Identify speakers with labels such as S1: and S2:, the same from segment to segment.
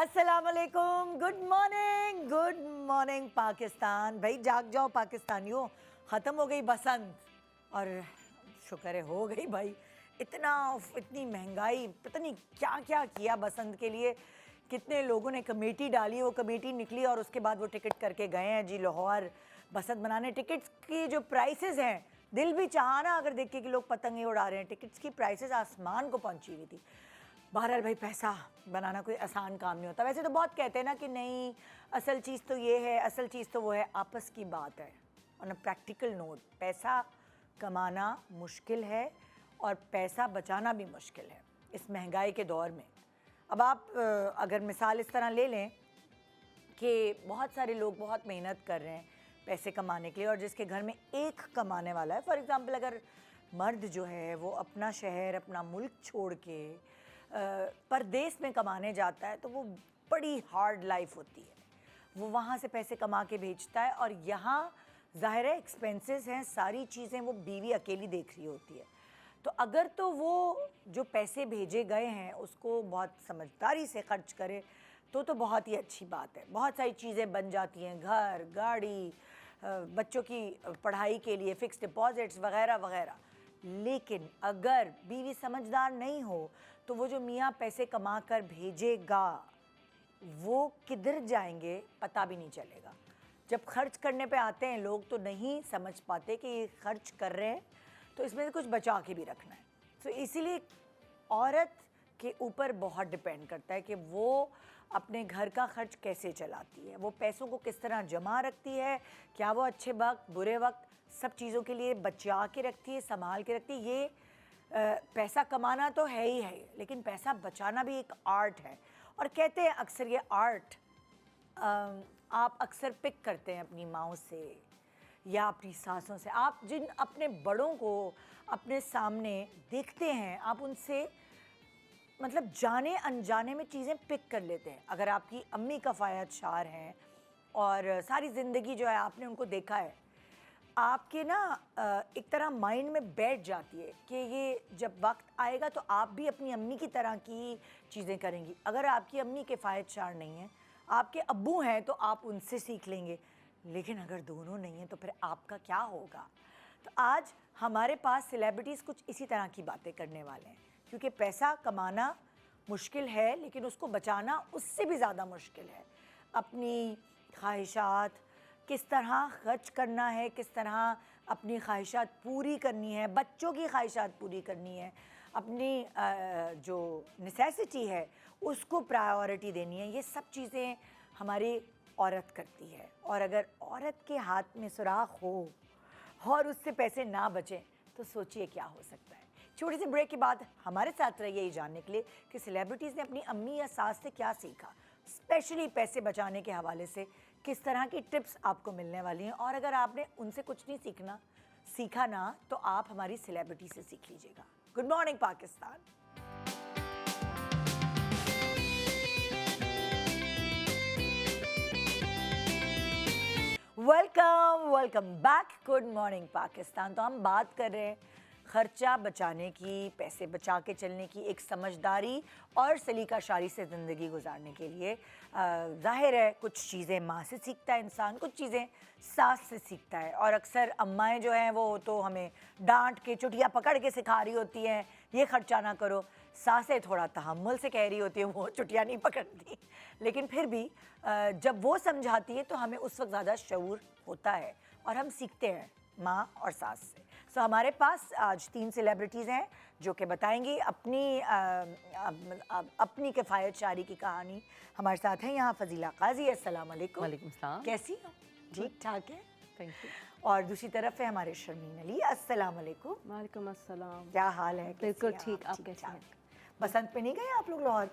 S1: अस्सलाम वालेकुम, good morning Pakistan. भाई जाग जाओ पाकिस्तानियों, ख़त्म हो गई बसंत और शुक्र है हो गई भाई। इतनी महंगाई, पता नहीं क्या क्या किया बसंत के लिए। कितने लोगों ने कमेटी डाली, वो कमेटी निकली और उसके बाद वो टिकट करके गए हैं जी लाहौर बसंत मनाने। टिकट्स की जो प्राइसेस हैं, दिल भी चाहा ना अगर देख के कि लोग पतंगे उड़ा रहे हैं। टिकट्स की प्राइसेस आसमान को पहुंची हुई थी। बहरहाल भाई, पैसा बनाना कोई आसान काम नहीं होता। वैसे तो बहुत कहते हैं ना कि नहीं, असल चीज़ तो ये है, असल चीज़ तो वो है। आपस की बात है। ऑन अ प्रैक्टिकल नोट, पैसा कमाना मुश्किल है और पैसा बचाना भी मुश्किल है इस महंगाई के दौर में। अब आप अगर मिसाल इस तरह ले लें कि बहुत सारे लोग बहुत मेहनत कर रहे हैं पैसे कमाने के लिए, और जिसके घर में एक कमाने वाला है, फॉर एग्ज़ाम्पल अगर मर्द जो है वो अपना शहर, अपना मुल्क छोड़ के परदेश में कमाने जाता है, तो वो बड़ी हार्ड लाइफ होती है। वो वहाँ से पैसे कमा के भेजता है और यहाँ ज़ाहिर है एक्सपेंसेस हैं, सारी चीज़ें वो बीवी अकेली देख रही होती है। तो अगर तो वो जो पैसे भेजे गए हैं उसको बहुत समझदारी से खर्च करे तो बहुत ही अच्छी बात है। बहुत सारी चीज़ें बन जाती हैं, घर, गाड़ी, बच्चों की पढ़ाई के लिए फ़िक्स डिपॉजिट्स वगैरह वगैरह। लेकिन अगर बीवी समझदार नहीं हो तो वो जो मियाँ पैसे कमा कर भेजेगा वो किधर जाएंगे पता भी नहीं चलेगा। जब खर्च करने पे आते हैं लोग तो नहीं समझ पाते कि ये खर्च कर रहे हैं तो इसमें से कुछ बचा के भी रखना है। तो इसीलिए औरत के ऊपर बहुत डिपेंड करता है कि वो अपने घर का खर्च कैसे चलाती है, वो पैसों को किस तरह जमा रखती है, क्या वो अच्छे वक्त बुरे वक्त सब चीज़ों के लिए बचा के रखती है, संभाल के रखती है। ये पैसा कमाना तो है ही है, लेकिन पैसा बचाना भी एक आर्ट है। और कहते हैं अक्सर ये आर्ट आप अक्सर पिक करते हैं अपनी माँओं से या अपनी सासों से। आप जिन अपने बड़ों को अपने सामने देखते हैं, आप उनसे मतलब जाने अनजाने में चीज़ें पिक कर लेते हैं। अगर आपकी अम्मी कफ़ायत शार हैं और सारी ज़िंदगी जो है आपने उनको देखा है, आपके ना एक तरह माइंड में बैठ जाती है कि ये जब वक्त आएगा तो आप भी अपनी अम्मी की तरह की चीज़ें करेंगी। अगर आपकी अम्मी किफ़ायत शार नहीं है, आपके अब्बू हैं, तो आप उनसे सीख लेंगे। लेकिन अगर दोनों नहीं हैं तो फिर आपका क्या होगा। तो आज हमारे पास सेलिब्रिटीज़ कुछ इसी तरह की बातें करने वाले हैं, क्योंकि पैसा कमाना मुश्किल है लेकिन उसको बचाना उससे भी ज़्यादा मुश्किल है। अपनी ख्वाहिशात किस तरह खर्च करना है, किस तरह अपनी ख्वाहिशात पूरी करनी है, बच्चों की ख्वाहिशात पूरी करनी है, अपनी जो नेसेसिटी है उसको प्रायोरिटी देनी है, ये सब चीज़ें हमारी औरत करती है। और अगर औरत के हाथ में सुराख हो और उससे पैसे ना बचें तो सोचिए क्या हो सकता है। छोटी सी ब्रेक के बाद हमारे साथ रहिए ये जानने के लिए कि सेलिब्रिटीज़ ने अपनी अम्मी या सास से क्या सीखा, स्पेशली पैसे बचाने के हवाले से किस तरह की टिप्स आपको मिलने वाली हैं। और अगर आपने उनसे कुछ नहीं सीखा ना तो आप हमारी सेलिब्रिटी से सीख लीजिएगा। Good morning Pakistan. Welcome back. Good morning Pakistan. तो हम बात कर रहे हैं खर्चा बचाने की, पैसे बचा के चलने की, एक समझदारी और सलीकाशारी से ज़िंदगी गुजारने के लिए। ज़ाहिर है कुछ चीज़ें माँ से सीखता है इंसान, कुछ चीज़ें सास से सीखता है। और अक्सर अम्माएँ जो हैं वो तो हमें डांट के चुटिया पकड़ के सिखा रही होती हैं ये खर्चा ना करो। सासें थोड़ा तहम्मुल से कह रही होती हैं, वो चुटिया नहीं पकड़ती। लेकिन फिर भी जब वो समझाती है तो हमें उस वक्त ज़्यादा शऊर होता है और हम सीखते हैं माँ और सास से। सो हमारे पास आज 3 सेलिब्रिटीज़ हैं जो कि बताएंगी अपनी किफ़ायत शारी की कहानी। हमारे साथ हैं यहाँ फ़ज़ीला काजी। अस्सलाम वालेकुम।
S2: वालेकुम सलाम।
S1: कैसी हो? ठीक ठाक है,
S2: थैंक यू।
S1: और दूसरी तरफ है हमारे शर्मीन अली। अस्सलाम वालेकुम।
S2: वालेकुम अस्सलाम।
S1: क्या हाल है?
S2: बिल्कुल
S1: कैसी हैं
S2: ठीक, आप कैसे हैं?
S1: बसंत पे नहीं गए आप लोग लाहौर?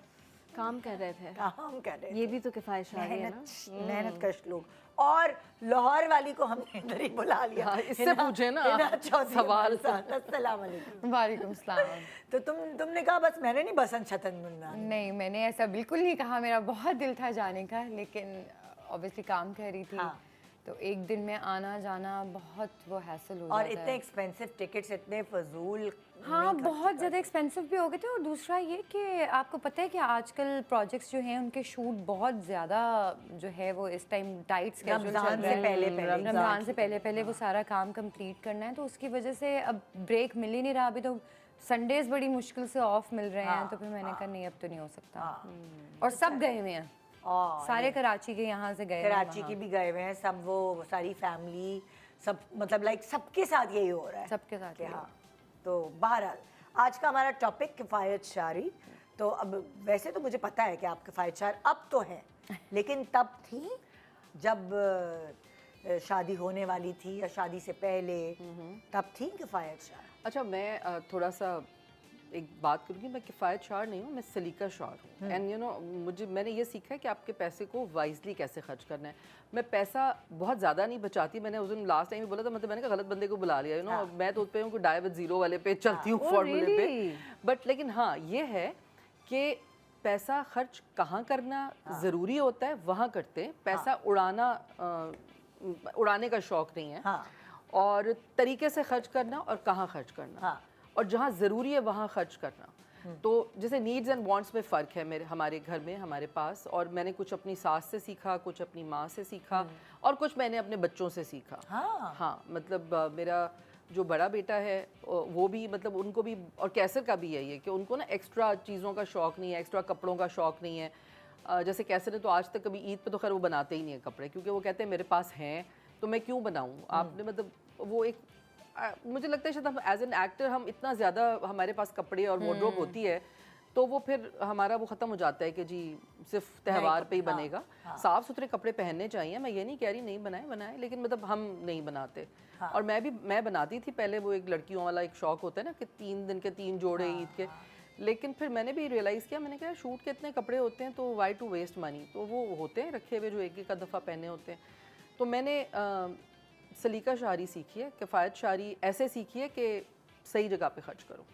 S2: काम कर रहे थे।
S1: काम कर रहे थे।
S2: ये भी तो किफ़ायत शारी है ना।
S1: मेहनत कश लोग। और लाहौर वाली को हमने इधर ही बुला लिया।
S2: हाँ, इससे पूछे ना सवाल।
S1: अस्सलाम वालेकुम।
S3: वालेकुम सलाम।
S1: तो तुमने कहा बस मैंने नहीं बसंत छतन मनानी।
S3: नहीं, मैंने ऐसा बिल्कुल नहीं कहा। मेरा बहुत दिल था जाने का, लेकिन ऑब्वियसली काम कर रही थी।
S1: हाँ।
S3: तो एक दिन में आना जाना बहुत वो हैसल हो
S1: और
S3: जाता
S1: इतने
S3: है।
S1: एक्सपेंसिव टिकट्स, इतने फजूल
S3: हाँ, बहुत ज़्यादा एक्सपेंसिव भी हो गए थे। और दूसरा ये कि आपको पता है कि आजकल प्रोजेक्ट्स जो हैं उनके शूट बहुत ज़्यादा जो है वो इस टाइम टाइट स्केड्यूल चल
S1: रमजान
S3: रहा
S1: से
S3: है।
S1: पहले
S3: रमज़ान से पहले वो सारा काम कंप्लीट करना है, तो उसकी वजह से अब ब्रेक मिल ही नहीं रहा। अभी तो संडेज बड़ी मुश्किल से ऑफ मिल रहे हैं, तो फिर मैंने कहा नहीं अब तो नहीं हो सकता। और सब गए हुए हैं,
S1: और
S3: सारे कराची के यहाँ से गए हैं
S1: कराची
S3: वहाँ।
S1: की भी गए हुए हैं सब, वो सारी फैमिली सब, मतलब लाइक सबके साथ यही हो रहा है
S3: सबके साथ
S1: कि
S3: यही।
S1: हाँ। तो बहरहाल आज का हमारा टॉपिक किफ़ायत शारी। तो अब वैसे तो मुझे पता है कि आप किफ़ायत शार अब तो हैं, लेकिन तब थी जब शादी होने वाली थी या शादी से पहले, तब थी किफ़ायत शार।
S2: अच्छा, मैं थोड़ा सा एक बात करूँगी। मैं किफ़ायत शार नहीं हूँ, मैं सलीका शार हूँ। एंड यू नो, मैंने ये सीखा है कि आपके पैसे को वाइजली कैसे खर्च करना है। मैं पैसा बहुत ज़्यादा नहीं बचाती। मैंने उस दिन लास्ट टाइम भी बोला था, मतलब मैंने कहा गलत बंदे को बुला लिया, यू नो। मैं तो उस पे हूँ कि डाई विद ज़ीरो वाले पे चलती हूँ, फॉर्मूले पे। बट लेकिन हाँ, ये है कि पैसा खर्च कहाँ करना ज़रूरी होता है वहाँ करते हैं। पैसा उड़ाने का शौक़ नहीं है।
S1: हाँ।
S2: और तरीके से खर्च करना और कहाँ खर्च करना।
S1: हाँ।
S2: और जहाँ ज़रूरी है वहाँ खर्च करना। तो जैसे नीड्स एंड वांट्स में फ़र्क है हमारे घर में, हमारे पास। और मैंने कुछ अपनी सास से सीखा, कुछ अपनी माँ से सीखा, और कुछ मैंने अपने बच्चों से सीखा। हाँ, मतलब मेरा जो बड़ा बेटा है वो भी, मतलब उनको भी, और कैसर का भी यही है कि उनको ना एक्स्ट्रा चीज़ों का शौक़ नहीं है, एक्स्ट्रा कपड़ों का शौक़ नहीं है। जैसे कैसर ने तो आज तक कभी ईद पे तो खैर वो बनाते ही नहीं है कपड़े, क्योंकि वो कहते हैं मेरे पास हैं तो मैं क्यों बनाऊँ। आपने मतलब वो एक मुझे लगता है शायद हम एज एन एक्टर हम इतना ज़्यादा हमारे पास कपड़े और वार्डरोब होती है, तो वो फिर हमारा वो ख़त्म हो जाता है कि जी सिर्फ त्यौहार पे ही बनेगा। साफ़ सुथरे कपड़े पहनने चाहिए, मैं ये नहीं कह रही नहीं बनाए, लेकिन मतलब हम नहीं बनाते। और मैं बनाती थी पहले, वो एक लड़कियों वाला एक शौक़ होता है ना कि 3 दिन के 3 जोड़े ईद के। लेकिन फिर मैंने भी रियलाइज़ किया, मैंने कहा शूट के इतने कपड़े होते हैं तो वाई टू वेस्ट मनी। तो वो होते हैं रखे हुए जो एक एक दफ़ा पहने होते हैं। तो मैंने सलीका शारी सीखी है, किफ़ायत शारी ऐसे सीखी है कि सही जगह पे खर्च करो।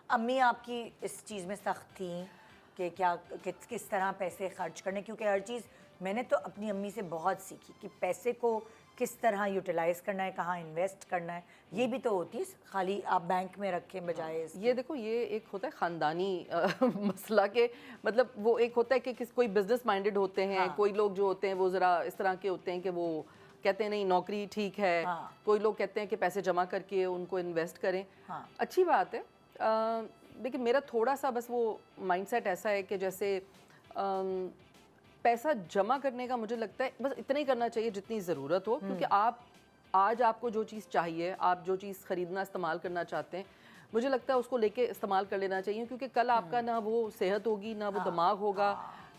S1: अम्मी आपकी इस चीज़ में सख्त थी कि किस तरह पैसे खर्च करने, क्योंकि हर चीज़ मैंने तो अपनी अम्मी से बहुत सीखी कि पैसे को किस तरह यूटिलाइज़ करना है, कहाँ इन्वेस्ट करना है। ये भी तो होती है, खाली आप बैंक में रखें बजाय
S2: ये देखो, ये एक होता है ख़ानदानी मसला के, मतलब वो एक होता है कि कोई बिजनेस माइंडेड होते हैं, कोई लोग जो होते हैं वो ज़रा इस तरह के होते हैं कि वो कहते हैं नहीं नौकरी ठीक है। कोई लोग कहते हैं कि पैसे जमा करके उनको इन्वेस्ट करें। अच्छी बात है, लेकिन मेरा थोड़ा सा बस वो माइंडसेट ऐसा है कि जैसे पैसा जमा करने का मुझे लगता है बस इतना ही करना चाहिए जितनी ज़रूरत हो। क्योंकि आज आपको जो चीज़ चाहिए, आप जो चीज़ ख़रीदना इस्तेमाल करना चाहते हैं, मुझे लगता है उसको लेके इस्तेमाल कर लेना चाहिए। क्योंकि कल आपका ना वो सेहत होगी, ना वो दिमाग होगा,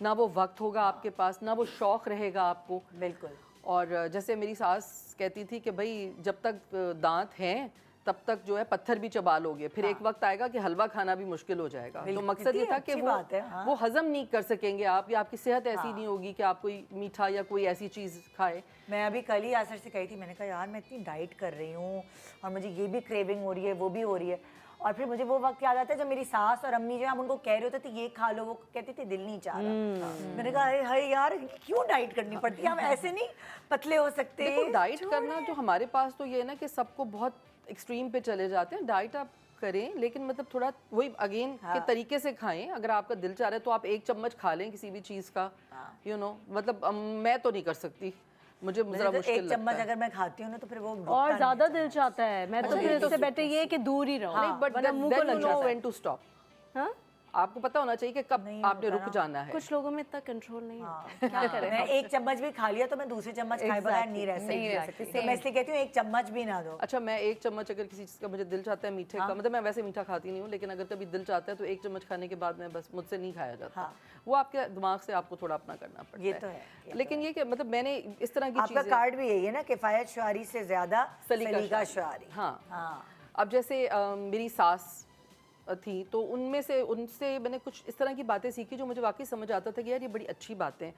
S2: ना वो वक्त होगा आपके पास, ना वो शौक़ रहेगा आपको।
S1: बिल्कुल।
S2: और जैसे मेरी सास कहती थी कि भाई जब तक दांत हैं तब तक जो है पत्थर भी चबा लोगे, फिर एक वक्त आएगा कि हलवा खाना भी मुश्किल हो जाएगा। तो मकसद ये था कि वो हजम नहीं कर सकेंगे आप, या आपकी सेहत ऐसी नहीं होगी कि आप कोई मीठा या कोई ऐसी चीज़ खाए।
S1: मैं अभी कल ही आसर से कही थी, मैंने कहा यार मैं इतनी डाइट कर रही हूँ और मुझे ये भी क्रेविंग हो रही है, वो भी हो रही है। और फिर मुझे वो वक्त याद आता है जब मेरी सास और अम्मी जो हम उनको कह रहे होते थे ये खा लो, वो कहती थी दिल नहीं चाह रहा। मैंने कहा अरे यार क्यों डाइट करनी पड़ती है, हम ऐसे नहीं पतले हो सकते।
S2: देखो, डाइट करना तो हमारे पास तो ये है ना कि सबको बहुत एक्सट्रीम पे चले जाते हैं। डाइट आप करें, लेकिन मतलब थोड़ा वही अगेन के तरीके से खाएं। अगर आपका दिल चाह रहा है तो आप 1 चम्मच खा लें किसी भी चीज़ का, यू नो। मतलब मैं तो नहीं कर सकती, मुझे जरा मुश्किल लगता है।
S1: 1 चम्मच अगर मैं खाती हूँ ना तो फिर वो
S4: और ज़्यादा दिल चाहता है। मैं तो फिर इससे बेटर ये है कि दूर ही रहो।
S2: नहीं, बट मुंह को लग जाता है। When to stop.
S4: हाँ?
S2: आपको पता होना चाहिए कि कब आपने रुक जाना है।
S4: कुछ लोगों में इतना कंट्रोल नहीं है। क्या करें?
S1: मैं 1 चम्मच भी खा लिया तो मैं दूसरे चम्मच खाए बगैर नहीं रह सकती। तो मैं इसलिए कहती हूँ 1 चम्मच भी ना दो।
S2: अच्छा, मैं 1 चम्मच अगर किसी चीज़ का मुझे दिल चाहता है मीठे का, मतलब मैं वैसे मीठा खाती नहीं हूँ, लेकिन अगर कभी दिल चाहता है तो 1 चम्मच खाने के बाद मैं बस मुझसे नहीं खाया जाता। वो आपके दिमाग से आपको थोड़ा अपना करना पड़ता है।
S1: ये तो है।
S2: लेकिन ये कि मतलब मैंने इस तरह की चीज़ें,
S1: आपका कार्ड भी यही है ना, किफ़ायत शारी से ज़्यादा सलीका शारी।
S2: हाँ। अब जैसे मेरी सास थी तो उनसे मैंने कुछ इस तरह की बातें सीखी जो मुझे वाकई समझ आता था कि यार ये बड़ी अच्छी बातें हैं।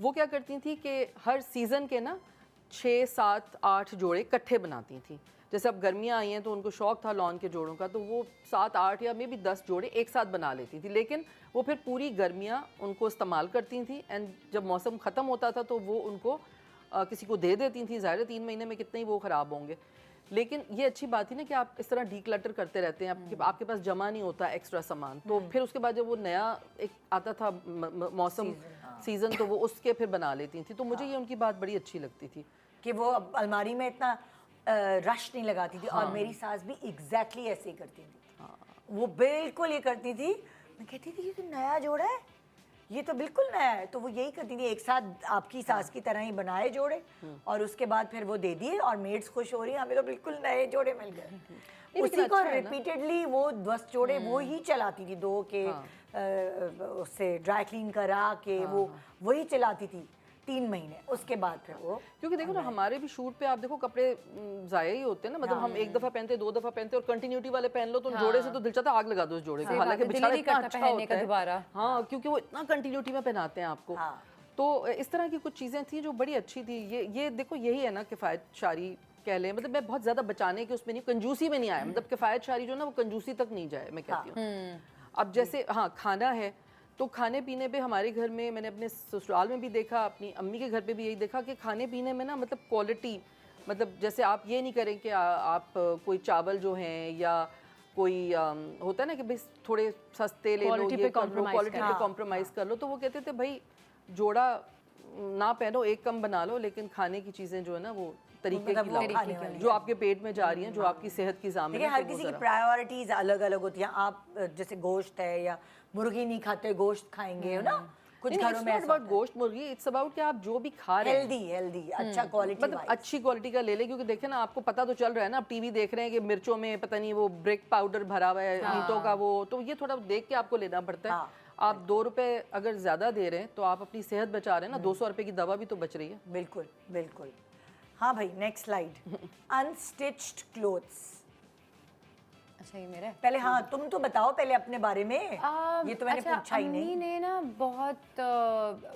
S2: वो क्या करती थी कि हर सीज़न के ना 6, 7, 8 जोड़े इकट्ठे बनाती थी। जैसे अब गर्मियाँ आई हैं तो उनको शौक़ था लॉन के जोड़ों का, तो वो 7, 8 या मे बी 10 जोड़े एक साथ बना लेती थी। लेकिन वो फिर पूरी गर्मियाँ उनको इस्तेमाल करती थी, एंड जब मौसम ख़त्म होता था तो वो उनको किसी को दे देती थी, ज़ाहिर है 3 महीने में कितने ही वो ख़राब होंगे। लेकिन ये अच्छी बात थी ना कि आप इस तरह डीक्लटर करते रहते हैं, आपके पास जमा नहीं होता एक्स्ट्रा सामान, तो फिर उसके बाद जब वो नया एक आता था मौसम सीज़न, तो वो उसके फिर बना लेती थी। तो मुझे ये उनकी बात बड़ी अच्छी लगती थी
S1: कि वो अलमारी में इतना रश नहीं लगाती थी। और मेरी सास भी एग्जैक्टली ऐसे ही करती थी। वो बिल्कुल ये करती थी। मैं कहती थी ये तो नया जोड़ा है, ये तो बिल्कुल नया है। तो वो यही करती थी, एक साथ आपकी सास की तरह ही बनाए जोड़े और उसके बाद फिर वो दे दिए और मेड्स खुश हो रही है, हमें तो बिल्कुल नए जोड़े मिल गए। उसी को रिपीटेडली वो 10 जोड़े वो ही चलाती थी, दो के उससे ड्राई क्लीन करा के वो वही चलाती थी 3 महीने। उसके बाद फिर वो,
S2: क्योंकि देखो ना हमारे भी शूट पे आप देखो कपड़े ज़ाया ही होते हैं ना, मतलब हम एक दफ़ा पहनते, 2 दफ़ा पहनते और कंटिन्यूटी वाले पहन लो तो जोड़े से तो दिल चाहता है आग लगा दो उस जोड़े को, हालांकि बेचारा इतना अच्छा होता है
S3: दोबारा।
S2: हाँ, क्योंकि वो इतना कंटिन्यूटी में पहनाते हैं आपको। तो इस तरह की कुछ चीज़ें थी जो बड़ी अच्छी थी। ये देखो यही है ना किफ़ायत शारी कह लें, मतलब मैं बहुत ज़्यादा बचाने के उसमें नहीं, कंजूसी में नहीं आया, मतलब किफ़ायत शारी जो ना वो कंजूसी तक नहीं जाए, मैं कहती हूँ। अब जैसे हाँ खाना है, तो खाने पीने पे हमारे घर में, मैंने अपने ससुराल में भी देखा, अपनी अम्मी के घर पे भी यही देखा कि खाने पीने में ना मतलब क्वालिटी, मतलब जैसे आप ये नहीं करें कि आप कोई चावल जो हैं या कोई होता है ना कि भाई थोड़े सस्ते ले लो, ये कर लो, क्वालिटी पे कॉम्प्रोमाइज़ कर लो। तो वो कहते थे भाई जोड़ा ना पहनो, एक कम बना लो, लेकिन खाने की चीज़ें जो है ना वो तरीके की लाओ, जो आपके पेट में जा रही हैं, जो आपकी सेहत की ज़ामिन है।
S1: हर किसी की प्रायोरिटीज अलग अलग होती हैं। आप जैसे गोश्त है या मुर्गी नहीं खाते, गोश्त खाएंगे है ना, कुछ घरों में ऐसा
S2: गोश्त मुर्गी, इट्स अबाउट कि आप जो भी खा रहे हैं
S1: हेल्दी अच्छा क्वालिटी,
S2: मतलब अच्छी क्वालिटी का ले लें। क्योंकि देखें ना, आपको पता तो चल रहा है ना, आप टीवी देख रहे हैं कि मिर्चों में पता नहीं वो ब्रेक पाउडर भरा हुआ है, ईंटों का वो, तो ये थोड़ा देख के आपको लेना पड़ता है। आप 2 रुपए अगर ज़्यादा दे रहे हैं तो आप अपनी सेहत बचा रहे हैं ना, 200 रुपए की दवा भी तो बच रही है।
S1: बिल्कुल बिल्कुल। हाँ भाई, नेक्स्ट स्लाइड। Unstitched clothes.
S3: अच्छा, ये मेरा है?
S1: पहले हाँ तुम तो बताओ पहले अपने बारे में। ये तो मैंने पूछा ही नहीं।
S3: अम्मी ने ना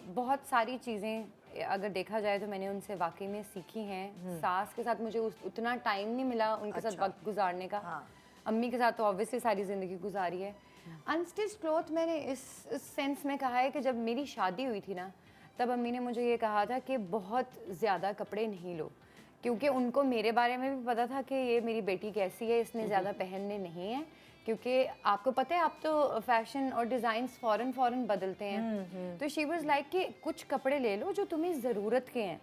S3: बहुत सारी चीज़ें अगर देखा जाए तो मैंने उनसे वाकई में सीखी हैं। सास के साथ मुझे उतना टाइम नहीं मिला उनके साथ वक्त गुजारने का। अम्मी के साथ तो ऑब्वियसली सारी ज़िंदगी गुजारी है। अनस्टिच्ड क्लॉथ मैंने इस सेंस में कहा है कि जब मेरी शादी हुई थी ना, तब अम्मी ने मुझे ये कहा था कि बहुत ज़्यादा कपड़े नहीं लो, क्योंकि उनको मेरे बारे में भी पता था कि ये मेरी बेटी कैसी है, इसने ज़्यादा पहनने नहीं है। क्योंकि आपको पता है, आप तो फैशन और डिज़ाइंस फ़ौरन बदलते हैं। तो शी वाज लाइक कि कुछ कपड़े ले लो जो तुम्हें ज़रूरत के हैं,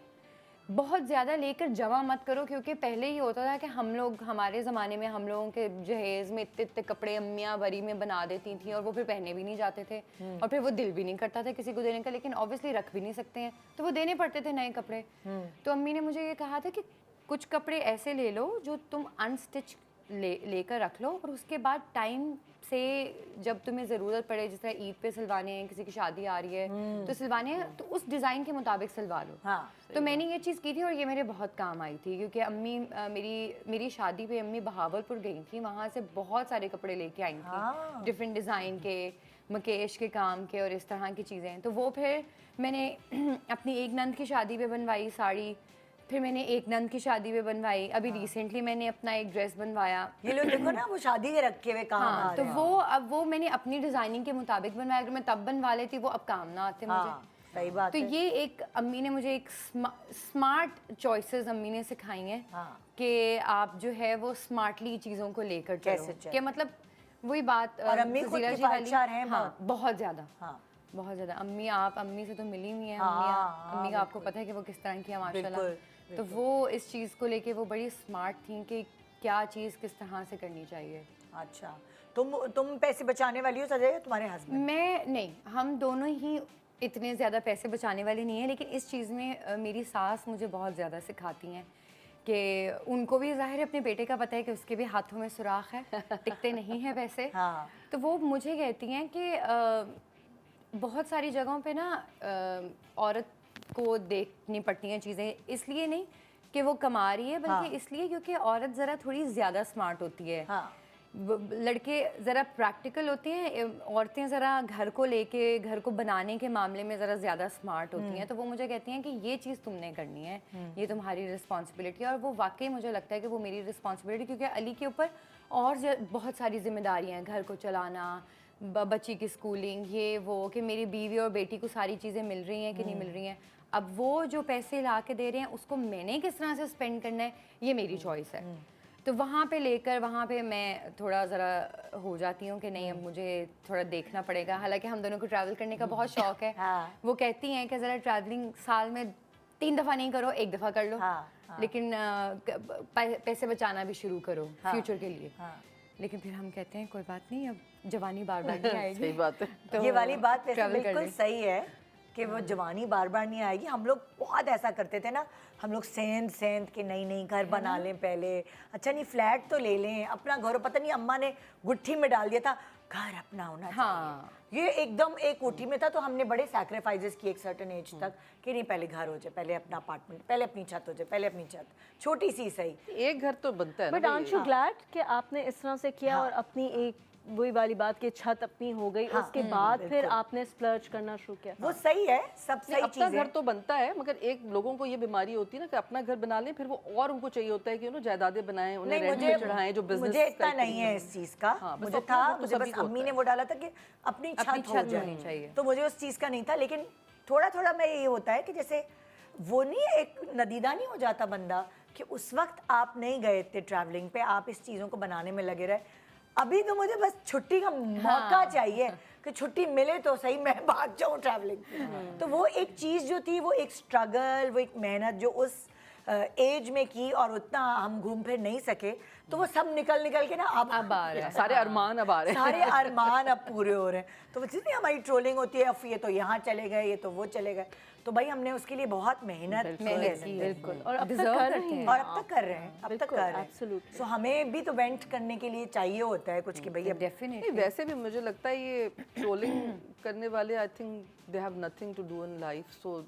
S3: बहुत ज़्यादा लेकर जमा मत करो। क्योंकि पहले ही होता था कि हम लोग, हमारे ज़माने में हम लोगों के जहेज़ में इतने इतने कपड़े अम्मियाँ बरी में बना देती थी और वो फिर पहने भी नहीं जाते थे और फिर वो दिल भी नहीं करता था किसी को देने का, लेकिन ऑब्वियसली रख भी नहीं सकते हैं तो वो देने पड़ते थे नए कपड़े। तो अम्मी ने मुझे ये कहा था कि कुछ कपड़े ऐसे ले लो जो तुम अनस्टिच लेकर रख लो, और उसके बाद टाइम से जब तुम्हें ज़रूरत पड़े, जिस तरह ईद पे सिलवाने हैं, किसी की शादी आ रही है तो सिलवाने हैं, तो उस डिज़ाइन के मुताबिक सिलवा लो। तो मैंने ये चीज़ की थी और ये मेरे बहुत काम आई थी। क्योंकि अम्मी मेरी शादी पे अम्मी बहावलपुर गई थी, वहाँ से बहुत सारे कपड़े लेके आई थी डिफरेंट डिज़ाइन के, मकेश के काम के और इस तरह की चीज़ें। तो वो फिर मैंने अपनी एक नंद की शादी पे बनवाई साड़ी, फिर मैंने एक नंद की शादी में बनवाई, अभी रिसेंटली मैंने अपना एक ड्रेस बनवाया।
S1: ये लोग देखो ना, वो शादी के रखे हुए काम आ
S3: तो वो अब वो मैंने अपनी डिजाइनिंग के मुताबिक बनवाया। अगर मैं तब बनवा लेती वो अब काम ना आते मुझे।
S1: सही बात
S3: तो ये एक अम्मी ने मुझे एक स्मार्ट चॉइसेस अम्मी ने सिखाई हैं कि आप जो है वो स्मार्टली चीज़ों को लेकर चलो, कि मतलब वही बात।
S1: और अम्मी खुद किफायतकार हैं
S3: बहुत ज़्यादा, बहुत ज़्यादा। अम्मी से तो मिली हुई है अम्मी का आपको पता है कि वो किस तरह की है माशाल्लाह। तो वो इस चीज़ को लेके वो बड़ी स्मार्ट थी कि क्या चीज़ किस तरह से करनी चाहिए।
S1: अच्छा, तुम पैसे बचाने वाली हो सजा, तुम्हारे हस्बैंड?
S3: मैं नहीं, हम दोनों ही इतने ज़्यादा पैसे बचाने वाले नहीं हैं, लेकिन इस चीज़ में मेरी सास मुझे बहुत ज़्यादा सिखाती हैं कि उनको भी ज़ाहिर है अपने बेटे का पता है कि उसके भी हाथों में सुराख है, टिकते नहीं हैं पैसे। तो वो मुझे कहती हैं कि बहुत सारी जगहों पे ना औरत को देखनी पड़ती हैं चीज़ें, इसलिए नहीं कि वो कमा रही है, बल्कि इसलिए क्योंकि औरत ज़रा थोड़ी ज़्यादा स्मार्ट होती है। लड़के ज़रा प्रैक्टिकल होते हैं, औरतें ज़रा घर को लेके, घर को बनाने के मामले में ज़रा ज़्यादा स्मार्ट होती हैं। तो वो मुझे कहती हैं कि ये चीज़ तुमने करनी है, ये तुम्हारी रिस्पॉन्सिबिलिटी है। और वो वाकई मुझे लगता है कि वो मेरी रिस्पॉन्सिबिलिटी, क्योंकि अली के ऊपर और बहुत सारी जिम्मेदारियाँ हैं, घर को चलाना, बच्ची की स्कूलिंग, ये वो, कि मेरी बीवी और बेटी को सारी चीज़ें मिल रही हैं कि नहीं मिल रही हैं। अब वो जो पैसे ला के दे रहे हैं उसको मैंने किस तरह से स्पेंड करना है ये मेरी चॉइस है। तो वहाँ पे लेकर वहाँ पे मैं थोड़ा ज़रा हो जाती हूँ कि नहीं अब मुझे थोड़ा देखना पड़ेगा। हालांकि हम दोनों को ट्रैवल करने का बहुत शौक है।
S1: हाँ।
S3: वो कहती हैं कि ज़रा ट्रैवलिंग साल में 3 दफ़ा नहीं करो, 1 दफ़ा कर लो।
S1: हाँ।
S3: लेकिन पैसे बचाना भी शुरू करो फ्यूचर के लिए। लेकिन फिर हम कहते हैं कोई बात नहीं, अब जवानी बार बार नहीं आएगी।
S2: सही बात है।
S3: तो
S1: ये वाली बात वैसे
S3: travel कर
S1: बिल्कुल
S3: लें।
S1: सही है कि वो जवानी बार बार नहीं आएगी। हम लोग बहुत ऐसा करते थे ना, हम लोग सेंध सेंध के नई नई घर बना लें पहले, अच्छा नहीं फ्लैट तो ले लें अपना घर, पता नहीं अम्मा ने गुट्ठी में डाल दिया था घर अपना होना चाहिए। ये एकदम एक कोठी में था, तो हमने बड़े सैक्रिफाइसेस किए एक सर्टेन एज तक कि नहीं पहले घर हो जाए, पहले अपना अपार्टमेंट, पहले अपनी छत हो जाए, पहले अपनी छत छोटी सी सही।
S2: एक घर तो बनता है
S4: बट
S2: ना
S4: आंट यू ग्लैड कि आपने इस तरह से किया और अपनी एक वही वाली बात कि छत अपनी हो गई, उसके बाद फिर आपने स्प्लर्ज करना शुरू किया।
S1: वो सही है, सब सही
S2: अपना
S1: चीज
S2: घर
S1: है।
S2: तो बनता है, मगर एक लोगों को ये बीमारी होती है ना कि अपना घर बना लें, फिर वो और उनको चाहिए होता है कि उन्होंने जायदादें बनाएं, उन्हें
S1: नहीं
S2: रेंट पे चढ़ाएं, जो बिजनेस
S1: मुझे इतना नहीं है इस चीज का।
S2: हाँ, बस
S1: मुझे
S2: अपना
S1: था,
S2: घर तो
S1: मुझे
S2: सभी
S1: बस
S2: को
S1: अम्मी
S2: होता
S1: ने
S2: है।
S1: वो डाला था कि अपनी छत हो
S3: छत
S1: जाए,
S3: होनी चाहिए।
S1: तो मुझे उस चीज का नहीं था। लेकिन थोड़ा थोड़ा मैं ये होता है कि जैसे वो नहीं एक नदीदा नहीं हो जाता बंदा कि उस वक्त आप नहीं गए थे ट्रैवलिंग पे, आप इस चीजों को बनाने में लगे रहे। अभी तो मुझे बस छुट्टी का मौका चाहिए कि छुट्टी मिले तो सही मैं भाग जाऊं ट्रैवलिंग। तो वो एक चीज जो थी, वो एक स्ट्रगल, वो एक मेहनत जो उस एज में की और उतना हम घूम फिर नहीं सके, तो वो सब निकल निकल के ना अब
S3: आ रहा है।
S2: सारे अरमान अब आ रहे हैं।
S1: सारे अरमान अब पूरे हो रहे हैं। तो जितनी हमारी ट्रोलिंग होती है, अब ये तो यहाँ चले गए, ये तो वो चले गए, तो भाई हमने उसके लिए बहुत मेहनत की है।
S4: बिल्कुल, और अब तक
S3: Deserve
S4: कर
S3: करते
S4: रहे हैं।
S1: और अब तक कर रहे हैं, अब तक
S4: बिल्कुल,
S1: कर रहे हैं।
S4: absolutely.
S1: सो हमें भी तो वेंट करने के लिए चाहिए होता है कुछ कि भैया
S3: डेफिनेटली
S2: नहीं, वैसे भी मुझे लगता है ये ट्रोलिंग करने वाले I think they have nothing to do in life, so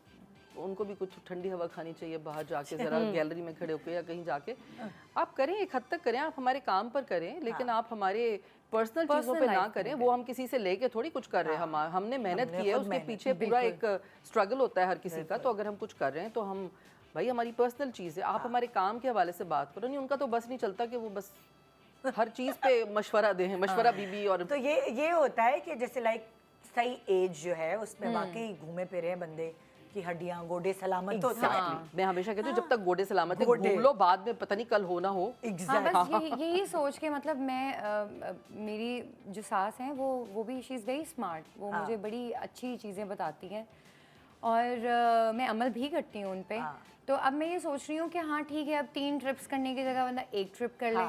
S2: उनको भी कुछ ठंडी हवा खानी चाहिए बाहर जाके, जरा गैलरी में खड़े होकर या कहीं जाके। आप करें, एक हद तक करें, आप हमारे काम पर करें, लेकिन आप हमारे पर्सनल चीज़ों पे ना करें। वो हम किसी से लेके थोड़ी कुछ कर रहे हैं, हमने मेहनत की है, उसके पीछे पूरा एक स्ट्रगल होता है हर किसी का। तो अगर हम कुछ कर रहे हैं तो हम, भाई हमारी पर्सनल चीज़ है, आप हमारे काम के हवाले से बात करो। नहीं, उनका तो बस नहीं चलता कि वो बस हर चीज़ पे मशवरा दें, मशवरा बीबी। और
S1: तो ये होता है कि जैसे लाइक सही एज जो है उसमें वाकई घूमे फिरे हैं बंदे की हड्डियां गोडे सलामत होते हैं।
S2: मैं हमेशा कहती हूँ जब तक गोडे सलामत है घूम लो, बाद में पता नहीं कल हो ना हो।
S3: हाँ, बस यही सोच के मतलब मैं मेरी जो सास हैं वो भी शी इज़ वेरी स्मार्ट, वो मुझे बड़ी अच्छी चीज़ें बताती हैं और मैं अमल भी करती हूँ उन पे। तो अब मैं ये सोच रही हूँ कि हाँ ठीक है, अब 3 ट्रिप्स करने की जगह बंदा 1 ट्रिप कर ले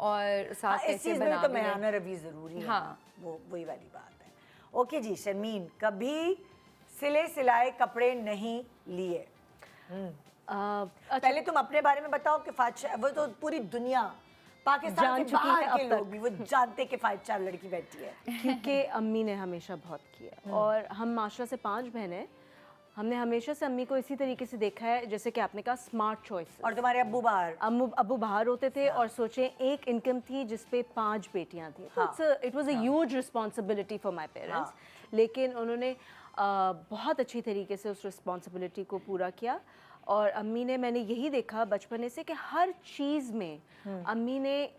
S3: और साथ
S1: इस
S3: कैसे
S1: चीज में
S3: बना
S1: तो
S3: भी
S1: मैं
S3: ले।
S1: आना रवि जरूरी है।
S3: हाँ।
S1: वो वही वाली बात है। ओके जी शर्मीन, कभी सिले सिलाए कपड़े नहीं लिए? पहले तुम अपने बारे में बताओ कि वो तो पूरी दुनिया पाकिस्तान
S4: जान
S1: के
S4: चुकी है
S1: बाहर
S4: अब
S1: के
S4: तक।
S1: लोग भी वो जानते कि 5-4 लड़की बैठी है।
S4: क्योंकि अम्मी ने हमेशा बहुत किया और हम माशरा से 5 बहनें हैं। हमने हमेशा से अम्मी को इसी तरीके से देखा है, जैसे कि आपने कहा स्मार्ट चॉइस।
S1: और तुम्हारे अब्बू बाहर?
S4: अब्बू बाहर होते थे और सोचें एक इनकम थी जिसपे 5 बेटियां थी। It was a huge responsibility for my parents. लेकिन उन्होंने बहुत अच्छी तरीके से उस रिस्पॉन्सिबिलिटी को पूरा किया। और अम्मी ने, मैंने यही देखा बचपने से कि हर चीज़ में अम्मी ने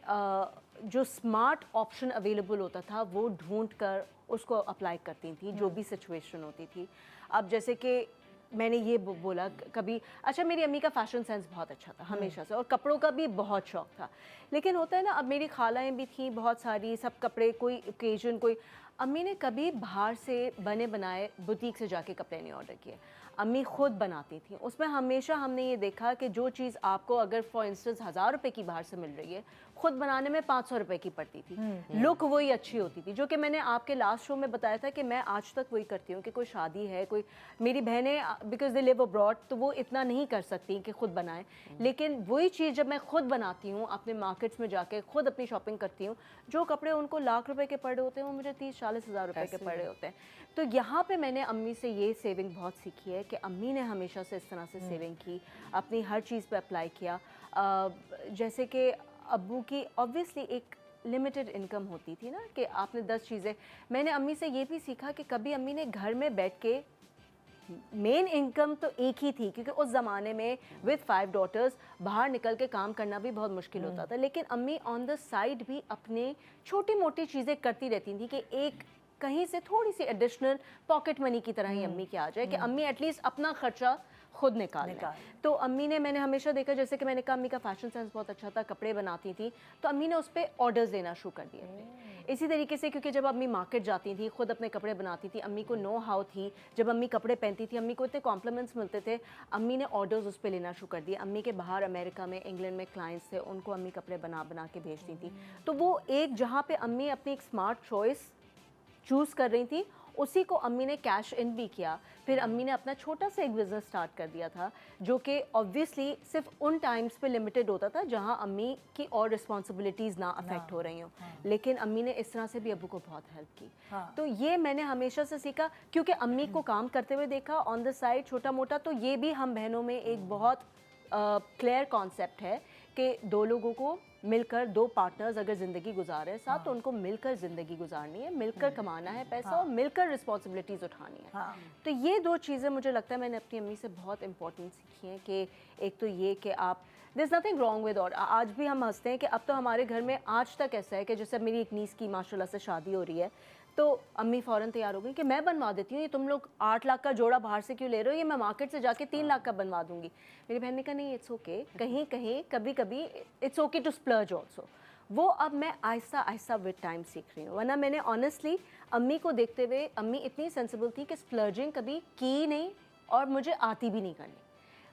S4: जो स्मार्ट ऑप्शन अवेलेबल होता था वो ढूंढ कर उसको अप्लाई करती थी, जो भी सिचुएशन होती थी। अब जैसे कि मैंने ये बोला कभी, अच्छा मेरी अम्मी का फैशन सेंस बहुत अच्छा था हमेशा से और कपड़ों का भी बहुत शौक था। लेकिन होता है ना, अब मेरी खालाएं भी थी बहुत सारी, सब कपड़े कोई ओकेजन कोई, अम्मी ने कभी बाहर से बने बनाए बुटीक से जाके कपड़े नहीं ऑर्डर किए, अम्मी खुद बनाती थी। उसमें हमेशा हमने ये देखा कि जो चीज़ आपको अगर फॉर इंस्टेंस 1000 रुपये की बाहर से मिल रही है, खुद बनाने में 500 रुपये की पड़ती थी। लुक वही अच्छी होती थी, जो कि मैंने आपके लास्ट शो में बताया था कि मैं आज तक वही करती हूँ कि कोई शादी है, कोई मेरी बहनें बिकॉज दे लिव अब्रॉड तो वो इतना नहीं कर सकती कि खुद बनाएं, लेकिन वही चीज़ जब मैं खुद बनाती हूँ, अपने मार्केट्स में जाके खुद अपनी शॉपिंग करती हूँ, जो कपड़े उनको लाख रुपए के पड़े होते हैं वो मुझे 30-40 हज़ार रुपये के पड़े होते हैं। तो यहाँ पे मैंने अम्मी से ये सेविंग बहुत सीखी है कि अम्मी ने हमेशा से इस तरह से सेविंग की, अपनी हर चीज़ पे अप्लाई किया। जैसे कि अब्बू की ऑब्वियसली एक लिमिटेड इनकम होती थी ना, कि आपने 10 चीज़ें, मैंने अम्मी से ये भी सीखा कि कभी अम्मी ने घर में बैठ के, मेन इनकम तो एक ही थी क्योंकि उस ज़माने में विद 5 डॉटर्स बाहर निकल के काम करना भी बहुत मुश्किल होता था, लेकिन अम्मी ऑन द साइड भी अपने छोटी मोटी चीज़ें करती रहती थी कि एक कहीं से थोड़ी सी एडिशनल पॉकेट मनी की तरह ही अम्मी की आ जाए कि अम्मी एटलीस्ट अपना खर्चा खुद निकाल लें। तो अम्मी ने, मैंने हमेशा देखा, जैसे कि मैंने कहा अम्मी का फैशन सेंस बहुत अच्छा था, कपड़े बनाती थी, तो अम्मी ने उस पर ऑर्डर्स देना शुरू कर दिए थे। इसी तरीके से क्योंकि जब अम्मी मार्केट जाती थी, खुद अपने कपड़े बनाती थी, अम्मी को नो हाउ थी, जब अम्मी कपड़े पहनती थी अम्मी को इतने कॉम्प्लीमेंट्स मिलते थे, अम्मी ने ऑर्डर्स उस पर लेना शुरू कर दिए। अम्मी के बाहर अमेरिका में, इंग्लैंड में क्लाइंट्स थे, उनको अम्मी कपड़े बना बना के भेजती थी। तो वो एक जहाँ पे अम्मी अपनी एक स्मार्ट चॉइस चूज़ कर रही थी, उसी को अम्मी ने कैश इन भी किया। फिर अम्मी ने अपना छोटा सा एक बिज़नेस स्टार्ट कर दिया था, जो कि ऑब्वियसली सिर्फ उन टाइम्स पे लिमिटेड होता था जहां अम्मी की और रिस्पॉन्सिबिलिटीज़ ना अफेक्ट हो रही हों। लेकिन अम्मी ने इस तरह से भी अब्बू को बहुत हेल्प की। तो ये मैंने हमेशा से सीखा, क्योंकि अम्मी को काम करते हुए देखा ऑन द साइड छोटा मोटा। तो ये भी हम बहनों में एक बहुत क्लियर कॉन्सेप्ट है कि दो लोगों को मिलकर, दो पार्टनर्स अगर ज़िंदगी गुजार रहे हैं साथ, तो उनको मिलकर ज़िंदगी गुजारनी है, मिलकर कमाना है पैसा और मिलकर रिस्पॉन्सिबिलिटीज़ उठानी है। तो ये दो चीज़ें मुझे लगता है मैंने अपनी अम्मी से बहुत इंपॉर्टेंट सीखी हैं कि एक तो ये कि आप, there is nothing wrong with, और आज भी हम हंसते हैं कि अब तो हमारे घर में आज तक ऐसा है कि जैसे मेरी एक नीस की माशाल्लाह से शादी हो रही है, तो अम्मी फ़ौरन तैयार हो गई कि मैं बनवा देती हूँ, ये तुम लोग 8 लाख का जोड़ा बाहर से क्यों ले रहे हो, ये मैं मार्केट से जाके 3 लाख का बनवा दूंगी। मेरी बहन ने कहा नहीं, इट्स ओके, कहीं कहीं कभी कभी it's okay to splurge also. वो अब मैं आहिस्ता आहिस्ता विद टाइम सीख रही हूँ, वरना मैंने ऑनेस्टली अम्मी को देखते हुए, अम्मी इतनी सेंसिबल थी कि स्प्लर्जिंग कभी की नहीं और मुझे आती भी नहीं करनी।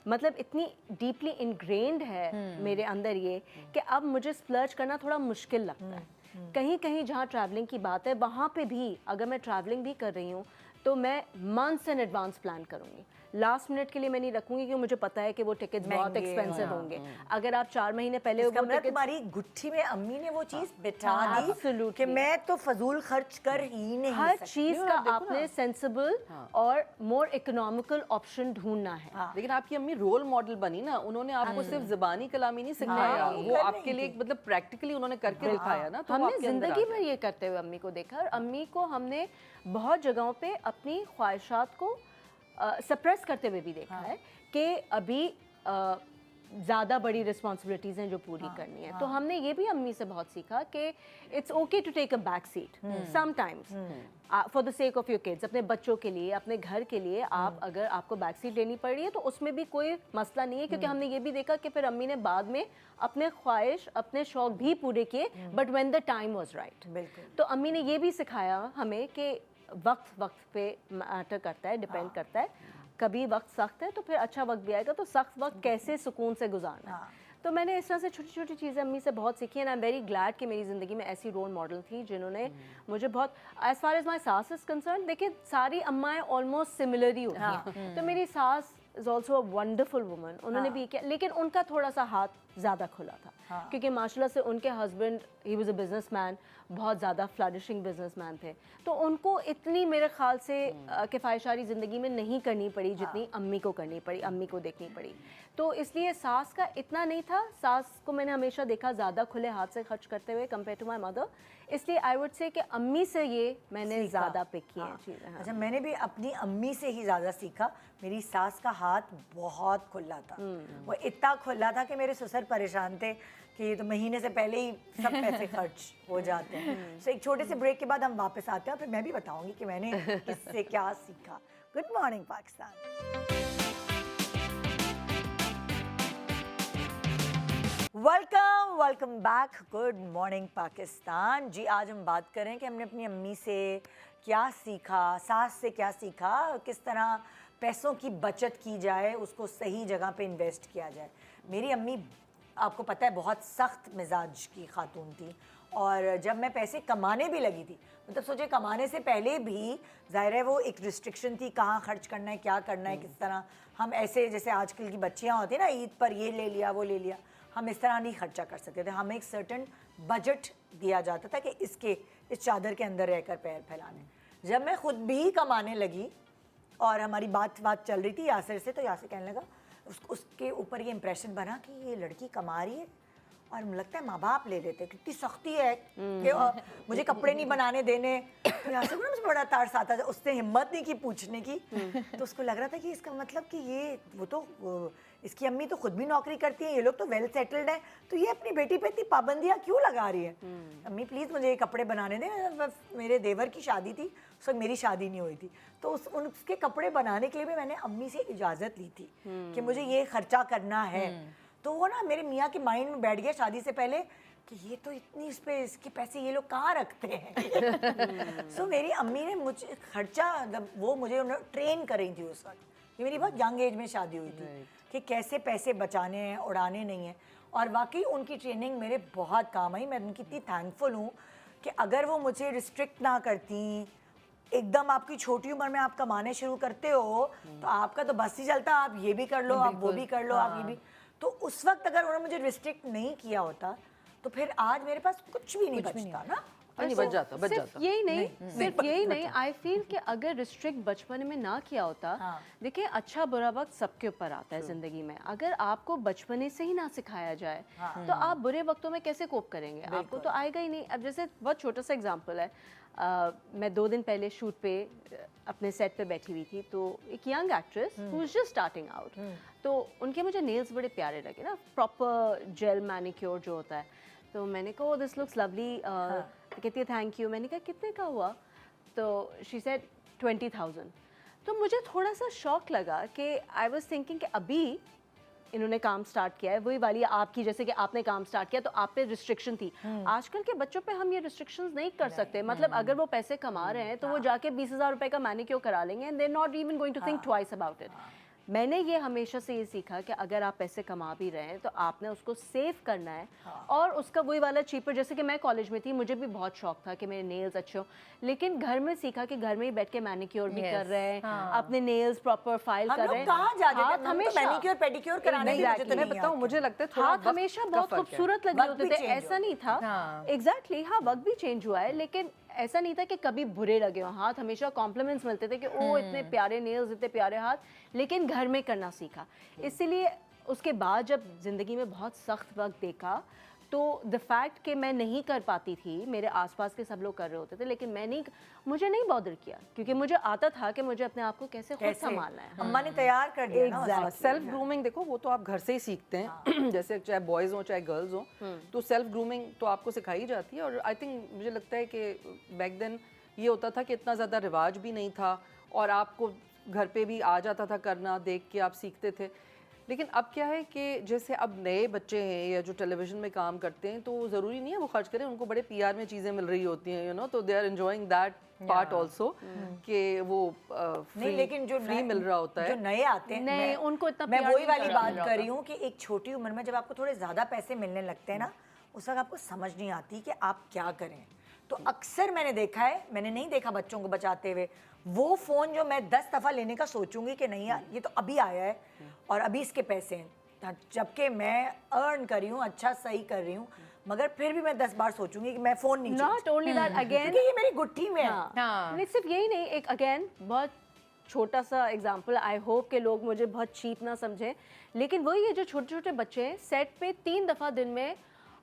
S4: मतलब इतनी डीपली इनग्रेन्ड है मेरे अंदर ये कि अब मुझे स्प्लर्ज करना थोड़ा मुश्किल लगता है। कहीं कहीं जहाँ ट्रैवलिंग की बात है, वहाँ पे भी अगर मैं ट्रैवलिंग भी कर रही हूँ तो मैं मंथ्स इन एडवांस प्लान करूँगी। लास्ट मिनट के लिए मैं नहीं रखूँगी क्योंकि मुझे पता है कि वो टिकट्स बहुत एक्सपेंसिव होंगे। अगर आप 4 महीने पहले वो टिकट,
S1: तुम्हारी गुट्ठी में अम्मी ने वो चीज़ बिठा दी कि मैं तो फजूल खर्च कर ही नहीं
S4: हर
S1: सकती।
S4: चीज़ का आपने सेंसिबल और मोर इकोनॉमिकल ऑप्शन ढूंढना है।
S2: लेकिन आपकी अम्मी रोल मॉडल बनी ना, उन्होंने आपको सिर्फ ज़बानी कलामी नहीं सिखाया, वो आपके लिए मतलब प्रैक्टिकली उन्होंने करके दिखाया ना। तो
S4: हमने ज़िंदगी भर ये करते हुए अम्मी को देखा, और अम्मी को हमने बहुत जगहों पे अपनी ख्वाहिशात को सप्रेस करते हुए भी देखा है कि अभी ज़्यादा बड़ी रिस्पॉन्सिबिलिटीज़ हैं जो पूरी करनी है। तो हमने ये भी अम्मी से बहुत सीखा कि it's okay to take a back seat sometimes for the sake of your kids. अपने बच्चों के लिए, अपने घर के लिए आप अगर आपको बैक सीट लेनी पड़ रही है तो उसमें भी कोई मसला नहीं है, क्योंकि हमने ये भी देखा कि फिर अम्मी ने बाद में अपने ख्वाहिश, अपने शौक भी पूरे किए, but when the time was right.
S1: बिल्कुल।
S4: तो अम्मी ने ये भी सिखाया हमें कि वक्त पे मैटर करता है, डिपेंड करता है। कभी वक्त सख्त है तो फिर अच्छा वक्त भी आएगा, तो सख्त वक्त कैसे सुकून से गुजारना है। तो मैंने इस तरह से छोटी छोटी चीज़ें अम्मी से बहुत सीखी, and I am very glad कि मेरी ज़िंदगी में ऐसी रोल मॉडल थी जिन्होंने मुझे बहुत, एज फार एज माई सास इज़ कंसर्न, देखिए सारी अम्माएँ ऑलमोस्ट सिमिलर ही होती हैं। तो मेरी सास is also a wonderful woman, उन्होंने भी किया, लेकिन उनका थोड़ा सा हाथ ज़्यादा खुला था क्योंकि माशाल्लाह से उनके husband, he was a businessman, बहुत ज़्यादा फ्लरिशिंग बिजनेसमैन थे, तो उनको इतनी मेरे ख्याल से किफ़ायशारी ज़िंदगी में नहीं करनी पड़ी जितनी अम्मी को करनी पड़ी, अम्मी को देखनी पड़ी। तो इसलिए सास का इतना नहीं था, सास को मैंने हमेशा देखा ज़्यादा खुले हाथ से खर्च करते हुए कंपेयर टू माई मदर, इसलिए आई वुड से कि अम्मी से ये मैंने ज़्यादा पिक किए हैं चीज़ें।
S1: अच्छा, मैंने भी अपनी अम्मी से ही ज़्यादा सीखा। मेरी सास का हाथ बहुत खुला था, वो इतना खुला था कि मेरे ससुर परेशान थे कि ये तो महीने से पहले ही सब पैसे खर्च हो जाते हैं। तो एक छोटे से ब्रेक के बाद हम वापस आते हैं, फिर मैं भी बताऊंगी कि मैंने इससे क्या सीखा। Good morning Pakistan. Welcome back. Good morning Pakistan ji. आज हम बात करें कि हमने अपनी अम्मी से क्या सीखा, सास से क्या सीखा, किस तरह पैसों की बचत की जाए, उसको सही जगह पे इन्वेस्ट किया जाए। मेरी अम्मी, आपको पता है, बहुत सख्त मिजाज की खातून थी, और जब मैं पैसे कमाने भी लगी थी, मतलब सोचे कमाने से पहले भी ज़ाहिर है वो एक रिस्ट्रिक्शन थी, कहाँ खर्च करना है, क्या करना है, किस तरह। हम ऐसे जैसे आजकल की बच्चियाँ होती हैं ना, ईद पर ये ले लिया वो ले लिया, हम इस तरह नहीं खर्चा कर सकते थे। हमें एक सर्टन बजट दिया जाता था कि इस चादर के अंदर रहकर पैर फैलाने। जब मैं खुद भी कमाने लगी और हमारी बात चल रही थी यासिर से, तो यासिर कहने लगा, उसके ऊपर ये इंप्रेशन बना कि ये लड़की कमा रही है और मुझे लगता है माँ बाप ले देते, कितनी सख्ती है कि मुझे कपड़े नहीं बनाने देने। तो यासिर को ना मुझे बड़ा तार्स आता था, उसने हिम्मत नहीं की पूछने की। तो उसको लग रहा था कि इसका मतलब कि ये वो तो इसकी अम्मी तो खुद भी नौकरी करती है, ये लोग तो वेल सेटल्ड हैं, तो ये अपनी बेटी पे इतनी पाबंदियाँ क्यों लगा रही है? अम्मी प्लीज़ मुझे ये कपड़े बनाने दें, मेरे देवर की शादी थी, उस वक्त मेरी शादी नहीं हुई थी, तो उसके कपड़े बनाने के लिए भी मैंने अम्मी से इजाज़त ली थी कि मुझे ये खर्चा करना है। तो वो ना मेरे मियाँ के माइंड में बैठ गया शादी से पहले कि ये तो इतनी इस पे इसके पैसे ये लोग कहाँ रखते हैं। सो मेरी अम्मी ने मुझे खर्चा, वो मुझे ट्रेन कर रही थी उस वक्त, ये मेरी बहुत यंग एज में शादी हुई थी कि कैसे पैसे बचाने हैं, उड़ाने नहीं हैं। और वाकई उनकी ट्रेनिंग मेरे बहुत काम आई। मैं उनकी इतनी थैंकफुल हूँ कि अगर वो मुझे रिस्ट्रिक्ट ना करती, एकदम आपकी छोटी उम्र में आप कमाने शुरू करते हो तो आपका तो बस ही चलता, आप ये भी कर लो, आप वो भी कर लो, आप ये भी। तो उस वक्त अगर उन्होंने मुझे रिस्ट्रिक्ट नहीं किया होता तो फिर आज मेरे पास कुछ भी नहीं बचता ना।
S2: नहीं बच जाता, बच
S4: सिर्फ
S2: जाता।
S4: यही नहीं, सिर्फ यही नहीं, आई फील कि अगर रिस्ट्रिक्ट बचपन में ना किया होता, देखिए अच्छा बुरा वक्त सबके ऊपर आता है जिंदगी में, अगर आपको बचपने से ही ना सिखाया जाए तो आप बुरे वक्तों में कैसे कोप करेंगे? आपको तो आएगा ही नहीं। अब जैसे बहुत छोटा सा एग्जांपल है, मैं 2 दिन पहले शूट पे अपने सेट पे बैठी हुई थी, तो एक young actress who is just starting out, तो उनके मुझे नेल्स बड़े प्यारे लगे ना, प्रॉपर जेल मैनिक्योर जो होता है, तो मैंने कहा दिस लुक्स लवली, कहती है थैंक यू। मैंने कहा कितने का हुआ? तो शी सेड 20,000। तो मुझे थोड़ा सा शॉक लगा कि आई वाज थिंकिंग कि अभी इन्होंने काम स्टार्ट किया है, वही वाली आपकी, जैसे कि आपने काम स्टार्ट किया तो आप पे रिस्ट्रिक्शन थी। आजकल के बच्चों पे हम ये रिस्ट्रिक्शंस नहीं कर सकते। मतलब अगर वो पैसे कमा रहे हैं तो वो जाके 20,000 रुपए का मैनिक्योर करा लेंगे and they are not even going to think twice about it. मैंने ये हमेशा से ये सीखा कि अगर आप पैसे कमा भी रहे हैं तो आपने उसको सेव करना है, और उसका वही वाला चीपर, जैसे कि मैं कॉलेज में थी, मुझे भी बहुत शौक था कि मेरे नेल्स अच्छे हो, लेकिन घर में सीखा कि घर में ही बैठ के मैनिक्योर भी कर रहे हैं, अपने नेल्स प्रॉपर फाइल कर रहे हैं।
S1: कहाँ जाते थे?
S4: हाथ
S1: हम तो
S4: हमेशा
S1: मैनिक्योर पेडिक्योर कराने के लिए मुझे तो
S2: मैं
S1: नहीं
S2: बताऊं,
S1: आते।
S2: मुझे लगता है थोड़ा
S4: हाथ
S2: वक्त
S4: हमेशा
S2: का
S4: बहुत
S2: फर्क है।
S4: खूबसूरत लगे
S1: वक्त
S4: होते
S1: भी
S4: थे,
S1: change
S4: ऐसा नहीं था। एग्जैक्टली हाँ, वक्त भी चेंज हुआ है, लेकिन ऐसा नहीं था कि कभी बुरे लगे हो हाथ। हमेशा कॉम्प्लीमेंट्स मिलते थे कि ओ इतने प्यारे नेल्स, इतने प्यारे हाथ, लेकिन घर में करना सीखा। इसीलिए उसके बाद जब ज़िंदगी में बहुत सख्त वक्त देखा तो द फैक्ट कि मैं नहीं कर पाती थी, मेरे आसपास के सब लोग कर रहे होते थे, लेकिन मुझे नहीं बॉदर किया, क्योंकि मुझे आता था कि मुझे अपने आप को कैसे खुद संभालना है।
S1: अम्मा ने तैयार कर दिया ना।
S2: हाँ, सेल्फ ग्रूमिंग देखो वो तो आप घर से ही सीखते हैं। जैसे चाहे बॉयज़ हो चाहे गर्ल्स हो, तो सेल्फ ग्रूमिंग तो आपको सिखाई जाती है। और आई थिंक मुझे लगता है कि बैक देन ये होता था कि इतना ज़्यादा रिवाज भी नहीं था और आपको घर पे भी आ जाता था करना, देख के आप सीखते थे। लेकिन अब क्या है कि जैसे अब नए बच्चे हैं या जो टेलीविज़न में काम करते हैं, तो ज़रूरी नहीं है वो खर्च करें, उनको बड़े पीआर में चीज़ें मिल रही होती हैं, यू नो, तो they are enjoying that part also कि वो
S1: नहीं, लेकिन जो
S2: फ्री मिल रहा होता है।
S1: जो नए आते हैं,
S4: नहीं, उनको इतना
S1: मैं
S4: प्यार
S1: वही
S4: नहीं
S1: वाली
S4: करना
S1: बात
S4: मिल रहा
S1: कर रही हूँ कि एक छोटी उम्र में जब आपको थोड़े ज़्यादा पैसे मिलने लगते हैं ना, उस वक्त आपको समझ नहीं आती कि आप क्या करें। तो अक्सर मैंने देखा है, मैंने नहीं देखा बच्चों को बचाते हुए, वो फ़ोन जो मैं 10 दफ़ा लेने का सोचूंगी कि नहीं यार ये तो अभी आया है और अभी इसके पैसे हैं, जबकि मैं अर्न कर रही हूँ, अच्छा सही कर रही हूँ, मगर फिर भी मैं 10 बार सोचूंगी कि मैं फ़ोन नहीं
S4: नॉट ओनली दैट, अगेन
S1: क्योंकि ये मेरी गुट्ठी में है।
S3: हाँ।
S4: नहीं, सिर्फ यही नहीं, एक अगेन बहुत छोटा सा एग्जांपल, आई होप के लोग मुझे बहुत चीप ना समझें, लेकिन वही है जो छोटे छोटे बच्चे हैं, सेट पे 3 दफ़ा दिन में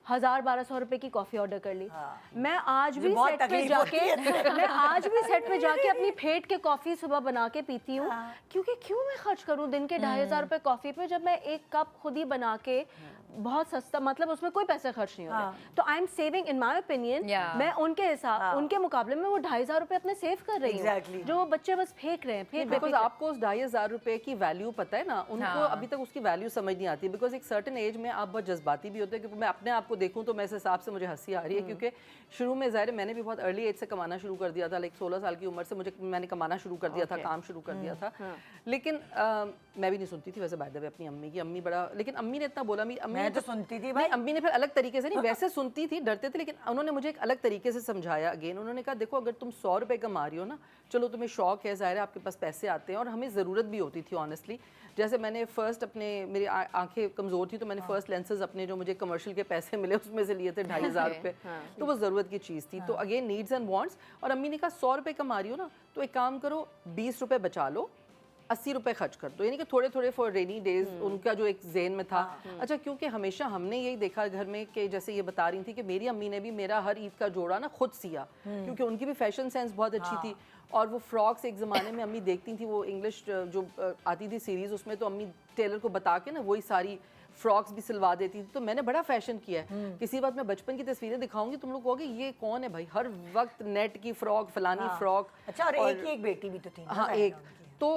S4: 1,000-1,200 रुपए की कॉफी ऑर्डर कर ली। मैं आज भी
S1: बहुत
S4: सेट पे
S1: तकलीफ
S4: जाके
S1: होती है।
S4: मैं आज भी सेट पे जाके अपनी फेट के कॉफी सुबह बना के पीती हूँ, क्योंकि क्यों मैं खर्च करूँ दिन के 2,500 रुपए कॉफी पे, जब मैं एक कप खुद ही बना के बहुत सस्ता, मतलब उसमें कोई पैसे खर्च नहीं हो रहे। तो I am saving, in my opinion, मैं उनके हिसाब उनके मुकाबले में वो 2,500 रुपए अपने सेव कर रही हूँ, जो वो बच्चे बस फेंक रहे हैं।
S2: बिकॉज आपको उस 2,500 रुपए की वैल्यू पता है ना, उनको अभी तक उसकी वैल्यू समझ नहीं आती। बिकॉज एक सर्टेन एज में आप बहुत जज्बाती भी होते हैं, क्योंकि मैं अपने आप को देखूं तो मैं इस हिसाब से मुझे हंसी आ रही है, क्योंकि शुरू में ज़ाहिर मैंने भी बहुत अर्ली एज से कमाना शुरू कर दिया था, लाइक 16 साल की उम्र से मैंने कमाना शुरू कर दिया था, काम शुरू कर दिया था। लेकिन मैं भी नहीं सुनती थी वैसे, बाय द वे, अपनी अम्मी की। अम्मी बड़ा, लेकिन अम्मी ने इतना बोला,
S1: मैं तो सुनती थी भाई।
S2: नहीं, अम्मी ने फिर अलग तरीके से नहीं, वैसे सुनती थी, डरते थे, लेकिन उन्होंने मुझे एक अलग तरीके से समझाया। अगेन उन्होंने कहा देखो, अगर तुम 100 रुपए कमा रही हो ना, चलो तुम्हें शौक है, ज़ाहिर है आपके पास पैसे आते हैं, और हमें ज़रूरत भी होती थी ऑनेस्टली। जैसे मैंने फर्स्ट अपने, मेरी आंखें कमज़ोर थी, तो मैंने फर्स्ट लेंसेज अपने जो मुझे कमर्शियल के पैसे मिले उसमें से लिए थे 2,500 रुपये, तो वो ज़रूरत की चीज़ थी। तो अगेन नीड्स एंड वांट्स। और अम्मी ने कहा 100 रुपये कमा रही हो ना, तो एक काम करो, 20 रुपये बचा लो, 80 रुपए खर्च कर दो, यानी कि थोड़े थोड़े फॉर रेनी डेज, उनका जो एक जेन में था। अच्छा, क्योंकि हमेशा हमने यही देखा घर में कि जैसे ये बता रही थी कि मेरी अम्मी ने भी मेरा हर ईद का जोड़ा ना खुद सिया, क्योंकि उनकी भी फैशन सेंस बहुत अच्छी थी। और वो फ्रॉक्स एक ज़माने में अम्मी देखती थी, वो इंग्लिश जो आती थी सीरीज़, उसमें तो अम्मी टेलर को बता के ना वही सारी फ्रॉक्स भी सिलवा देती थी। तो मैंने बड़ा फैशन किया है। किसी बात मैं बचपन की तस्वीरें दिखाऊंगी, तुम लोग कहोगे ये कौन है भाई, हर वक्त नेट की फ्रॉक, फलानी फ्रॉक।
S1: अच्छा, और एक ही एक बेटी भी तो थी ना
S2: हाँ,
S1: ज़ाहिरा
S2: एक
S1: उनकी।
S2: तो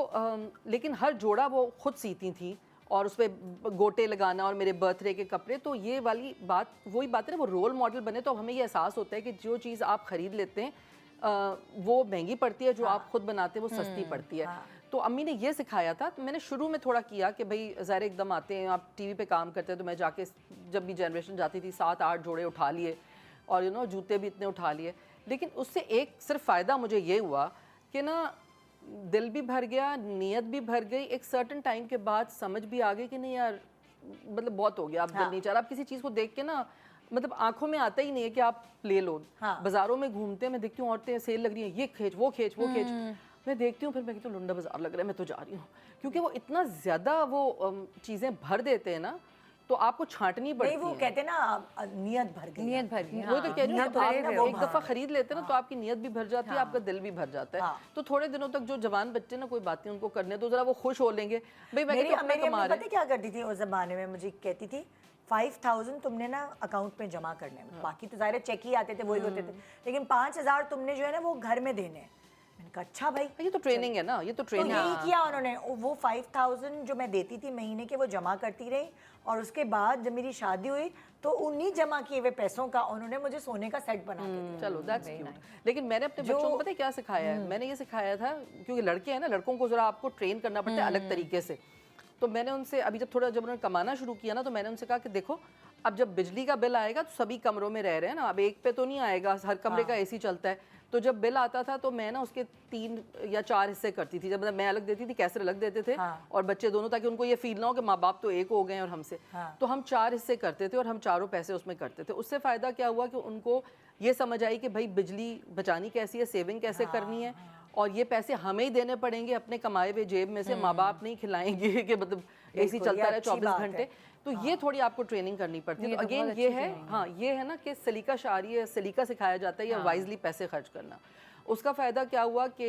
S2: लेकिन हर जोड़ा वो खुद सीती थी और उस पर गोटे लगाना और मेरे बर्थडे के कपड़े। तो ये वाली बात वही बात है ना, वो रोल मॉडल बने तो हमें ये एहसास होता है कि जो चीज़ आप ख़रीद लेते हैं वो महंगी पड़ती है, जो आप खुद बनाते हैं वो सस्ती पड़ती है। तो अम्मी ने ये सिखाया था। तो मैंने शुरू में थोड़ा किया कि भाई ज़ाहिर एकदम आते हैं, आप टीवी पे काम करते हैं, तो मैं जाके जब भी जनरेशन जाती थी 7-8 जोड़े उठा लिए और जूते भी इतने उठा लिए। लेकिन उससे एक सिर्फ फ़ायदा मुझे ये हुआ कि ना दिल भी भर गया, नीयत भी भर गई। एक सर्टन टाइम के बाद समझ भी आ गई कि नहीं यार, मतलब बहुत हो गया, अब दिल नहीं चाह रहा। आप किसी चीज़ को देख के ना, मतलब आंखों में आता ही नहीं है कि आप ले लो। बाजारों में घूमते हैं, मैं देखती हूँ औरतें सेल लग रही हैं, ये खींच वो खींच वो खींच, मैं देखती हूँ, फिर मैं कहती हूँ लुंडा बाजार लग रहा है, मैं तो जा रही हूँ। क्योंकि वो इतना ज़्यादा वो चीज़ें भर देते हैं ना, तो आपको छांटनी पड़ती
S1: नहीं, वो
S2: है।
S1: कहते हैं ना नियत भर गई।
S3: नियत भर गई।
S2: वो तो कह रही हूँ,
S1: नियत
S2: आप
S1: भरे
S2: ना एक दफ़ा खरीद लेते हैं ना, तो आपकी नियत भी भर जाती है, आपका दिल भी भर जाता है। तो थोड़े दिनों तक जो जवान बच्चे ना, कोई बात नहीं, उनको करने तो ज़रा वो खुश हो लेंगे। भाई मैं
S1: मेरी
S2: कहती हूँ अपना
S1: मेरी
S2: कमा
S1: अम्मी
S2: रहे
S1: पता है क्या करती थी उस ज़माने में, मुझे कहती थी 5000 तुमने ना अकाउंट में जमा करने हैं, बाकी तो ज़ाहिर चेक ही आते थे, वही होते थे, लेकिन 5000 तुमने जो है ना वो घर में देने हैं। मैंने कहा अच्छा भाई,
S2: ये तो ट्रेनिंग है ना, ये तो
S1: तो
S2: ट्रेनिंग
S1: यही किया उन्होंने। वो 5000 जो मैं देती थी महीने के, वो जमा करती रही, और उसके बाद जब मेरी शादी हुई तो उन्हीं जमा किए हुए पैसों का उन्होंने मुझे सोने का सेट बना के दिया।
S2: चलो दैट्स क्यूट। लेकिन मैंने अपने बच्चों को पता है क्या सिखाया है? मैंने ये सिखाया था, क्योंकि लड़के हैं ना, लड़कों को जरा आपको ट्रेन करना पड़ता है अलग तरीके से। तो मैंने उनसे अभी जब उन्होंने कमाना शुरू किया ना, तो मैंने उनसे कहा कि देखो, अब जब बिजली का बिल आएगा तो सभी कमरों में रह रहे हैं ना, अब एक पे तो नहीं आएगा, हर कमरे का एसी चलता है। तो जब बिल आता था तो मैं ना उसके 3 या 4 हिस्से करती थी। जब मैं अलग देती थी, कैसर अलग देते थे, और बच्चे दोनों, ताकि उनको ये फील ना हो कि माँ बाप तो एक हो गए हैं और हमसे। तो हम 4 हिस्से करते थे और हम चारों पैसे उसमें करते थे। उससे फ़ायदा क्या हुआ कि उनको ये समझ आई कि भाई बिजली बचानी कैसी है, सेविंग कैसे करनी है, और ये पैसे हमें ही देने पड़ेंगे अपने कमाए हुए जेब में से। माँ बाप नहीं खिलाएंगे कि मतलब एसी चलता रहे 24 घंटे। तो ये थोड़ी आपको ट्रेनिंग करनी पड़ती है। तो अगेन ये है, हाँ ये है ना कि सलीका शारी है, सलीका सिखाया जाता है, या वाइजली पैसे खर्च करना। उसका फ़ायदा क्या हुआ कि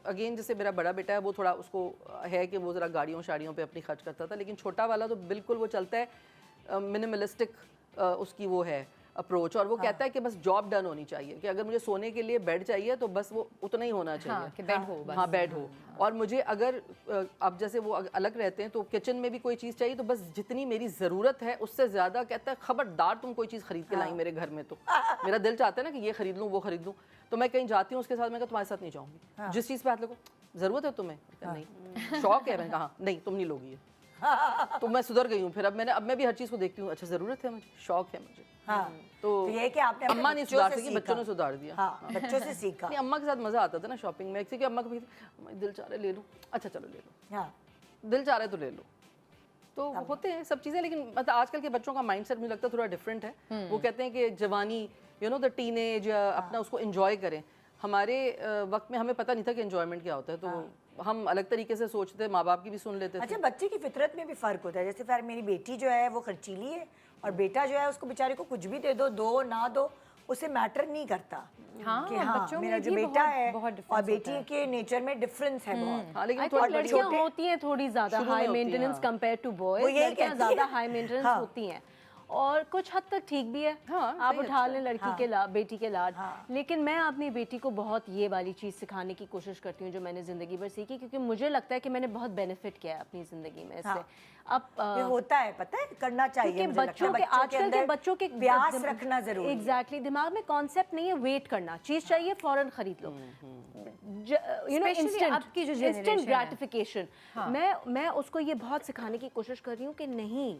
S2: अगेन जैसे मेरा बड़ा बेटा है, वो थोड़ा उसको है कि वो ज़रा गाड़ियों शाड़ियों पे अपनी खर्च करता था, लेकिन छोटा वाला तो बिल्कुल वो चलता है मिनिमलिस्टिक उसकी वो है अप्रोच। और वो कहता है कि बस जॉब डन होनी चाहिए, कि अगर मुझे सोने के लिए बेड चाहिए तो बस वो उतना ही होना चाहिए
S3: कि बेड हो बस।
S2: हाँ बेड हो। और मुझे अगर अब जैसे वो अलग रहते हैं तो किचन में भी कोई चीज़ चाहिए तो बस जितनी मेरी ज़रूरत है उससे ज़्यादा, कहता है खबरदार तुम कोई चीज़ खरीद के लाई मेरे घर में। तो मेरा दिल चाहता है ना कि ये खरीद लूँ वो खरीद लूँ, तो मैं कहीं जाती हूँ उसके साथ, मैं कहा तुम्हारे साथ नहीं जाऊँगी, जिस चीज़ पे हाथ लगो, ज़रूरत है तुम्हें? नहीं। शौक है? मैंने कहा नहीं तुम नहीं लोगी ये। तो मैं सुधर गई हूँ फिर। अब मैं भी हर चीज़ को देखती हूँ, अच्छा ज़रूरत है मुझे, शौक है मुझे।
S1: हाँ,
S2: तो
S1: ये है कि आपने अपने
S2: अम्मा ने
S1: बच्चों
S2: सुधार
S1: से
S2: सकी,
S1: सीखा।
S2: बच्चों ने सुधार दिया।
S1: हाँ, बच्चों से सीखा।
S2: नहीं, अम्मा के साथ मज़ा आता था ना शॉपिंग में, क्योंकि अम्मा कभी दिल चाह रहा है ले लूँ, अच्छा चलो ले लो,
S1: हाँ,
S2: दिल चाह रहा है तो ले लो। तो होते हैं सब चीज़ें, लेकिन मतलब आजकल के बच्चों का माइंडसेट मुझे लगता है थोड़ा डिफरेंट है। वो कहते हैं कि जवानी द टीनेज या अपना उसको एंजॉय करें। हमारे वक्त में हमें पता नहीं था कि एंजॉयमेंट क्या होता है, तो हम अलग तरीके से सोचते, माँ बाप की भी सुन लेते थे।
S1: अच्छा, बच्चे की फितरत में भी फ़र्क होता है। जैसे फिर मेरी बेटी जो है वो खर्चीली है, और बेटा जो है उसको बेचारे को कुछ भी दे दो, दो ना दो, उसे मैटर नहीं करता।
S3: हाँ,
S1: कि हाँ
S3: बच्चों में
S1: मेरा जो
S3: भी
S1: बेटा
S3: बहुत-
S1: है
S3: बहुत
S1: और
S3: difference
S1: बेटी
S3: होता है।
S1: के नेचर में डिफरेंस है बहुत।
S2: हाँ, लेकिन
S4: आई
S2: थोड़ी
S4: थिंक
S2: बड़ी
S4: लड़कियां
S2: होती
S4: होती हैं थोड़ी ज्यादा
S2: शुरू में
S4: हाई
S2: होती हैं,
S4: मेंटेनेंस
S2: हाँ।
S4: कंपेयर टू
S1: वो
S4: बॉयज।
S1: यही
S4: लड़कियां
S1: कहती
S4: ज्यादा
S1: है।
S4: हाई मेंटेनेंस
S1: हाँ।
S4: होती हैं, और कुछ हद तक ठीक भी है।
S2: हाँ,
S4: आप
S2: सही,
S4: उठा
S2: अच्छा
S4: लें लड़की
S1: हाँ।
S4: के बेटी के लाड।
S1: हाँ।
S4: लेकिन मैं अपनी बेटी को बहुत ये वाली चीज़ सिखाने की कोशिश करती हूँ जो मैंने ज़िंदगी भर सीखी, क्योंकि मुझे लगता है कि मैंने बहुत बेनिफिट किया है अपनी ज़िंदगी में इससे।
S1: हाँ।
S4: अब
S1: ये होता है, पता है, करना चाहिए।
S4: क्योंकि
S1: मुझे लगता
S4: बच्चों
S1: है
S4: के आजकल के
S1: अंदर
S4: बच्चों के
S1: प्यास रखना जरूरी है।
S4: एग्जैक्टली दिमाग में कॉन्सेप्ट नहीं है वेट करना, चीज चाहिए फौरन खरीद लो,
S3: Especially अब की जो
S4: इंस्टेंट
S3: generation है।
S4: ग्रेटिफिकेशन। मैं उसको ये बहुत सिखाने की कोशिश कर रही हूँ कि नहीं,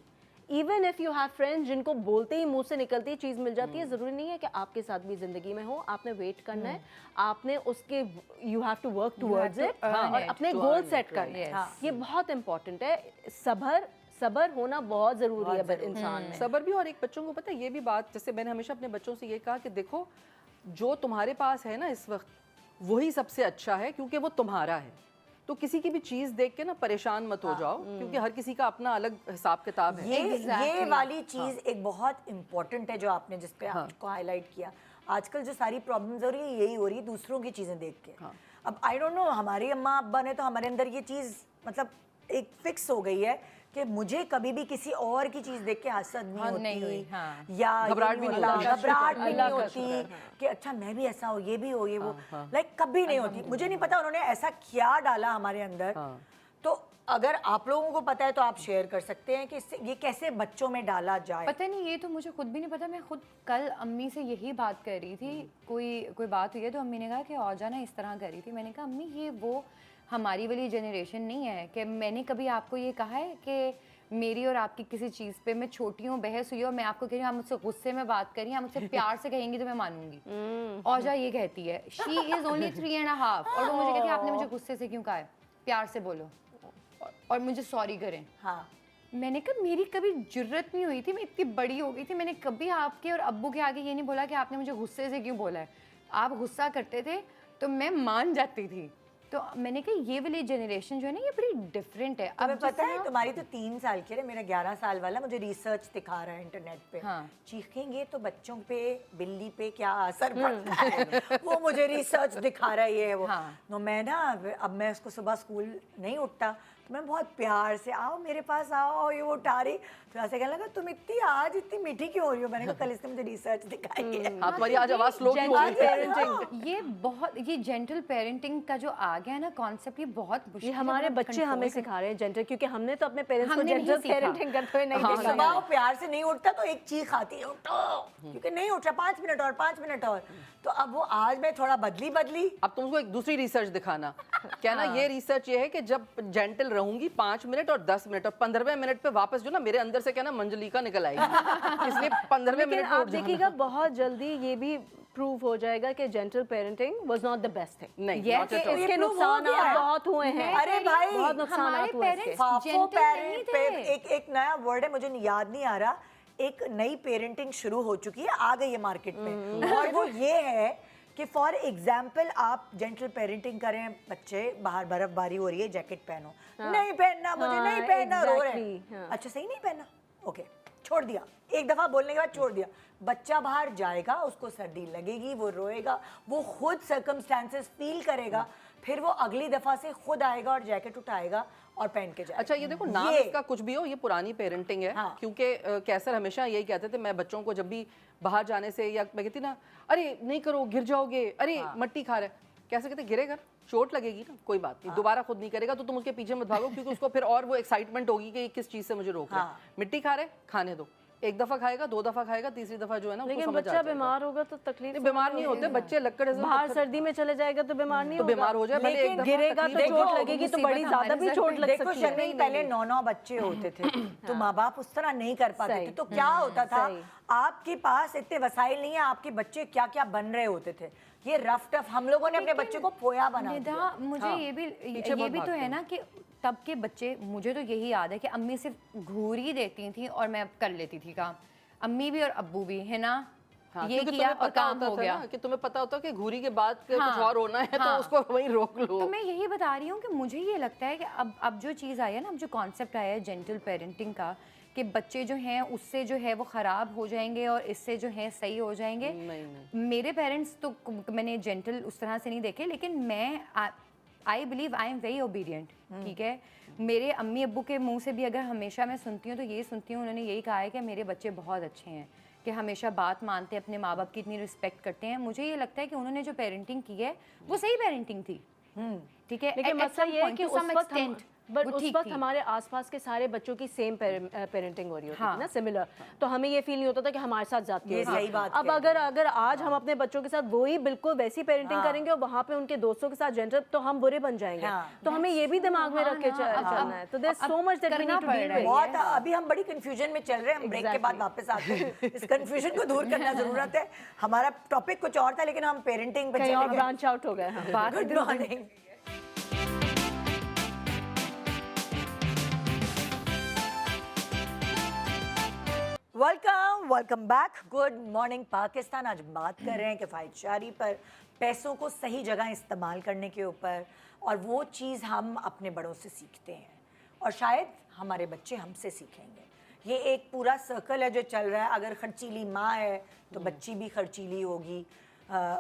S4: even if you have friends जिनको बोलते ही मुंह से निकलती है चीज मिल जाती है, जरूरी नहीं है कि आपके साथ भी जिंदगी में हो। आपने वेट करना है, आपने उसके you have to work towards it और अपने गोल सेट करने हैं। ये बहुत इंपॉर्टेंट है। सबर होना बहुत जरूरी है इंसान में।
S2: सबर भी। और एक बच्चों को पता है ये भी बात, जैसे मैंने हमेशा अपने बच्चों से ये कहा कि देखो जो तुम्हारे पास है ना इस वक्त, वही सबसे अच्छा है, क्योंकि वो तुम्हारा है। तो किसी की भी चीज़ देख के ना परेशान मत हो जाओ, क्योंकि हर किसी का अपना अलग हिसाब किताब है।
S1: ये वाली चीज एक बहुत इम्पोर्टेंट है जो आपने जिस पे आपको हाईलाइट किया। आजकल जो सारी प्रॉब्लम्स हो रही है यही हो रही है, दूसरों की चीजें देख के। अब आई डोंट नो, हमारी अम्मा अब्बा ने तो हमारे अंदर ये चीज मतलब एक फिक्स हो गई है कि मुझे कभी भी किसी और की चीज देख के हसद नहीं होती,
S3: नहीं हुई, हाँ।
S1: या
S2: घबराहट भी नहीं होती।
S1: घबराहट भी नहीं होती कि अच्छा मैं भी ऐसा हो, ये भी हो, ये वो, लाइक कभी नहीं होती। मुझे नहीं पता उन्होंने ऐसा क्या डाला हमारे अंदर। तो अगर आप लोगों को पता है तो आप शेयर कर सकते हैं कि ये कैसे बच्चों में डाला जाए।
S3: पता नहीं, ये तो मुझे खुद भी नहीं पता। मैं खुद कल अम्मी से यही बात कर रही थी, कोई बात हुई है तो अम्मी ने कहा कि औजा ना इस तरह कर रही थी। मैंने कहा अम्मी ये वो हमारी वाली जनरेशन नहीं है कि मैंने कभी आपको ये कहा है कि मेरी और आपकी किसी चीज़ पे मैं छोटी हूँ, बहस हुई और मैं आपको कह रही हूँ आप मुझसे गुस्से में बात करिए, आप मुझसे प्यार से कहेंगी तो मैं मानूंगी। औजा ये कहती है शी इज़ ओनली 3.5 और वो मुझे कहती है आपने मुझे गुस्से से क्यों कहा है, प्यार से बोलो और मुझे सॉरी करें।
S1: हाँ,
S3: मैंने कहा मेरी कभी जुर्रत नहीं हुई थी, मैं इतनी बड़ी हो गई थी, मैंने कभी आपके और अब्बू के आगे ये नहीं बोला कि आपने मुझे गुस्से से क्यों बोला है। आप गुस्सा करते थे तो मैं मान जाती थी। तो मैंने कहा ये वाली जनरेशन जो है ना ये बड़ी डिफरेंट है।
S1: तुम्हें पता है तुम्हारी तो 3 साल की है, मेरा 11 साल वाला मुझे रिसर्च दिखा रहा है इंटरनेट पे।
S3: हाँ।
S1: चीखेंगे तो बच्चों पे बिल्ली पे क्या असर पड़ता है वो मुझे रिसर्च दिखा रहा है ये वो।
S3: हाँ।
S1: तो मैं ना अब मैं उसको सुबह स्कूल नहीं उठता तो मैं बहुत प्यार से आओ मेरे पास आओ, ये वो उठा रही तो ऐसे कहने लगा तुम आज इतनी मीठी क्यों हो रही हो। मैंने कहा कल इसने मुझे रिसर्च दिखाई है।
S2: हाँ, तुम्हारी आज आवाज़ स्लो क्यों हो रही है?
S3: ये बहुत ये जेंटल पेरेंटिंग का जो आ गया ना कॉन्सेप्ट, ये बहुत
S4: ये
S3: मुश्किल है,
S4: हमारे
S3: बहुत
S4: बच्चे हमें सिखा रहे हैं जेंटल, क्योंकि हमने तो अपने पेरेंट्स को
S3: हमने नहीं
S4: जेंटल
S3: सीखा।
S4: पेरेंटिंग करते हुए नहीं देखा।
S1: सुबह वो प्यार से नहीं उठता तो एक चीख आती है उठो, क्योंकि नहीं उठ रहा 5 मिनट और 5 मिनट और। तो अब वो आज मैं थोड़ा बदली
S2: अब तुमको एक दूसरी रिसर्च दिखाना क्या ना, ये रिसर्च ये है कि जब जेंटल रहूंगी 5 मिनट और 10 मिनट और 15वें मिनट पे वापस जो ना मेरे अंदर से क्या ना मंजलिका निकल आएगी, इसलिए 15वें
S4: लेकिन
S2: मिनट में
S4: आप
S2: उठ जाना।
S4: देखिएगा बहुत जल्दी ये भी प्रूव हो जाएगा कि gentle parenting was not the best thing.
S2: नहीं,
S3: Yes,
S2: not at all।
S1: ये
S4: इसके
S1: prove हो
S4: नुकसान
S1: गया है।
S4: बहुत हुए हैं।
S1: अरे भाई,
S4: बहुत नुकसान
S3: हमारे
S4: हुए हैं इसके।
S3: parents
S1: फाफो
S3: gentle
S1: पेरेंट
S3: नहीं
S1: पे
S3: थे।
S1: एक नया वर्ड है, मुझे याद नहीं आ रहा। एक नई पेरेंटिंग शुरू हो चुकी है, आ गई है मार्केट में, और वो ये है कि फॉर एग्जाम्पल आप जेंटल पेरेंटिंग करें, बच्चे बाहर बर्फबारी हो रही है जैकेट पहनो, नहीं पहनना मुझे, नहीं पहनना, रो रहे हैं। अच्छा सही नहीं पहनना, ओके छोड़ दिया, एक दफा बोलने के बाद छोड़ दिया। बच्चा बाहर जाएगा, उसको सर्दी लगेगी, वो रोएगा, वो खुद सर्कमस्टांसेस फील करेगा, फिर वो अगली दफा से खुद आएगा और जैकेट उठाएगा और पहन के जाएगा।
S2: अच्छा ये देखो, नाम इसका कुछ भी हो, ये पुरानी पेरेंटिंग है।
S1: हाँ।
S2: क्योंकि कैसर हमेशा यही कहते थे, मैं बच्चों को जब भी बाहर जाने से या मैं कहती ना अरे नहीं करो गिर जाओगे, अरे मट्टी खा रहे, कैसे कहते गिरेगा चोट लगेगी ना, कोई बात नहीं, दोबारा खुद नहीं करेगा तो तुम उसके पीछे मत भागो, क्योंकि उसको फिर और वो एक्साइटमेंट होगी कि किस चीज से मुझे रोक रहा है। मिट्टी खा रहे खाने दो, एक दफा खाएगा, 2 दफा खाएगा, तीसरी दफा जो है ना उसको
S4: लेकिन
S2: समझ आ
S4: बच्चा
S2: जाएगा।
S4: बीमार होगा तो तकलीफ
S2: नहीं, बीमार नहीं होते बच्चे, लक्कड़ जैसे
S4: बाहर सर्दी में चले जाएगा तो बीमार नहीं
S2: तो
S4: होगा।
S2: बीमार हो जाए, भले एक
S4: लेकिन
S2: दफा
S4: गिरेगा तो
S2: तकलीफ
S4: चोट
S2: होगी।
S4: लगेगी तो
S3: मुसीबत
S4: बड़ी ज्यादा
S3: हमारे
S4: भी
S3: सर
S4: चोट
S3: पे।
S4: लग
S1: देखो
S4: सकती है।
S1: शर्मीन, पहले 9 बच्चे होते थे तो माँ बाप उस तरह नहीं कर पाते थे,
S4: सही।
S1: तो क्या होता था,
S4: सही।
S1: आपके पास इतने वसाइल नहीं है, आपके बच्चे क्या क्या बन रहे होते थे। ये रफ टफ हम लोगों ने अपने बच्चे को पोया बना दिया।
S3: निदा, मुझे ये भी तो है ना कि तब के बच्चे, मुझे तो यही याद है कि अम्मी सिर्फ घूरी देती थी और मैं कर लेती थी काम, अम्मी भी और अब्बू भी, है ना।
S2: हाँ,
S3: ये
S2: क्योंकि
S3: किया
S2: तुम्हें
S3: और
S2: पता
S3: काम
S2: होता
S3: हो
S2: था
S3: गया।
S2: ना कि तुम्हें पता होता कि घूरी के बाद के
S3: हाँ,
S2: कुछ और होना है,
S3: हाँ।
S2: तो उसको वहीं रोक लो।
S3: तो मैं यही बता रही हूँ कि मुझे ये लगता है कि अब जो चीज़ आई है ना, अब जो कॉन्सेप्ट आया है जेंटल पेरेंटिंग का, कि बच्चे जो हैं उससे जो है वो ख़राब हो जाएंगे और इससे जो है सही हो जाएंगे।
S2: नहीं।
S3: मेरे पेरेंट्स तो मैंने जेंटल उस तरह से नहीं देखे, लेकिन मैं I believe I am very obedient, ठीक है। मेरे अम्मी अब्बू के मुंह से भी अगर हमेशा मैं सुनती हूँ तो ये सुनती हूँ, उन्होंने यही कहा है कि मेरे बच्चे बहुत अच्छे हैं, कि हमेशा बात मानते हैं, अपने माँ बाप की इतनी रिस्पेक्ट करते हैं। मुझे ये लगता है कि उन्होंने जो पेरेंटिंग की है वो सही पेरेंटिंग थी, ठीक है।
S4: लेकिन
S3: At
S4: मसला
S3: some
S4: ये है
S3: point,
S4: कि
S3: to
S4: उस
S3: some
S4: वक्त
S3: extent,
S4: बट
S3: वो
S4: उस
S3: ठीक
S4: वक्त
S3: थी।
S4: हमारे आसपास के सारे बच्चों की सेम पेरेंटिंग हो रही होती
S3: हाँ।
S4: थी ना, सिमिलर, तो हमें ये फील नहीं होता था कि हमारे साथ जाती
S1: ये
S4: होगी।
S1: सही बात
S4: अब
S1: कह
S4: अगर आज हम अपने बच्चों के साथ वही बिल्कुल वैसी पेरेंटिंग करेंगे और वहाँ पे उनके दोस्तों के साथ जेंडर, तो हम बुरे बन जाएंगे।
S1: हाँ।
S4: तो हमें ये भी दिमाग में रख के चलना है। तो there so much that we need to deal with.
S1: बहुत अभी हम बड़ी कंफ्यूजन में चल रहे हैं, हम ब्रेक के बाद वापस आते हैं। इस कंफ्यूजन को दूर करना जरूरत है। हमारा टॉपिक कुछ और था लेकिन हम पेरेंटिंग पे
S4: कहीं और
S1: चले गए।
S4: ब्रांच आउट हो गए हम।
S1: Good morning. Welcome back. Good morning Pakistan. आज बात कर रहे हैं किफ़ायत शारी पर। पैसों को सही जगह इस्तेमाल करने के ऊपर, और वो चीज़ हम अपने बड़ों से सीखते हैं और शायद हमारे बच्चे हमसे सीखेंगे। ये एक पूरा सर्कल है जो चल रहा है। अगर खर्चीली माँ है तो बच्ची भी खर्चीली होगी,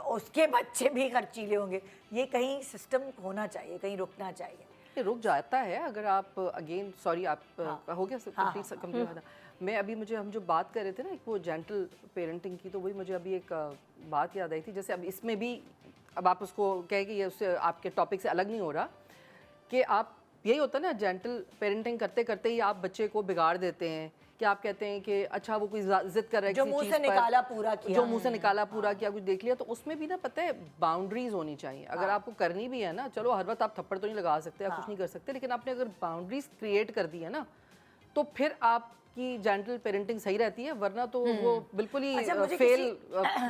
S1: उसके बच्चे भी खर्चीले होंगे। ये कहीं सिस्टम होना चाहिए, कहीं रुकना चाहिए।
S2: ये रुक जाता है अगर आप अगेन सॉरी आप हो गया कंप्लीट मैं अभी मुझे हम जो बात कर रहे थे ना एक वो जेंटल पेरेंटिंग की, तो वही मुझे अभी एक बात याद आई थी। जैसे अब इसमें भी अब आप उसको कहे कि ये उससे आपके टॉपिक से अलग नहीं हो रहा कि आप यही होता है ना, जेंटल पेरेंटिंग करते करते ही आप बच्चे को बिगाड़ देते हैं कि आप कहते हैं कि अच्छा वो कोई जिद कर रहा है
S1: जो मुंह से निकाला पूरा किया,
S2: जो मुंह से निकाला पूरा किया, कुछ देख लिया। तो उसमें भी ना पता है बाउंड्रीज होनी चाहिए। अगर आपको करनी भी है ना, चलो हर वक्त आप थप्पड़ तो नहीं लगा सकते, आप कुछ नहीं कर सकते, लेकिन आपने अगर बाउंड्रीज क्रिएट कर दी है ना तो फिर आपकी जेंटल पेरेंटिंग सही रहती है, वरना तो वो बिल्कुल ही फेल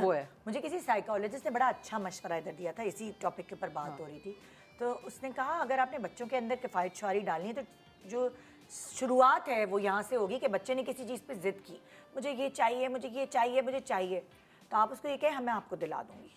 S2: वो है।
S1: मुझे किसी साइकोलॉजिस्ट ने बड़ा अच्छा मशवरा इधर दिया था, इसी टॉपिक के ऊपर बात हो रही थी। तो उसने कहा अगर आपने बच्चों के अंदर किफ़ायत शुआरी डालनी है तो जो शुरुआत है वो यहाँ से होगी कि बच्चे ने किसी चीज़ पे ज़िद की, मुझे ये चाहिए, मुझे ये चाहिए, मुझे चाहिए, तो आप उसको ये कहें मैं आपको दिला दूंगी,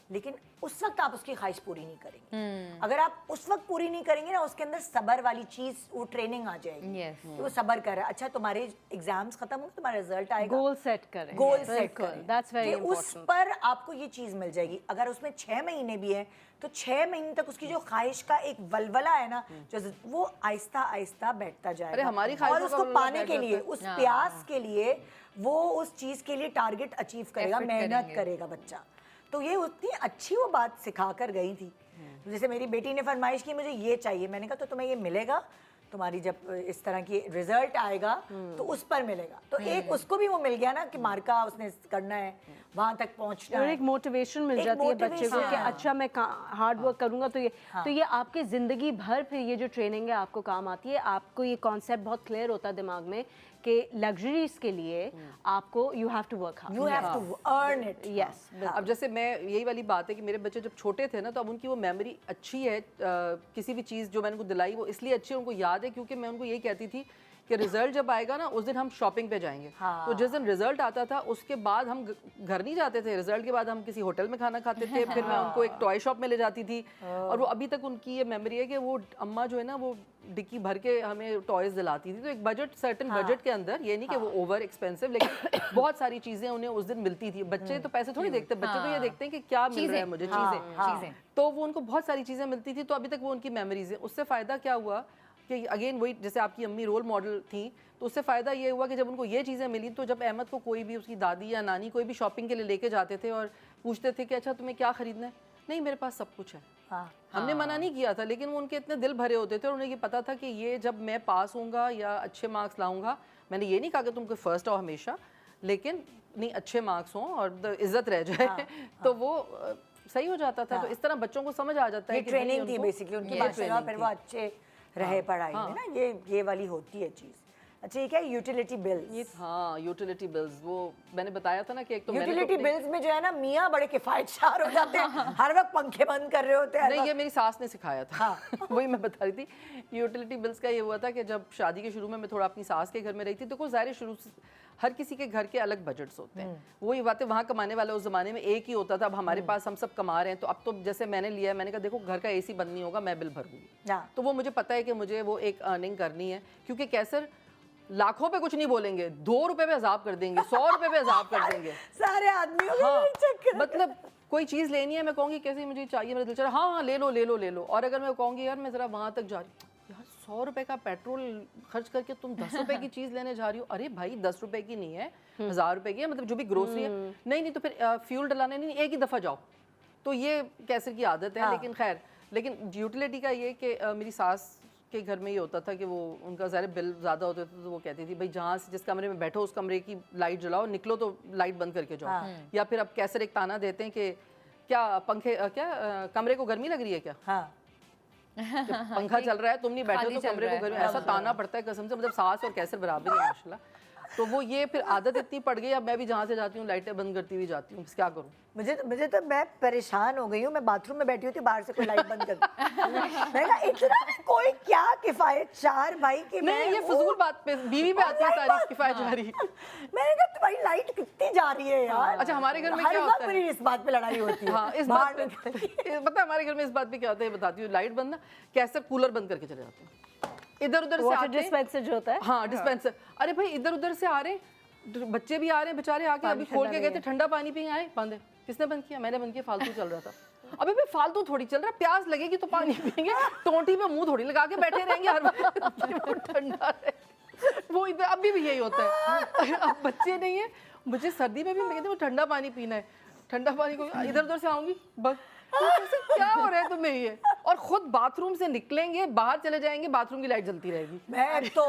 S1: लेकिन उस वक्त आप उसकी ख्वाहिश पूरी नहीं करेंगे। अगर आप उस वक्त पूरी नहीं करेंगे ना, उसके अंदर सब्र वाली चीज़, वो ट्रेनिंग आ जाएगी कि वो सब्र कर रहा है। अच्छा तुम्हारे एग्जाम्स खत्म हो, तुम्हारा रिजल्ट आएगा,
S4: गोल सेट करें,
S1: गोल सेट करें,
S4: दैट्स वेरी
S1: उस पर आपको ये चीज़ मिल जाएगी। अगर उसमें 6 महीने भी है तो 6 महीने तक उसकी जो ख्वाहिश का एक वलवला है ना, जो वो आहिस्ता आहिस्ता बैठता जाएगा।
S2: हमारी
S1: और उसको पाने के लिए, उस प्यास के लिए, वो उस चीज़ के लिए टारगेट अचीव करेगा, मेहनत करेगा बच्चा। तो ये उतनी अच्छी वो बात सिखा कर गई थी। जैसे मेरी बेटी ने फरमाइश की मुझे ये चाहिए, मैंने कहा तो तुम्हें ये मिलेगा, तुम्हारी जब इस तरह की रिजल्ट आएगा तो उस पर मिलेगा। तो एक उसको भी वो मिल गया ना कि मार्का उसने करना है, वहां तक पहुंचना
S4: और
S1: है,
S4: एक मोटिवेशन मिल जाती है बच्चे को कि अच्छा मैं हार्ड वर्क करूंगा तो ये आपकी ज़िंदगी भर फिर ये जो ट्रेनिंग है आपको काम आती है। आपको ये कॉन्सेप्ट बहुत क्लियर होता है दिमाग में कि लग्जरीज के लिए आपको you have to work hard,
S1: you have to earn it.
S4: Yes.
S2: अब जैसे मैं यही वाली बात है कि मेरे बच्चे जब छोटे थे ना, तो अब उनकी वो मेमोरी अच्छी है। किसी भी चीज़ जो मैंने उनको दिलाई वो इसलिए अच्छी है, उनको याद है क्योंकि मैं उनको यही कहती थी कि रिजल्ट जब आएगा ना उस दिन हम शॉपिंग पे जाएंगे। तो जिस दिन रिजल्ट आता था उसके बाद हम घर नहीं जाते थे, रिजल्ट के बाद हम किसी होटल में खाना खाते थे, फिर मैं उनको एक टॉय शॉप में ले जाती थी। और वो अभी तक उनकी ये मेमोरी है कि वो अम्मा जो है ना वो डिक्की भर के हमें टॉयज दिलाती थी। तो एक बजट, सर्टेन बजट के अंदर, ये नहीं कि वो ओवर एक्सपेंसिव, लेकिन बहुत सारी चीज़ें उन्हें उस दिन मिलती थी। बच्चे तो पैसे थोड़ी देखते, बच्चे तो ये देखते हैं कि क्या मिल रहा है मुझे, चीज़ें। तो वो उनको बहुत सारी चीज़ें मिलती थी, तो अभी तक वो उनकी मेमोरीज है। उससे फ़ायदा क्या हुआ कि अगेन वही, जैसे आपकी अम्मी रोल मॉडल थी, तो उससे फ़ायदा ये हुआ कि जब उनको ये चीज़ें मिली, तो जब अहमद को कोई भी, उसकी दादी या नानी कोई भी शॉपिंग के लिए लेके जाते थे और पूछते थे कि अच्छा तुम्हें क्या ख़रीदना है, नहीं मेरे पास सब कुछ है। हमने मना नहीं किया था, लेकिन वो उनके इतने दिल भरे होते थे और उन्हें ये पता था कि ये जब मैं पास होऊंगा या अच्छे मार्क्स लाऊंगा, मैंने ये नहीं कहा कि तुमको फर्स्ट हो हमेशा, लेकिन नहीं अच्छे मार्क्स हों और इज्जत रह जाए, तो वो सही हो जाता था। तो इस तरह बच्चों को समझ आ जाता है कि
S1: ट्रेनिंग थी बेसिकली उनकी माशाल्लाह, फिर वो अच्छे रहे पढ़ाई में ना, ये वाली होती है चीज़। अच्छा ये क्या यूटिलिटी बिल्स?
S2: हाँ यूटिलिटी बिल्स, वो मैंने बताया था ना कि एक तो
S1: यूटिलिटी बिल्स में जो है ना मियाँ बड़े किफ़ायतशार हो जाते हैं, हर वक्त पंखे बंद कर रहे होते हैं।
S2: नहीं, ये मेरी सास ने सिखाया था। वही मैं बता रही थी। यूटिलिटी बिल्स का ये हुआ था कि जब शादी के शुरू में मैं थोड़ा अपनी सास के घर में रही थी, तो कोई ज़ाहिर शुरू से हर किसी के घर के अलग बजट्स होते हैं। वही बातें, वहाँ कमाने वाला उस ज़माने में एक ही होता था। अब हमारे पास हम सब कमा रहे हैं, तो अब तो जैसे मैंने लिया है, मैंने कहा देखो घर का AC बंद नहीं होगा, मैं बिल भर दूँगी। तो वो मुझे पता है कि मुझे वो एक अर्निंग करनी है, क्योंकि कैसर लाखों पे कुछ नहीं बोलेंगे, 2 रुपए पे अजाब कर देंगे, 100 रुपए पे अजाब कर देंगे
S1: सारे आदमियों को।
S2: हाँ,
S1: चक्कर
S2: मतलब कोई चीज़ लेनी है, मैं कहूँगी कैसे मुझे चाहिए, मेरा दिल चल रहा, हाँ ले लो ले लो ले लो। और अगर मैं कहूँगी यार मैं ज़रा वहाँ तक जा रही हूँ, यार 100 रुपए का पेट्रोल खर्च करके तुम 10 रुपए की चीज़ लेने जा रही हो, अरे भाई 10 रुपए की नहीं है, 1000 रुपए की है, मतलब जो भी ग्रोसरी है। नहीं तो फिर फ्यूल डलाने नहीं, एक ही दफ़ा जाओ। तो ये कैसर की आदत है। लेकिन खैर, लेकिन यूटिलिटी का ये कि मेरी सास के घर में ये होता था कि वो उनका ज़्यादा बिल ज़्यादा होते थे, तो वो कहती थी भाई जहाँ से जिस कमरे में बैठो उस कमरे की लाइट जलाओ, निकलो तो लाइट बंद करके जाओ। या फिर अब कैसर एक ताना देते हैं कि क्या पंखे कमरे को गर्मी लग रही है क्या? पंखा चल रहा है, तुम नहीं बैठे तो कमरे को गर्मी, ऐसा ताना पड़ता है कसम से। मतलब सास और कैसर बराबर है माशाल्लाह। तो वो ये फिर आदत इतनी पड़ गई, अब मैं भी जहाँ से जाती हूँ लाइटें बंद करती हुई जाती हूँ, क्या करूँ।
S1: मुझे तो मैं परेशान हो गई हूँ। मैं बाथरूम में बैठी होती हूँ, बाहर से कोई लाइट बंद कर मैं कहा इतना कोई क्या किफायत चार भाई की।
S2: नहीं, ये फजूल बात पे बीवी पे आती है सारी किफायत जारी।
S1: मैंने कहा तुम्हारी लाइट कितनी जा रही है यार।
S2: अच्छा, हमारे घर में
S1: हर
S2: क्या
S1: वक्त
S2: होता है,
S1: मेरी इस बात पे लड़ाई होती है।
S2: हाँ इस बात पे पता है हमारे घर में इस बात पे क्या होता है, बताती हूँ। लाइट बंद ना, कैसे कूलर बंद करके चले जाते हैं, इधर उधर से
S4: वाटर
S2: आते हैं।
S4: डिस्पेंसर जो होता है,
S2: हाँ डिस्पेंसर, अरे भाई इधर उधर से आ रहे हैं, बच्चे भी आ रहे हैं बेचारे, आके अभी खोल के गए थे, ठंडा पानी पी आए, बंद है। किसने बंद किया? मैंने बंद किया, फालतू चल रहा था। अभी भाई फालतू थोड़ी चल रहा है, प्यास लगेगी तो पानी पियेंगे, टोंटी पे मुंह थोड़ी लगा के बैठे रहेंगे हर वक्त ठंडा रहे। वो इधर अभी भी यही होता है। अब बच्चे नहीं है, मुझे सर्दी में भी मैं कहती हूँ ठंडा पानी पीना है, ठंडा पानी को इधर उधर से आऊंगी बस। तो क्या हो रहा है तुम्हें ये? और खुद बाथरूम से निकलेंगे, बाहर चले जाएंगे, बाथरूम की लाइट जलती रहेगी।
S1: मैं तो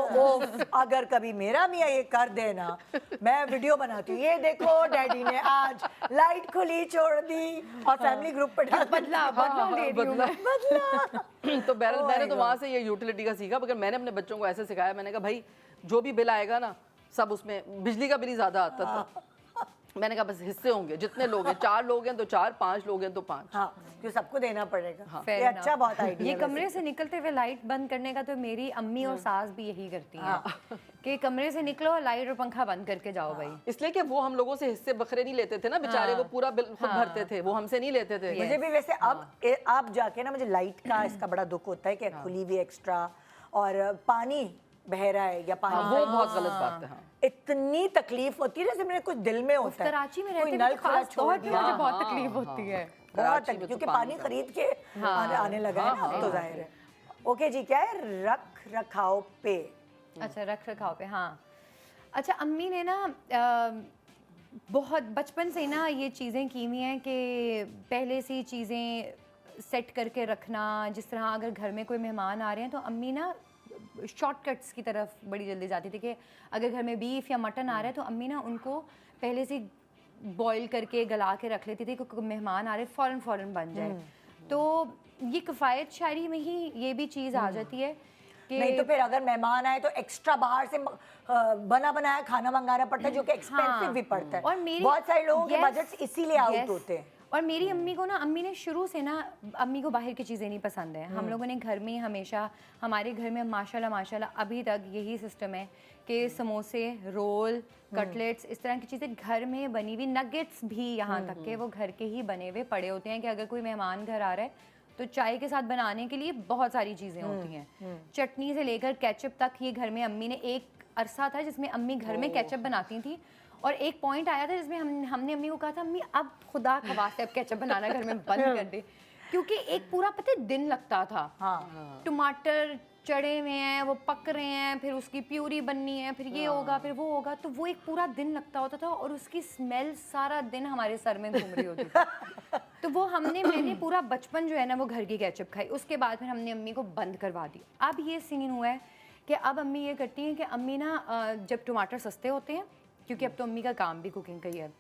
S1: अगर कभी मेरा मियाँ ये कर देना, मैं वीडियो बनाती हूँ, ये देखो डैडी ने आज लाइट खुली छोड़ दी, और फैमिली ग्रुप पे डाल
S3: बदला ले रही हूँ मैं।
S1: बदला।
S2: तो बहरहाल मैंने तो वहाँ से ये यूटिलिटी का सीखा, मगर मैंने अपने बच्चों को ऐसे सिखाया, मैंने कहा भाई जो भी बिल आएगा ना, सब उसमें बिजली का बिल ही ज़्यादा आता था। मैंने कहा बस हिस्से होंगे, जितने लोग हैं, 4 लोग हैं तो 4, 5 लोग हैं तो 5।
S1: हाँ, जो सबको देना पड़ेगा।
S3: Fair
S1: ये अच्छा
S3: enough।
S1: बहुत आइडिया।
S3: ये कमरे से निकलते हुए लाइट बंद करने का तो मेरी अम्मी और सास भी यही करती हैं कि कमरे से निकलो और लाइट और पंखा बंद करके जाओ भाई।
S2: इसलिए कि वो हम लोगों से हिस्से बखरे नहीं लेते थे ना बेचारे, वो पूरा बिल खुद भरते थे, वो हमसे नहीं लेते थे।
S1: मुझे भी वैसे अब जाके ना मुझे लाइट का इसका बड़ा दुख होता है कि खुली हुई एक्स्ट्रा, और पानी बह रहा है या पानी
S2: वो बहुत गलत बात है। हाँ,
S1: इतनी तकलीफ होती है, जैसे मेरे कुछ दिल में होता है।
S3: कराची में
S1: कोई
S3: रहते
S1: नल
S3: हैं
S1: खुला
S3: खास
S1: छोड़
S3: तौर पे
S1: दिया।
S3: मुझे बहुत तकलीफ होती है।
S1: बहुत
S2: कराची में
S1: तकलीफ,
S2: तो
S1: क्योंकि
S2: पानी
S1: पानी
S2: का।
S1: खरीद के आने लगा है ना, अब तो जाहिर है। ओके जी, क्या है रख रखाव पे?
S3: अच्छा, रख रखाव पे, हाँ। अच्छा, अम्मी ने ना बहुत बचपन से ना ये चीज़ें की हुई हैं कि पहले से ही चीज़ें सेट करके रखना। जिस तरह अगर घर में कोई मेहमान आ रहे हैं तो अम्मी ना शॉर्टकट्स की तरफ बड़ी जल्दी जाती थी कि अगर घर में बीफ या मटन आ रहा है तो अम्मी ना उनको पहले से बॉईल करके गला के रख लेती थी कि मेहमान आ रहे फ़ौरन बन जाए। तो ये किफ़ायत शायरी में ही ये भी चीज़ आ जाती है कि
S1: नहीं तो फिर अगर मेहमान आए तो एक्स्ट्रा बाहर से बना बनाया खाना मंगाना पड़ता है, जो कि एक्सपेंसिव भी पड़ता है।
S3: और मेरी
S1: बहुत सारे लोगों के
S3: Yes,
S1: बजट्स इसीलिए आउट
S3: yes।
S1: होते हैं।
S3: और मेरी अम्मी को ना, अम्मी ने शुरू से ना, अम्मी को बाहर की चीज़ें नहीं पसंद है। हम लोगों ने घर में हमेशा, हमारे घर में माशाल्लाह अभी तक यही सिस्टम है कि समोसे, रोल, कटलेट्स, इस तरह की चीज़ें घर में बनी हुई, नगेट्स भी यहाँ तक के वो घर के ही बने हुए पड़े होते हैं कि अगर कोई मेहमान घर आ रहा है तो चाय के साथ बनाने के लिए बहुत सारी चीज़ें होती हैं। चटनी से लेकर केचप तक, ये घर में अम्मी ने एक अरसा था जिसमें अम्मी घर में केचप बनाती थी, और एक पॉइंट आया था जिसमें हमने अम्मी को कहा था अम्मी अब खुदा का वास्ते अब केचप बनाना घर में बंद कर दे, क्योंकि एक पूरा पता है दिन लगता था।
S1: हाँ,
S3: टमाटर चढ़े हुए हैं, वो पक रहे हैं, फिर उसकी प्यूरी बननी है, फिर ये होगा, फिर वो होगा, तो वो एक पूरा दिन लगता होता था और उसकी स्मेल सारा दिन हमारे सर में घूम रही होती थी। तो वो मैंने पूरा बचपन जो है ना वो घर की केचप खाई। उसके बाद फिर हमने अम्मी को बंद करवा दी। अब ये सीन हुआ है कि अब अम्मी ये करती हैं कि अम्मी ना जब टमाटर सस्ते होते हैं, क्योंकि अब तो अम्मी का काम भी कुकिंग का ही है,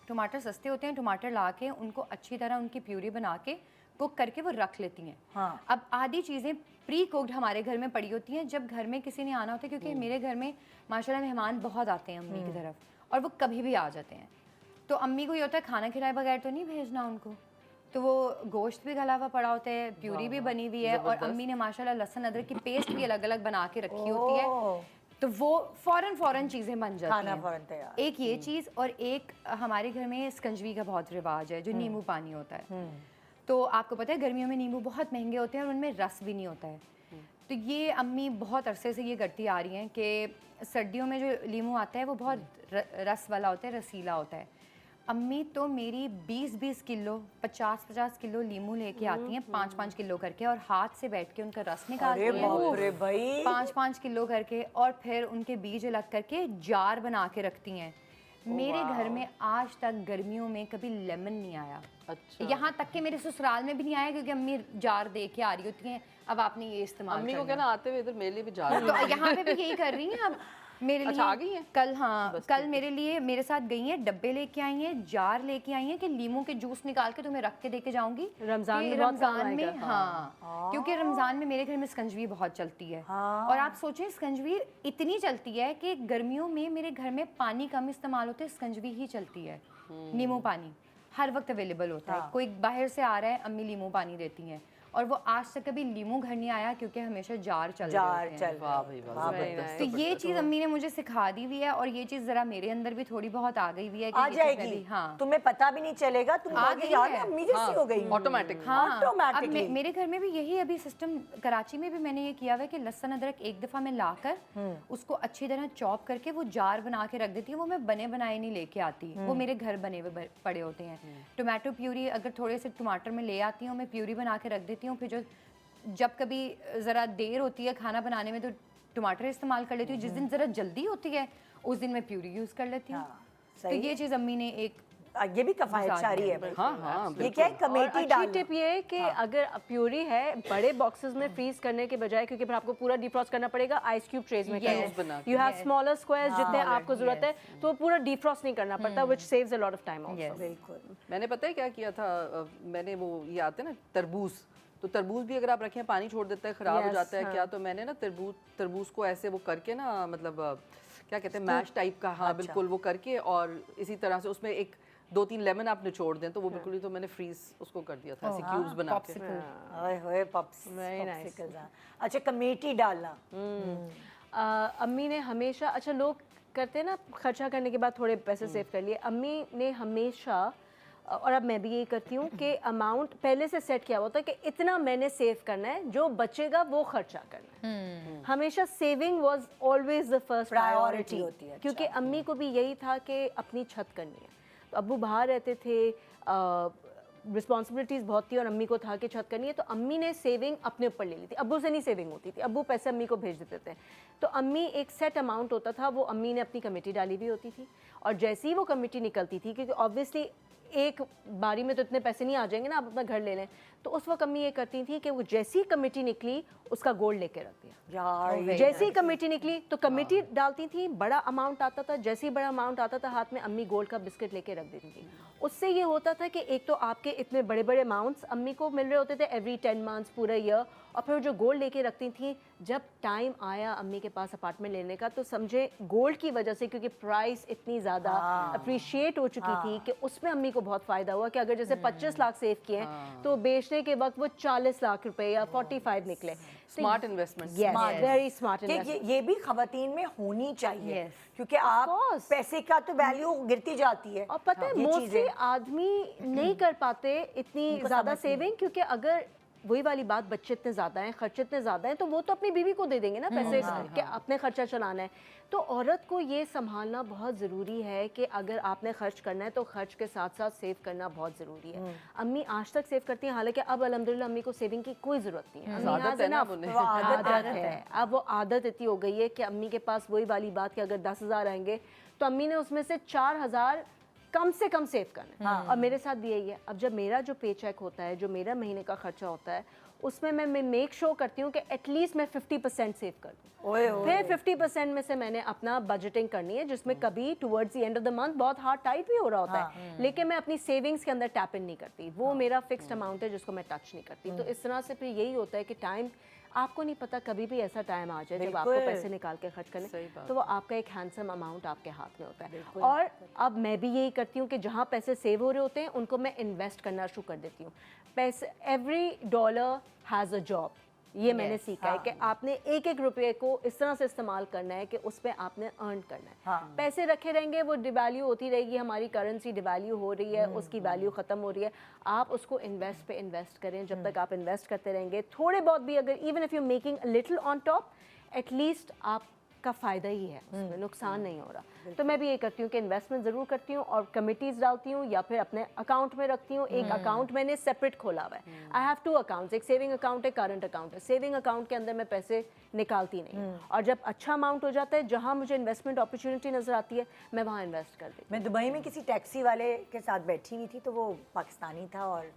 S3: टमाटर सस्ते होते हैं, टमाटर ला के उनको अच्छी तरह उनकी प्यूरी बना के कुक करके वो रख लेती हैं।
S1: हाँ।
S3: अब आधी चीज़ें प्री कुक्ड हमारे घर में पड़ी होती हैं जब घर में किसी ने आना होता है, क्योंकि मेरे घर में माशाल्लाह मेहमान बहुत आते हैं अम्मी की तरफ, और वो कभी भी आ जाते हैं। तो अम्मी को ये होता है खाना खिलाए बगैर तो नहीं भेजना उनको, तो वो गोश्त भी गला हुआ पड़ा होता है, प्यूरी भी बनी हुई है, और अम्मी ने माशाल्लाह लहसुन अदरक की पेस्ट भी अलग अलग बना के रखी होती है, तो वो फ़ौरन चीज़ें बन जाती
S1: खाना
S3: हैं।
S1: फौरन तैयार।
S3: एक ये चीज़, और एक हमारे घर में स्कंजवी का बहुत रिवाज है, जो नींबू पानी होता है। तो आपको पता है गर्मियों में नींबू बहुत महंगे होते हैं और उनमें रस भी नहीं होता है। तो ये अम्मी बहुत अरसे से ये करती आ रही हैं कि सर्दियों में जो नींबू आता है वो बहुत रस वाला होता है, रसीला होता है। अम्मी तो मेरी 20-20 किलो 50-50 किलो नींबू लेके आती हैं, 5-5 किलो करके, और हाथ से बैठ के उनका रस निकालती
S1: अरे बाप रे
S3: हैं
S1: भाई,
S3: 5-5 किलो करके, और फिर उनके बीज अलग करके जार बना के रखती हैं। मेरे घर में आज तक गर्मियों में कभी लेमन नहीं आया।
S2: अच्छा,
S3: यहाँ तक कि मेरे ससुराल में भी नहीं आया, क्योंकि अम्मी जार दे के आ रही होती हैं, अब आपने ये इस्तेमाल
S2: अम्मी को
S3: करना
S2: कहना आते हुए इधर मेरे लिए भी जा रही
S3: है। तो यहाँ पे भी यही कर रही हैं अब। मेरे लिए
S2: अच्छा, आ गई हैं?
S3: कल, हाँ कल मेरे लिए मेरे साथ गई हैं, डब्बे लेके आई हैं, जार लेके आई हैं कि लीमू के जूस निकाल के तुम्हें रख के देके जाऊंगी
S4: रमज़ान
S3: कि
S4: में बहुत काम
S3: रमज़ान में,
S4: आएगा।
S3: हाँ क्योंकि रमज़ान में मेरे घर में स्कंजवी बहुत चलती है। और आप सोचें स्कंजवी इतनी चलती है कि गर्मियों में मेरे घर में पानी कम इस्तेमाल होते है, स्कंजवी ही चलती है। नींबू पानी हर वक्त अवेलेबल होता है, कोई बाहर से आ रहा है अम्मी नींबू पानी देती हैं। और वो आज तक कभी लीमू घर नहीं आया क्योंकि हमेशा जार चल रहे होते हैं।
S2: वाह भाई वाह, जबरदस्त।
S3: तो ये चीज़ अम्मी ने मुझे सिखा दी हुई है और ये चीज़ ज़रा मेरे अंदर भी थोड़ी बहुत आ गई हुई है कि
S1: आ
S3: ये चीज़ मैं
S1: जाएगी,
S3: भी, हाँ
S1: तुम्हें पता भी नहीं चलेगा, तुम
S3: आ
S1: कहोगे
S3: गई
S1: यार
S3: है।
S1: अम्मी जैसी हो गई।
S2: ऑटोमेटिक।
S3: हाँ अब
S1: Automatically।
S3: मेरे घर में भी यही अभी सिस्टम, कराची में भी मैंने ये किया हुआ है कि लहसुन अदरक एक दफ़ा मैं लाकर उसको अच्छी तरह चॉप करके वो जार बना के रख देती हूँ। वो मैं बने बनाए नहीं लेके आती, वो मेरे घर बने हुए पड़े होते हैं। टोमेटो प्यूरी अगर थोड़े से टमाटर में ले आती हूँ, मैं प्यूरी बना के रख देती हूँ। फिर जब कभी ज़रा देर होती है खाना बनाने में तो टमाटर इस्तेमाल कर लेती हूँ। जिस दिन ज़रा जल्दी होती है उस दिन मैं प्यूरी यूज़ कर लेती हूँ। तो ये चीज़ अम्मी ने एक,
S1: ये भी कफायतशारी है भाई।
S2: हाँ हाँ,
S1: ये क्या है,
S4: और
S1: कमेटी
S4: अच्छी
S1: डालना।
S4: टिप ये है कि अगर प्यूरी है बड़े बॉक्सेस में फ्रीज करने के बजाय, क्योंकि फिर आपको पूरा डिफ्रॉस्ट करना पड़ेगा, आइस क्यूब ट्रेज में
S3: Yes,
S4: करना है। यू हैव स्मॉलर स्क्वायर्स जितने आपको जरूरत है, तो पूरा डिफ्रॉस्ट नहीं करना पड़ता, which saves a lot of time also.
S1: बिल्कुल।
S2: मैंने पता है क्या किया था, मैंने वो ये आते हैं ना तरबूज, तो तरबूज भी अगर आप रखें पानी छोड़ देता है, खराब हो जाता है क्या, तो मैंने ना तरबूज को ऐसे वो करके ना, मतलब क्या कहते हैं, मैश टाइप का, हाँ बिल्कुल वो करके, और इसी तरह से उसमें एक 2-3 लेमन आप निचोड़ दें तो वो बिल्कुल ही, तो मैंने फ्रीज उसको कर दिया था ऐसे क्यूब्स बना के।
S1: ओए होए पप्स, popsicles, हाँ। अच्छा, कमेटी डालना।
S4: अम्मी ने हमेशा, अच्छा लोग करते हैं ना खर्चा करने के बाद थोड़े पैसे सेव कर लिए, अम्मी ने हमेशा, और अब मैं भी यही करती हूँ कि अमाउंट पहले से सेट किया होता है कि इतना मैंने सेव करना है, जो बचेगा वो खर्चा करना है। हमेशा saving was always the first priority
S1: होती है।
S4: क्योंकि अम्मी को भी यही था कि अपनी छत करनी है। तो अब्बू बाहर रहते थे, रिस्पॉन्सिबिलिटीज़ बहुत थी और अम्मी को था कि छत करनी है, तो अम्मी ने सेविंग अपने ऊपर ले ली थी। अब्बू से नहीं सेविंग होती थी, अब्बू पैसे अम्मी को भेज देते थे। तो अम्मी एक सेट अमाउंट होता था, वो अम्मी ने अपनी कमेटी डाली भी होती थी, और जैसे ही वो कमेटी निकलती थी, क्योंकि ऑब्वियसली एक बारी में तो इतने पैसे नहीं आ जाएंगे ना, आप अपना घर ले लें, तो उस वक्त अम्मी ये करती थी कि वो जैसी कमेटी निकली उसका गोल्ड लेके रख दिया।
S1: यार
S4: जैसे ही कमेटी निकली तो कमेटी डालती थी, बड़ा अमाउंट आता था, जैसे ही बड़ा अमाउंट आता था हाथ में, अम्मी गोल्ड का बिस्किट लेके रख देती थी। उससे ये होता था कि एक तो आपके इतने बड़े बड़े अमाउंट्स अम्मी को मिल रहे होते थे एवरी 10 मंथ्स, पूरा ईयर, और फिर जो गोल्ड लेके रखती थी, जब टाइम आया अम्मी के पास अपार्टमेंट लेने का, तो समझे गोल्ड की वजह से, क्योंकि प्राइस इतनी ज़्यादा अप्रिशिएट हो चुकी थी कि उसमें अम्मी को बहुत फ़ायदा हुआ कि अगर जैसे 25 लाख सेव किए हैं तो बेचने के वक्त वो 40 लाख रुपए या 45 निकले।
S2: Smart investment.
S4: वेरी स्मार्ट
S1: कि ये भी खवातीन में होनी चाहिए,
S3: Yes.
S1: क्योंकि आप
S4: course.
S1: पैसे का तो वैल्यू गिरती जाती है।
S4: और पता है
S1: ये
S4: मोस्टली
S1: चीजें
S4: आदमी नहीं कर पाते इतनी ज़्यादा सेविंग, क्योंकि अगर वही वाली बात, बच्चे इतने ज़्यादा हैं, खर्चे इतने ज़्यादा हैं, तो वो तो अपनी बीवी को दे देंगे ना पैसे कि अपने खर्चा चलाना है। तो औरत को ये संभालना बहुत ज़रूरी है कि अगर आपने खर्च करना है तो खर्च के साथ साथ सेव करना बहुत ज़रूरी है। अम्मी आज तक सेव करती हैं, हालांकि अब अल्हम्दुलिल्लाह अम्मी को सेविंग की कोई ज़रूरत नहीं है। अम्मी
S2: आदत
S4: has
S2: है ना
S4: enough।
S2: उन्हें।
S1: वो आदत
S4: है, अब वो आदत इतनी हो गई है कि अम्मी के पास वही वाली बात कि अगर 10,000 आएंगे तो अम्मी ने उसमें से 4,000 कम से कम सेव करना है। और मेरे साथ भी यही है। अब जब मेरा जो पे चेक होता है, जो मेरा महीने का खर्चा होता है, उसमें मैं मेक श्योर करती हूँ कि एटलीस्ट मैं 50% सेव कर दूँ। फिर 50% में से मैंने अपना बजटिंग करनी है, जिसमें कभी towards the end of the month बहुत हार्ड टाइट भी हो रहा होता है, लेकिन मैं अपनी सेविंग्स के अंदर टैप इन नहीं करती। वो मेरा फिक्स्ड अमाउंट है जिसको मैं टच नहीं करती। तो इस तरह से फिर यही होता है कि टाइम, आपको नहीं पता कभी भी ऐसा टाइम आ जाए जब आपको पैसे निकाल के खर्च करने, तो वो आपका एक हैंडसम अमाउंट आपके हाथ में होता है। और अब मैं भी यही करती हूँ कि जहाँ पैसे सेव हो रहे होते हैं उनको मैं इन्वेस्ट करना शुरू कर देती हूँ। पैसे, every dollar has a job, ये मैंने सीखा है कि आपने एक एक रुपये को इस तरह से इस्तेमाल करना है कि उस पर आपने अर्न करना है। पैसे रखे रहेंगे, वो डिवैल्यू होती रहेगी, हमारी करेंसी डिवैल्यू हो रही है, उसकी वैल्यू ख़त्म हो रही है। आप उसको इन्वेस्ट पे इन्वेस्ट करें, जब तक आप इन्वेस्ट करते रहेंगे थोड़े बहुत भी, अगर even if you making a little on top, at least आपका फ़ायदा ही है, उसमें नुकसान नहीं हो रहा। तो मैं भी ये करती हूँ कि इन्वेस्टमेंट ज़रूर करती हूँ और कमिटीज़ डालती हूँ या फिर अपने अकाउंट में रखती हूँ। एक अकाउंट मैंने सेपरेट खोला हुआ है। आई हैव 2 अकाउंट्स, एक सेविंग अकाउंट है, करंट अकाउंट है। सेविंग अकाउंट के अंदर मैं पैसे निकालती नहीं हूँ, और जब अच्छा अमाउंट हो जाता है, जहाँ मुझे इन्वेस्टमेंट अपॉर्चुनिटी नज़र आती है, मैं वहाँ इन्वेस्ट कर देती हूँ।
S1: मैं दुबई में किसी टैक्सी वाले के साथ बैठी हुई थी, तो वो पाकिस्तानी था और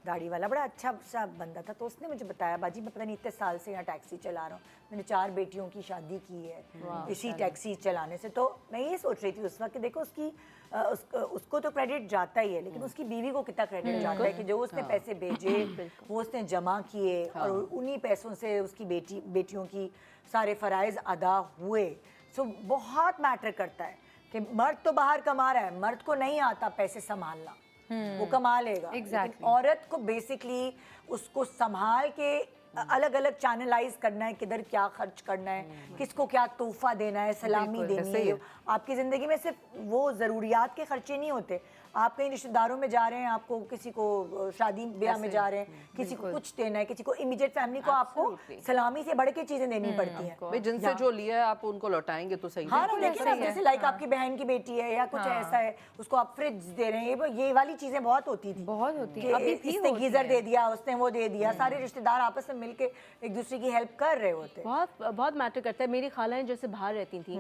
S1: दाढ़ी वाला, बड़ा अच्छा सा बंदा था। तो उसने मुझे बताया, बाजी मैं पता नहीं इतने साल से यहाँ टैक्सी चला रहा हूँ, मैंने 4 बेटियों की शादी की है इसी टैक्सी चलाने से। तो मैं ये सोच रही थी उस वक्त कि देखो उसकी उसको तो क्रेडिट जाता ही है, लेकिन उसकी बीवी को कितना क्रेडिट जाता है कि जो उसने पैसे भेजे वो उसने जमा किए और उन्हीं पैसों से उसकी बेटियों की सारे फ़राइज़ अदा हुए। सो बहुत मैटर करता है कि मर्द तो बाहर कमा रहा है, मर्द को नहीं आता पैसे संभालना, वो कमा लेगा। लेकिन औरत को बेसिकली उसको संभाल के अलग अलग चैनलाइज करना है, किधर क्या खर्च करना है, किसको क्या तोहफा देना है, सलामी देनी है। आपकी ज़िंदगी में सिर्फ वो ज़रूरियात के खर्चे नहीं होते, आप कहीं रिश्तेदारों में जा रहे हैं, आपको किसी को शादी ब्याह में जा रहे हैं, किसी को कुछ देना है, किसी को इमीडिएट फैमिली को आपको सलामी से बढ़ के चीज़ें देनी पड़ती हैं।
S2: भाई जिनसे जो लिया है आप उनको लौटाएंगे तो सही।
S1: हाँ ना, देखिए ना, जैसे लाइक आपकी बहन की बेटी है या कुछ ऐसा है, उसको आप फ्रिज दे रहे हैं, ये वाली चीज़ें बहुत होती थी,
S3: बहुत होती
S1: है। इसने गीजर दे दिया, उसने वो दे दिया, सारे रिश्तेदार आपस में मिलके एक दूसरे की हेल्प कर रहे होते।
S4: बहुत मैटर करता है। मेरी खालाएं जैसे बाहर रहती थी,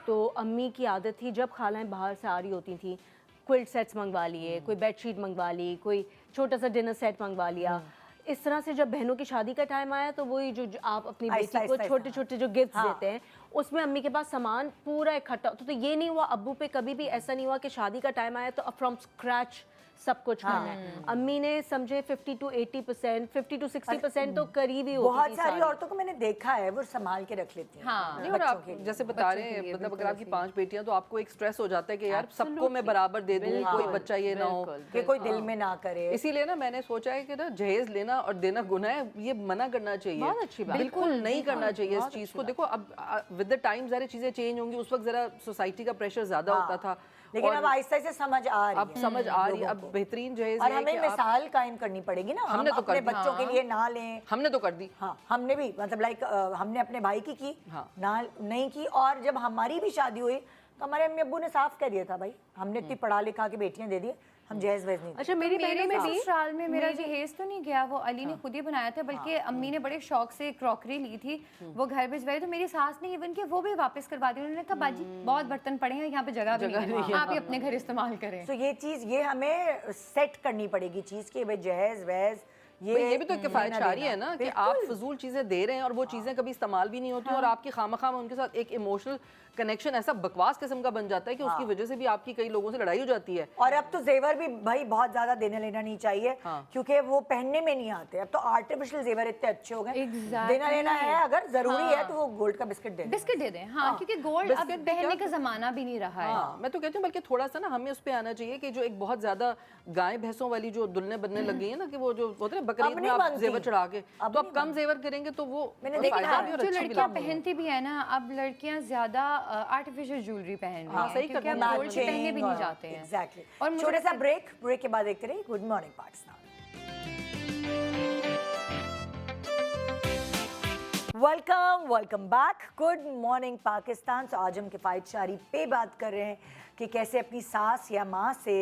S4: तो अम्मी की आदत थी जब खालाएं बाहर से आ रही होती थी, क्विल्ट सेट्स मंगवा लिए, कोई बेडशीट मंगवा ली, कोई छोटा सा डिनर सेट मंगवा लिया। इस तरह से जब बहनों की शादी का टाइम आया तो वही जो आप अपनी बेटी को छोटे छोटे जो गिफ्ट्स देते हैं, उसमें अम्मी के पास सामान पूरा इकट्ठा। तो ये नहीं हुआ अब्बू पे कभी भी ऐसा नहीं हुआ कि शादी का टाइम आया तो फ्रॉम स्क्रैच सब कुछ करना है। अम्मी ने समझे 50 to 80%, 50 to 60% तो करीब ही होती थी।
S1: बहुत सारी औरतों को मैंने देखा है वो संभाल के रख लेती हैं।
S2: नहीं, और आप जैसे बता रहे हैं, मतलब अगर आपकी 5 बेटियां तो आपको एक स्ट्रेस हो जाता है कि यार सबको मैं बराबर दे दूं, कोई बच्चा ये ना हो
S1: कि कोई दिल में ना करे।
S2: इसीलिए ना मैंने सोचा है कि ना जहेज लेना और देना गुनाह है, ये मना करना चाहिए।
S4: बहुत अच्छी बात,
S2: बिल्कुल नहीं करना चाहिए इस चीज को। देखो अब विद द टाइम सारी चीजें चेंज होंगी, उस वक्त जरा सोसाइटी का प्रेशर ज्यादा होता था,
S1: लेकिन अब आहिस्ता से समझ आ रही है,
S2: अब समझ आ रही है। अब बेहतरीन जहेज
S1: और हमें मिसाल कायम करनी पड़ेगी ना, हम अपने बच्चों के लिए ना लें।
S2: हमने तो कर दी।
S1: हाँ, हमने भी, मतलब लाइक हमने अपने भाई की ना नहीं की। और जब हमारी भी शादी हुई तो हमारे अम्मी अब्बू ने साफ कह दिया था, भाई हमने इतनी पढ़ा लिखा के बेटियां दे दी, हम जहेज वहेज नहीं।
S4: अच्छा, मेरी बहनों में भी
S3: ससुराल में मेरा जहेज तो नहीं गया, वो अली ने खुद ही बनाया था, बल्कि अम्मी ने बड़े शौक से क्रॉकरी ली थी, वो घर भिजवाई, तो मेरी सास ने इवन के वो भी वापस करवा दी। उन्होंने कहा बाजी बहुत बर्तन पड़े हैं, यहाँ पे जगह भी नहीं है, आप ही अपने घर इस्तेमाल करें।
S1: तो ये चीज़, ये हमें सेट करनी पड़ेगी चीज़ की, भाई जहेज वहेज
S2: ये भी तो किफायतशारी है ना कि आप फजूल चीज़ें दे रहे हैं और वो चीज़ें कभी इस्तेमाल भी नहीं होती और आपकी खामखा में उनके साथ एक इमोशनल कनेक्शन ऐसा बकवास किस्म का बन जाता है कि उसकी वजह से भी आपकी कई लोगों से लड़ाई हो जाती है।
S1: और अब तो जेवर भी भाई बहुत ज्यादा देने लेना नहीं चाहिए, क्योंकि वो पहनने में नहीं आते। अब तो आर्टिफिशियल जेवर इतने अच्छे हो गए, देना लेना है अगर जरूरी है तो वो गोल्ड का बिस्किट दे दें।
S3: हाँ, क्योंकि गोल्ड अब पहनने का जमाना भी नहीं रहा है।
S2: मैं तो कहती हूँ बल्कि थोड़ा सा ना हमें उस पर आना चाहिए कि जो एक बहुत ज्यादा गाय भैंसों वाली जो दुल्हने बनने लग गई है ना, कि वो जो होते हैं बकरीद में आप जेवर चढ़ा के, तो आप कम जेवर करेंगे तो वो फायदा भी और
S3: जो
S2: अच्छा भी
S3: लड़कियां
S2: लगता है।
S3: पहनती भी है ना, अब लड़कियां ज्यादा आर्टिफिशियल ज्वेलरी पहन रही हैं,
S2: सही
S3: क्योंकि
S2: करना
S3: अब गोल्ड पहनने भी नहीं जाते हैं।
S1: एग्जैक्टली।
S3: और मुझे
S1: छोटा सा ब्रेक के बाद देखते रहिए good morning Pakistan. Welcome back, good morning Pakistan. तो आज हम किफ़ायत शारी पे बात कर रहे हैं कि कैसे अपनी सास या माँ से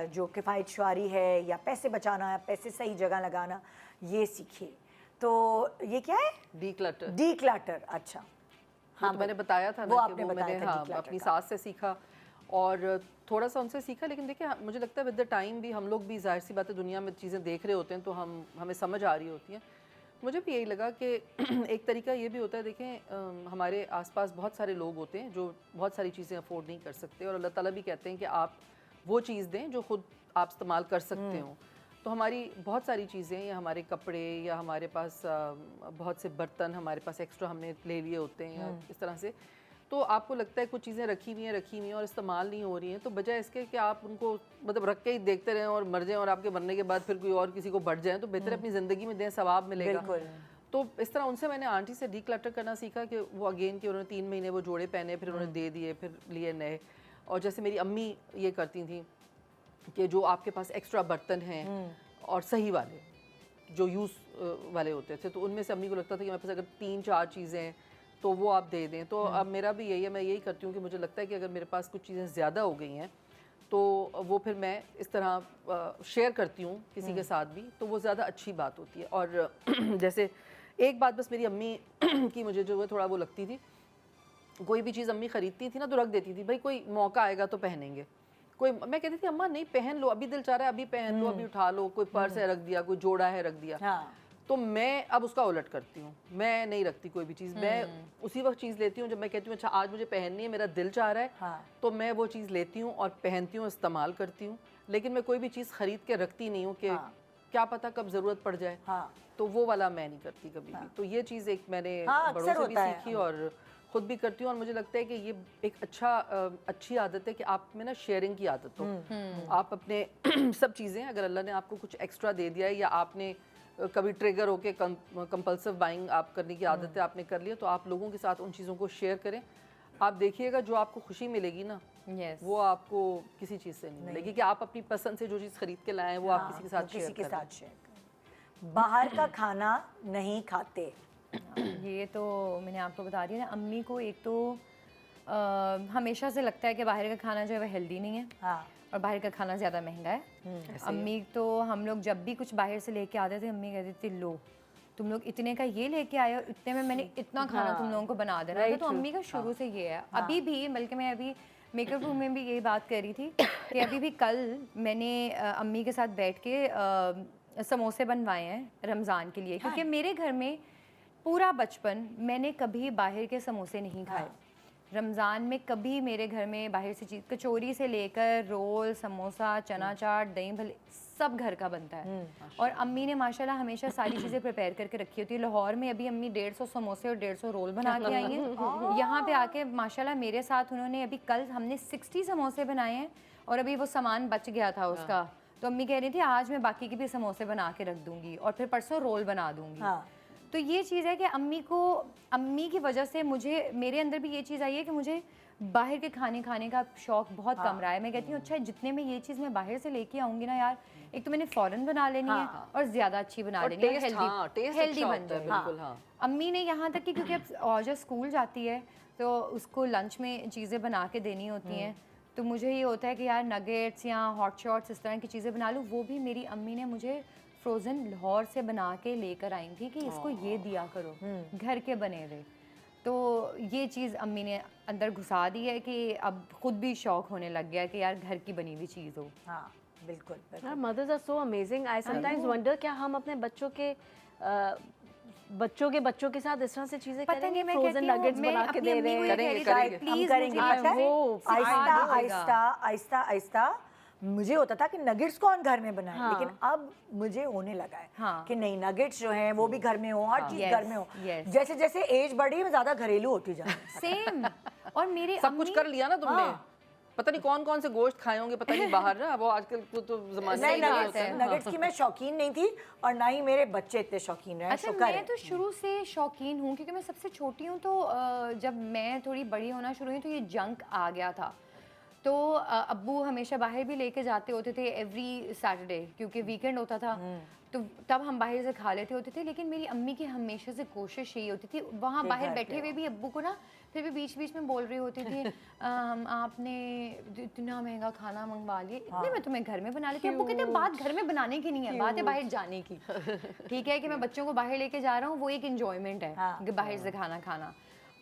S1: जो किफ़ायत शारी है या पैसे बचाना है, पैसे सही जगह लगाना, ये सीखिए। तो ये क्या है? डीक्लटर। अच्छा,
S2: हाँ, तो मैंने बताया था ना कि वो मैंने अपनी सास से सीखा और थोड़ा सा उनसे सीखा। लेकिन देखिए मुझे लगता है विद द टाइम भी हम लोग भी जाहिर सी बात है दुनिया में चीज़ें देख रहे होते हैं तो हमें समझ आ रही होती हैं। मुझे भी यही लगा कि एक तरीका ये भी होता है, देखें हमारे आसपास बहुत सारे लोग होते हैं जो बहुत सारी चीज़ें अफोर्ड नहीं कर सकते और अल्लाह ताला भी कहते हैं कि आप वो चीज़ दें जो खुद आप इस्तेमाल कर सकते हो। तो हमारी बहुत सारी चीज़ें या हमारे कपड़े या हमारे पास बहुत से बर्तन हमारे पास एक्स्ट्रा हमने ले लिए होते हैं या इस तरह से, तो आपको लगता है कुछ चीज़ें रखी हुई हैं और इस्तेमाल नहीं हो रही हैं, तो बजाय इसके कि आप उनको मतलब रख के ही देखते रहें और मर जाएं और आपके मरने के बाद फिर कोई और किसी को बढ़ जाए, तो बेहतर अपनी ज़िंदगी में दें, सवाब मिलेगा। तो इस तरह उनसे मैंने आंटी से डीक्लटर करना सीखा कि वो अगेन कि उन्होंने 3 महीने वो जोड़े पहने, फिर उन्होंने दे दिए, फिर लिए नए। और जैसे मेरी अम्मी ये करती थी कि जो आपके पास एक्स्ट्रा बर्तन हैं और सही वाले जो यूज़ वाले होते थे, तो उनमें से अम्मी को लगता था कि मेरे पास अगर 3-4 चीज़ें तो वो आप दे दें। तो अब मेरा भी यही है, मैं यही करती हूँ कि मुझे लगता है कि अगर मेरे पास कुछ चीज़ें ज़्यादा हो गई हैं तो वो फिर मैं इस तरह शेयर करती हूँ किसी के साथ भी, तो वो ज़्यादा अच्छी बात होती है। और जैसे एक बात बस मेरी अम्मी की मुझे जो है थोड़ा वो लगती थी, कोई भी चीज़ अम्मी ख़रीदती थी ना तो रख देती थी, भाई कोई मौका आएगा तो पहनेंगे, कोई मैं कहती थी अम्मा नहीं पहन लो, अभी दिल चाह रहा है अभी पहन लो, अभी उठा लो, कोई पर्स है रख दिया, कोई जोड़ा है रख दिया।
S1: हाँ।
S2: तो मैं अब उसका उलट करती हूँ, मैं नहीं रखती कोई भी चीज़, मैं उसी वक्त चीज़ लेती हूँ जब मैं कहती हूँ अच्छा आज मुझे पहननी है, मेरा दिल चाह रहा है,
S1: हाँ।
S2: तो मैं वो चीज़ लेती हूँ और पहनती हूँ, इस्तेमाल करती हूँ। लेकिन मैं कोई भी चीज़ खरीद के रखती नहीं हूँ कि क्या पता कब ज़रूरत पड़ जाए।
S1: हाँ।
S2: तो वो वाला मैं नहीं करती कभी भी। तो ये चीज़ एक मैंने
S1: हाँ,
S2: बड़ों
S1: अक्सर
S2: से भी
S1: होता है।
S2: सीखी और खुद भी करती हूँ। और मुझे लगता है कि ये एक अच्छी आदत है कि आप में ना शेयरिंग की आदत हो। आप अपने सब चीज़ें, अगर अल्लाह ने आपको कुछ एक्स्ट्रा दे दिया है या आपने कभी ट्रिगर होके कंपल्सिव बाइंग आप करने की आदत है, आपने कर लिया, तो आप लोगों के साथ उन चीज़ों को शेयर करें। आप देखिएगा जो आपको खुशी मिलेगी ना, वो आपको किसी चीज़ से नहीं मिलेगी कि आप अपनी पसंद से जो चीज़ खरीद के लाए हैं वो आप किसी के साथ शेयर
S1: करें। बाहर का खाना नहीं खाते।
S3: ये तो मैंने आपको बता दिया ना, अम्मी को एक तो हमेशा से लगता है कि बाहर का खाना जो है वह हेल्दी नहीं है।
S1: हाँ।
S3: और बाहर का खाना ज़्यादा महंगा है। अम्मी तो हम लोग जब भी कुछ बाहर से लेके आते थे, अम्मी कहती थी लो तुम लोग इतने का ये लेके आए और इतने में मैंने इतना खाना तुम लोगों को बना देना था। तो अम्मी का शुरू से ये है। अभी भी, बल्कि मैं अभी मेकअप रूम में भी यही बात कर रही थी कि अभी भी कल मैंने अम्मी के साथ बैठ के समोसे बनवाए हैं रमज़ान के लिए, क्योंकि मेरे घर में पूरा बचपन मैंने कभी बाहर के समोसे नहीं खाए। रमज़ान में कभी मेरे घर में बाहर से चीज़, कचौरी से लेकर रोल, समोसा, चना चाट, दही भल्ले सब घर का बनता है। और अम्मी ने माशाल्लाह हमेशा सारी चीज़ें प्रिपेयर करके रखी होती है। लाहौर में अभी अम्मी 150 समोसे और 150 रोल बना के आई हैं। यहाँ पे आके माशाल्लाह मेरे साथ उन्होंने अभी कल हमने 60 समोसे बनाए हैं और अभी वो सामान बच गया था उसका, तो अम्मी कह रही थी आज मैं बाकी के भी समोसे बना के रख दूँगी और फिर परसों रोल बना दूँगी। तो ये चीज़ है कि अम्मी की वजह से मुझे, मेरे अंदर भी ये चीज़ आई है कि मुझे बाहर के खाने का शौक बहुत कम रहा है। मैं कहती हूँ अच्छा जितने में ये चीज़ मैं बाहर से लेके आऊँगी ना यार, एक तो मैंने फ़ौरन बना लेनी है और ज़्यादा अच्छी बना लेनी है, हेल्दी बन जाए। अम्मी ने यहाँ तक कि क्योंकि अब जब स्कूल जाती है तो उसको लंच में चीज़ें बना के देनी होती हैं, तो मुझे ये होता है कि यार नगेट्स या हॉट शॉट्स इस तरह की चीज़ें बना लूँ। वो भी मेरी अम्मी ने मुझे फ्रोज़न लाहौर से बना के लेकर आई थी कि इसको ये दिया करो, घर के बने हुए। तो ये चीज़ अम्मी ने अंदर घुसा दी है कि अब खुद भी शौक होने लग गया है कि यार घर की बनी हुई चीज़ हो।
S1: हाँ बिल्कुल।
S4: यार mothers are so amazing. I sometimes wonder क्या हम अपने बच्चों के साथ इस तरह से चीजें करेंगे, फ्रोजन नगेट्स बना के दे रहे हैं।
S1: हम करेंगे, आहिस्ता आहिस्ता। मुझे होता था कि नगेट्स कौन घर में बनाए, लेकिन अब मुझे होने लगा है कि नहीं, नगेट्स जो हैं वो भी घर में हो, हर चीज घर में हो। जैसे जैसे एज बढ़ी मैं ज्यादा घरेलू होती जा रही हूं।
S3: सेम। और मेरे
S2: सब कुछ कर लिया ना तुमने। पता नहीं कौन कौन से गोश्त खाए होंगे, पता नहीं बाहर ना, वो आजकल तो जमाने
S1: नगेट्स की मैं शौकीन नहीं थी और ना ही मेरे बच्चे इतने शौकीन रहे।
S3: अच्छा मैं तो शुरू से शौकीन हूँ क्योंकि मैं सबसे छोटी हूँ, तो जब मैं थोड़ी बड़ी होना शुरू हुई तो ये जंक आ गया था। तो अब्बू हमेशा बाहर भी लेके जाते होते थे एवरी सैटरडे, क्योंकि वीकेंड होता था, तो तब हम बाहर से खा लेते होते थे। लेकिन मेरी अम्मी की हमेशा से कोशिश यही होती थी, वहाँ बाहर बैठे हुए भी अब्बू को ना फिर भी बीच बीच में बोल रही होती थी आपने इतना महंगा खाना मंगवा लिया, इतने में तुम्हें घर में बना लेती। अब्बू कहते बात घर में बनाने की नहीं है, बात है बाहर जाने की। ठीक है कि मैं बच्चों को बाहर लेके जा रहा हूँ, वो एक इंजॉयमेंट है कि बाहर से खाना खाना।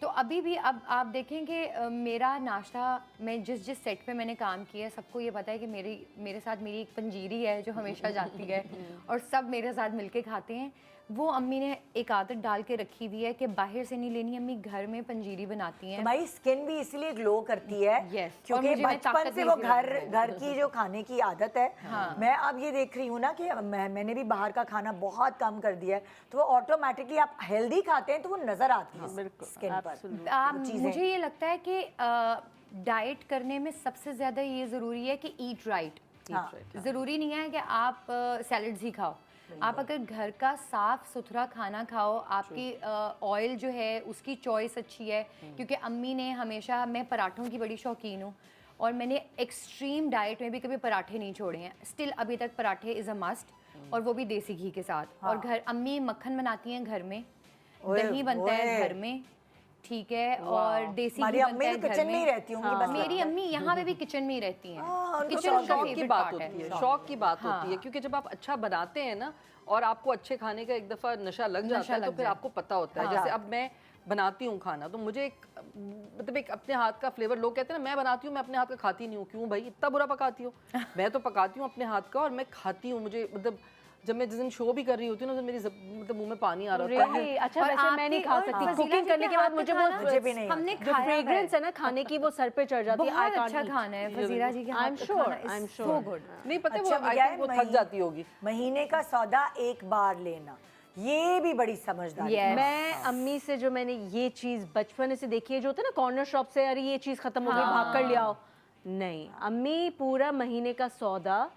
S3: तो अभी भी अब आप देखेंगे मेरा नाश्ता, मैं जिस सेट पे मैंने काम किया है सबको ये पता है कि मेरे साथ मेरी एक पंजीरी है जो हमेशा जाती है और सब मेरे साथ मिलके खाते हैं। वो अम्मी ने एक आदत डाल के रखी हुई है कि बाहर से नहीं लेनी, अम्मी घर में पंजीरी बनाती हैं।
S1: भाई स्किन भी इसलिए ग्लो करती है क्योंकि बचपन से वो घर की जो खाने की आदत है। मैं अब ये देख रही हूँ ना कि मैंने भी बाहर का खाना बहुत कम कर दिया है, तो वो ऑटोमेटिकली आप हेल्दी खाते हैं तो वो नजर आती है स्किन पर।
S3: मुझे ये लगता है कि डाइट करने में सबसे ज्यादा ये जरूरी है कि ईट राइट। जरूरी नहीं है कि आप सैलड्स ही खाओ, आप अगर घर का साफ सुथरा खाना खाओ, आपकी ऑयल जो है उसकी चॉइस अच्छी है। क्योंकि अम्मी ने हमेशा, मैं पराठों की बड़ी शौकीन हूँ और मैंने एक्सट्रीम डाइट में भी कभी पराठे नहीं छोड़े हैं। स्टिल अभी तक पराठे इज़ अ मस्ट, और वो भी देसी घी के साथ। और घर अम्मी मक्खन बनाती हैं घर में, दही बनता है घर में, ठीक है, और देसी
S1: हमारी
S3: घी
S1: अम्मी
S3: बनता है
S1: तो
S3: घर
S1: किचन में ही रहती होंगी बस।
S3: मेरी अम्मी यहाँ पे भी किचन में ही रहती हैं।
S1: उनको
S3: किचन
S1: शौक
S3: उनका
S2: शौक की
S3: favorite
S2: बात
S3: part
S2: होती है,
S3: है।
S2: शौक की बात होती है, क्योंकि जब आप अच्छा बनाते हैं ना और आपको अच्छे खाने का एक दफ़ा नशा लग जाता है तो फिर आपको पता होता है। जैसे अब मैं बनाती हूँ खाना तो मुझे एक मतलब एक अपने हाथ का फ्लेवर, लोग कहते हैं ना मैं बनाती हूँ मैं अपने हाथ का खाती नहीं हूँ, क्यों भाई इतना बुरा पकाती हो? मैं तो पकाती हूँ अपने हाथ का और मैं खाती हूँ। मुझे मतलब जब मैं जिस दिन शो भी कर रही होती हूँ ना तो मेरी मतलब मुंह में पानी आ रहा होता है।
S4: Really? अच्छा, वैसे मैं नहीं खा सकती। कुकिंग करने के बाद मुझे वो
S1: मुझे भी नहीं
S3: हमने
S4: जो
S3: खाया
S4: फ्रेग्रेंस है ना खाने की वो सर पे चढ़ जाती है। I
S3: बहुत
S4: can't
S3: अच्छा
S4: eat.
S3: खाना है फजीला जी के
S4: I'm
S3: हाथ का
S4: sure,
S3: खाना
S4: I'm
S3: is
S4: sure.
S3: so good।
S2: नहीं पता
S1: अच्छा,
S2: वो आई
S1: क्या
S2: थिंक वो
S1: है,
S2: थक जाती होगी।
S1: महीने का सौदा एक बार लेना, ये भी बड़ी समझदारी है।
S3: Yes।
S4: मैं अम्मी से जो मैंने ये चीज़ बचपन से देखी है, जो होता है ना कॉर्नर शॉप से, अरे ये चीज़ खत्म हो गई भाग कर ले आओ, नहीं, अम्मी पूरा महीने का सौदा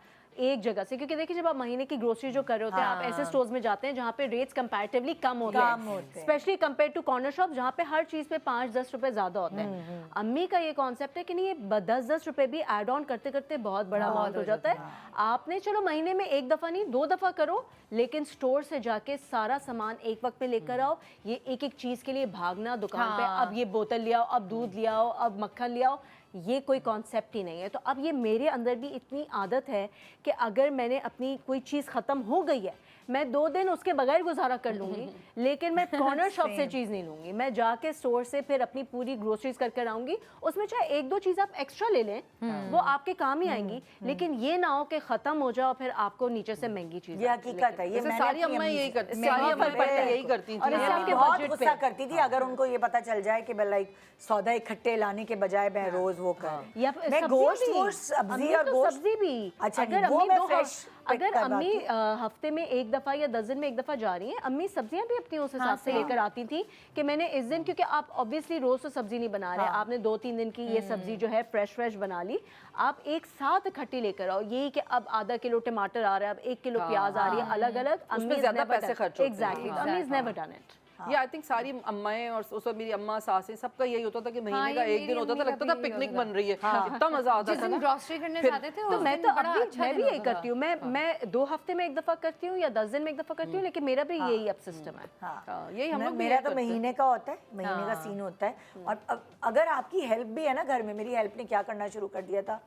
S4: एक जगह से, क्योंकि देखिए जब आप महीने की ग्रोसरी जो कर रहे होते हैं आप ऐसे स्टोर्स में जाते हैं जहाँ पे रेट्स कंपैरेटिवली कम होते हैं, specially compare to corner shop जहाँ पे हर चीज़ पे 5-10 रुपए ज़्यादा होते हैं। अम्मी का ये कॉन्सेप्ट है कि नहीं, ये 10-10 रुपए भी ऐड ऑन करते करते बहुत बड़ा अमाउंट हो जाता है। आपने चलो महीने में एक दफ़ा नहीं 2 दफ़ा करो, लेकिन स्टोर से जाके सारा सामान एक वक्त में लेकर आओ। ये एक एक चीज़ के लिए भागना दुकान पे, अब ये बोतल ले आओ, अब दूध ले आओ, अब मक्खन ले आओ, ये कोई कॉन्सेप्ट ही नहीं है। तो अब ये मेरे अंदर भी इतनी आदत है कि अगर मैंने अपनी कोई चीज़ ख़त्म हो गई है, मैं 2 दिन उसके बगैर गुजारा कर लूँगी, लेकिन मैं कॉर्नर शॉप से चीज़ नहीं लूँगी। मैं जाके स्टोर से फिर अपनी पूरी ग्रोसरीज कर कर आऊँगी। उसमें चाहे 1-2 चीज़ आप एक्स्ट्रा ले लें, वो आपके काम ही आएंगी, लेकिन ये ना हो कि ख़त्म हो जाओ फिर आपको नीचे से महंगी चीज़।
S1: ये हकीकत है, ये
S2: जैसे
S1: मैंने
S2: सारी
S1: अपनी
S2: अम्मा
S1: अम्मी
S2: यही
S1: से-
S2: करती,
S1: मेरी
S2: सारी अम्मा
S1: अम्मी
S2: पता है
S1: पे-
S2: यही करती थी।
S4: और इससे
S1: मेरी
S4: आपके
S1: बहुत
S4: बजट
S1: गुस्सा
S4: पे।
S1: करती थी अगर उनको ये पता चल जाए कि लाइक सौदा इकट्ठे लाने के बजाय मैं रोज वो कर,
S4: या
S1: मैं
S4: सब्जियां
S1: गोश्त
S4: भी,
S1: वोश्त सब्जी
S4: अम्मी
S1: और
S4: तो
S1: गोश्त,
S4: सब्जी भी।
S1: अच्छा
S4: अगर
S1: वो
S4: अम्मी
S1: मैं
S4: 2
S1: फ्रेश
S4: अगर अम्मी हफ्ते में एक दफ़ा या 10 दिन में एक दफ़ा जा रही हैं, अम्मी सब्जियां भी अपनी उस हिसाब से लेकर आती थी कि मैंने इस दिन, क्योंकि आप ऑब्वियसली रोज़ तो सब्जी नहीं बना रहे, आपने 2-3 दिन की ये सब्जी जो है फ्रेश बना ली, आप एक साथ इकट्ठी लेकर आओ। यही कि अब आधा किलो टमाटर आ रहा है, अब 1 किलो प्याज आ रही है, अलग अलग।
S2: उसमें ज़्यादा पैसे खर्च होते हैं।
S4: एग्जैक्टली, अम्मी इज नेवर डन इट।
S2: ये आई थिंक सारी अम्माएं और उस वक्त मेरी अम्मा सासें सबका यही होता था कि महीने का
S3: ये
S2: एक दिन
S3: मेरी
S2: होता था,
S3: अम्मी
S2: लगता
S3: का
S2: था
S3: भी यही
S2: पिकनिक
S3: होता
S2: बन रही है, कितना मजा आता
S3: जिस
S2: था
S3: दिन
S2: ना।
S3: ग्रोसरी करने जाते थे
S4: तो
S3: उस
S4: मैं
S3: दिन
S4: तो
S3: बड़ा
S4: अब भी
S3: अच्छा
S4: मैं भी
S3: दिन
S4: यही
S3: होता था।
S4: करती हूँ। मैं 2 हफ्ते में एक दफ़ा करती हूँ या 10 दिन में एक दफ़ा करती हूँ, लेकिन मेरा भी यही अब सिस्टम है।
S2: हाँ, यही हम लोग भी
S1: मेरा
S2: यही
S1: तो
S2: करते हैं।
S1: महीने का होता है, महीने का सीन होता है। और अगर आपकी हेल्प भी है ना घर में, मेरी हेल्प ने क्या करना शुरू कर दिया था,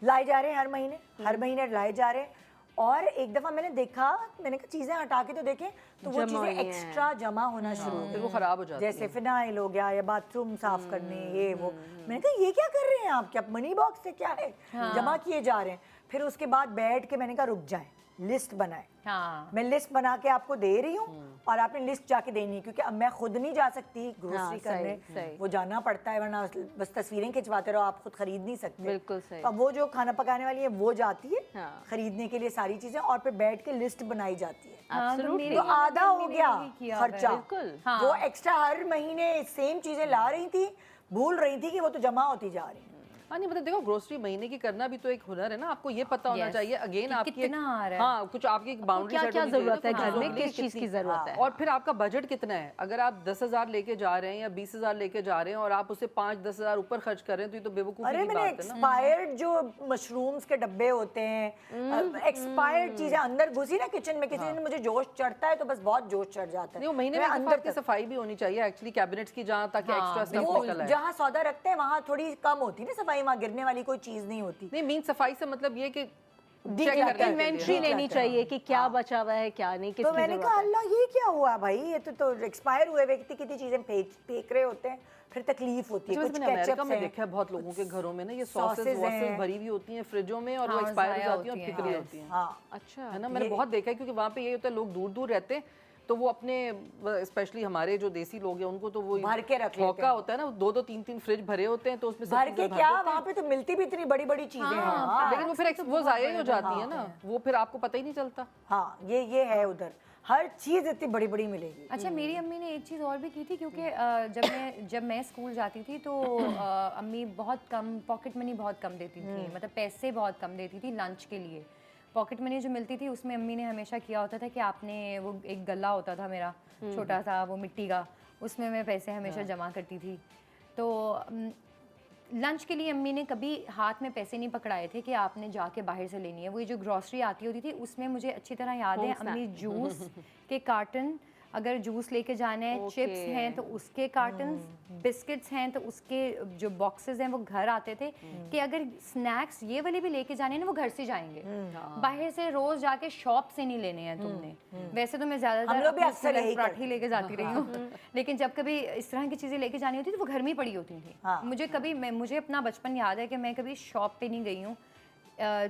S1: लाए जा रहे हैं हर महीने लाए जा रहे हैं। और एक दफा मैंने देखा, मैंने कहा चीजें हटा के तो देखें, तो वो
S4: जमा
S1: चीजें
S4: हुई हैं।
S1: एक्स्ट्रा जमा होना शुरू हो
S2: फिर
S1: गई।
S2: वो खराब हो जाती
S1: जैसे फिनाइल हो गया या बाथरूम साफ करने, ये वो। मैंने कहा ये क्या कर रहे हैं आप, क्या मनी बॉक्स से क्या है जमा किए जा रहे हैं। फिर उसके बाद बैठ के मैंने कहा रुक जाए, लिस्ट बनाए।
S3: हाँ,
S1: मैं लिस्ट बना के आपको दे रही हूँ और आपने लिस्ट जाके देनी है, क्योंकि अब मैं खुद नहीं जा सकती ग्रोसरी करने,
S4: सही।
S1: वो जाना पड़ता है, वरना बस तस्वीरें खिंचवाते रहो, आप खुद खरीद नहीं सकते।
S4: बिल्कुल सही।
S1: तो अब वो जो खाना पकाने वाली है वो जाती है
S4: हाँ।
S1: खरीदने के लिए सारी चीजें, और फिर बैठ के लिस्ट बनाई जाती है।
S3: हाँ, तो मेरी
S1: तो
S3: अम्मी
S1: आधा हो
S3: ने
S1: गया
S3: यही किया हुआ है।
S1: खर्चा।
S4: बिल्कुल।
S1: जो एक्स्ट्रा हर महीने सेम चीजें ला रही थी, भूल रही थी कि वो तो जमा होती जा रही है।
S2: हाँ नहीं मतलब देखो ग्रोसरी महीने की करना भी तो एक हुनर है ना, आपको ये पता होना
S3: Yes,
S2: चाहिए अगेन
S3: कि
S2: आपकी
S3: कितना आ रहा है।
S2: हाँ कुछ आपकी बाउंड्री
S4: क्या क्या ज़रूरत है घर में, किस चीज़ की ज़रूरत है।
S2: और फिर आपका बजट कितना है। अगर आप 10,000 लेके जा रहे हैं या 20,000 लेके जा रहे हैं और आप उसे 5-10 हज़ार ऊपर खर्च कर रहे हैं तो ये तो बेवकूफ़ी
S1: अरे
S2: की
S1: मैंने
S2: बात है ना।
S1: एक्सपायर्ड जो मशरूम्स के डब्बे होते हैं, एक्सपायर्ड चीजें अंदर घुसी ना किचन में, किसी दिन मुझे जोश चढ़ता है तो बस बहुत जोश चढ़ जाता है।
S2: नहीं वो महीने में
S1: मैं
S2: अंदर की सफाई भी होनी चाहिए एक्चुअली कैबिनेट्स की, जहाँ ताकि एक्स्ट्रा स्टफ
S1: वो
S2: निकल आए।
S1: जहाँ सौदा रखते हैं वहाँ थोड़ी कम होती है ना सफाई, वहाँ गिरने वाली कोई चीज नहीं होती।
S2: नहीं मीन सफाई से मतलब ये कि
S1: Declutter
S2: check करने के लिए।
S4: इन्वेंट्री लेनी चाहिए कि क्या बचा हुआ है क्या नहीं,
S1: तो
S4: किसकी
S1: मैंने
S4: ज़रूरत
S1: कहा
S4: है।
S1: अल्लाह ये क्या हुआ भाई, ये तो एक्सपायर हुए व्यक्ति कितनी चीजें फेंक रहे होते हैं, फिर तकलीफ होती है।
S2: वैसे
S1: कुछ
S2: मैंने अमेरिका
S1: केचप
S2: में
S1: है,
S2: देखा है बहुत लोगों के घरों में ना ये
S1: Sauces
S2: सॉसेस वॉसेस
S1: हैं।
S2: भरी हुई होती हैं फ्रिजों में और वो
S3: हाँ,
S2: एक्सपायर हो
S3: ज़ाया
S2: जाती हैं और
S3: होती हैं,
S2: फिक रही
S3: हाँ।
S2: होती हैं।
S1: हाँ
S4: अच्छा,
S2: है ना, मैंने बहुत देखा है क्योंकि वहाँ पे ये होता है लोग दूर दूर रहते हैं तो वो अपने स्पेशली हमारे जो देसी लोग हैं उनको तो वो
S1: भर के रख लेते
S2: मौका
S1: हैं।
S2: होता है ना, 2-2 3-3 फ्रिज भरे होते हैं तो उसमें सब
S1: भर के
S2: चीज़ें
S1: क्या,
S2: देते हैं।
S1: वहाँ पे तो मिलती भी इतनी बड़ी बड़ी चीजें हैं। हाँ,
S2: लेकिन वो फिर वो ज़ाया ही हो जाती है ना, वो फिर आपको पता ही नहीं चलता।
S1: हाँ ये है उधर, हर चीज इतनी बड़ी बड़ी मिलेगी।
S3: अच्छा मेरी अम्मी ने एक चीज़ और भी की थी, क्योंकि जब मैं स्कूल जाती थी तो अम्मी बहुत कम पॉकेट मनी बहुत कम देती थी, मतलब पैसे बहुत कम देती थी लंच के लिए। पॉकेट मनी जो मिलती थी उसमें अम्मी ने हमेशा किया होता था कि आपने वो एक गल्ला होता था मेरा छोटा सा, वो मिट्टी का, उसमें मैं पैसे हमेशा जमा करती थी। तो लंच के लिए अम्मी ने कभी हाथ में पैसे नहीं पकड़ाए थे कि आपने जाके बाहर से लेनी है। वो जो ग्रॉसरी आती होती थी उसमें मुझे अच्छी तरह याद है अम्मी जूस के कार्टन अगर जूस लेके जाना है, चिप्स हैं तो उसके कार्टन्स, बिस्किट्स हैं तो उसके जो बॉक्सेस हैं वो घर आते थे कि अगर स्नैक्स ये वाले भी लेके जाने हैं ना वो घर से जाएंगे, बाहर से रोज जाके शॉप से नहीं लेने हैं तुमने। वैसे तो मैं
S1: हम लोग भी अक्सर
S3: ज्यादातर
S1: यही
S3: पराठे लेके जाती रही हूँ, लेकिन जब कभी इस तरह की चीजें लेके जानी होती थी तो वो घर में ही पड़ी होती थी। मुझे कभी मुझे अपना बचपन याद है कि मैं कभी शॉप पे नहीं गई हूँ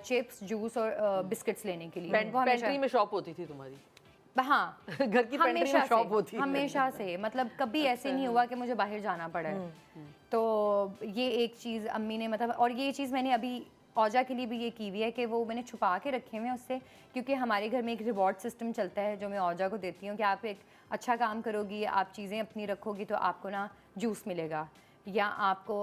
S3: चिप्स, जूस और बिस्किट्स लेने के लिए। वो हमेशा
S2: पेंट्री में शॉप होती थी तुम्हारी?
S3: हाँ,
S2: घर की पेंट्री में शॉप होती है
S3: हमेशा से, मतलब कभी ऐसे नहीं हुआ कि मुझे बाहर जाना पड़ा है। तो ये एक चीज़ अम्मी ने मतलब, और ये चीज़ मैंने अभी औजा के लिए भी ये की हुई है कि वो मैंने छुपा के रखे हुए हैं उससे, क्योंकि हमारे घर में एक रिवॉर्ड सिस्टम चलता है जो मैं औजा को देती हूँ कि आप एक अच्छा काम करोगी, आप चीज़ें अपनी रखोगी तो आपको ना जूस मिलेगा या आपको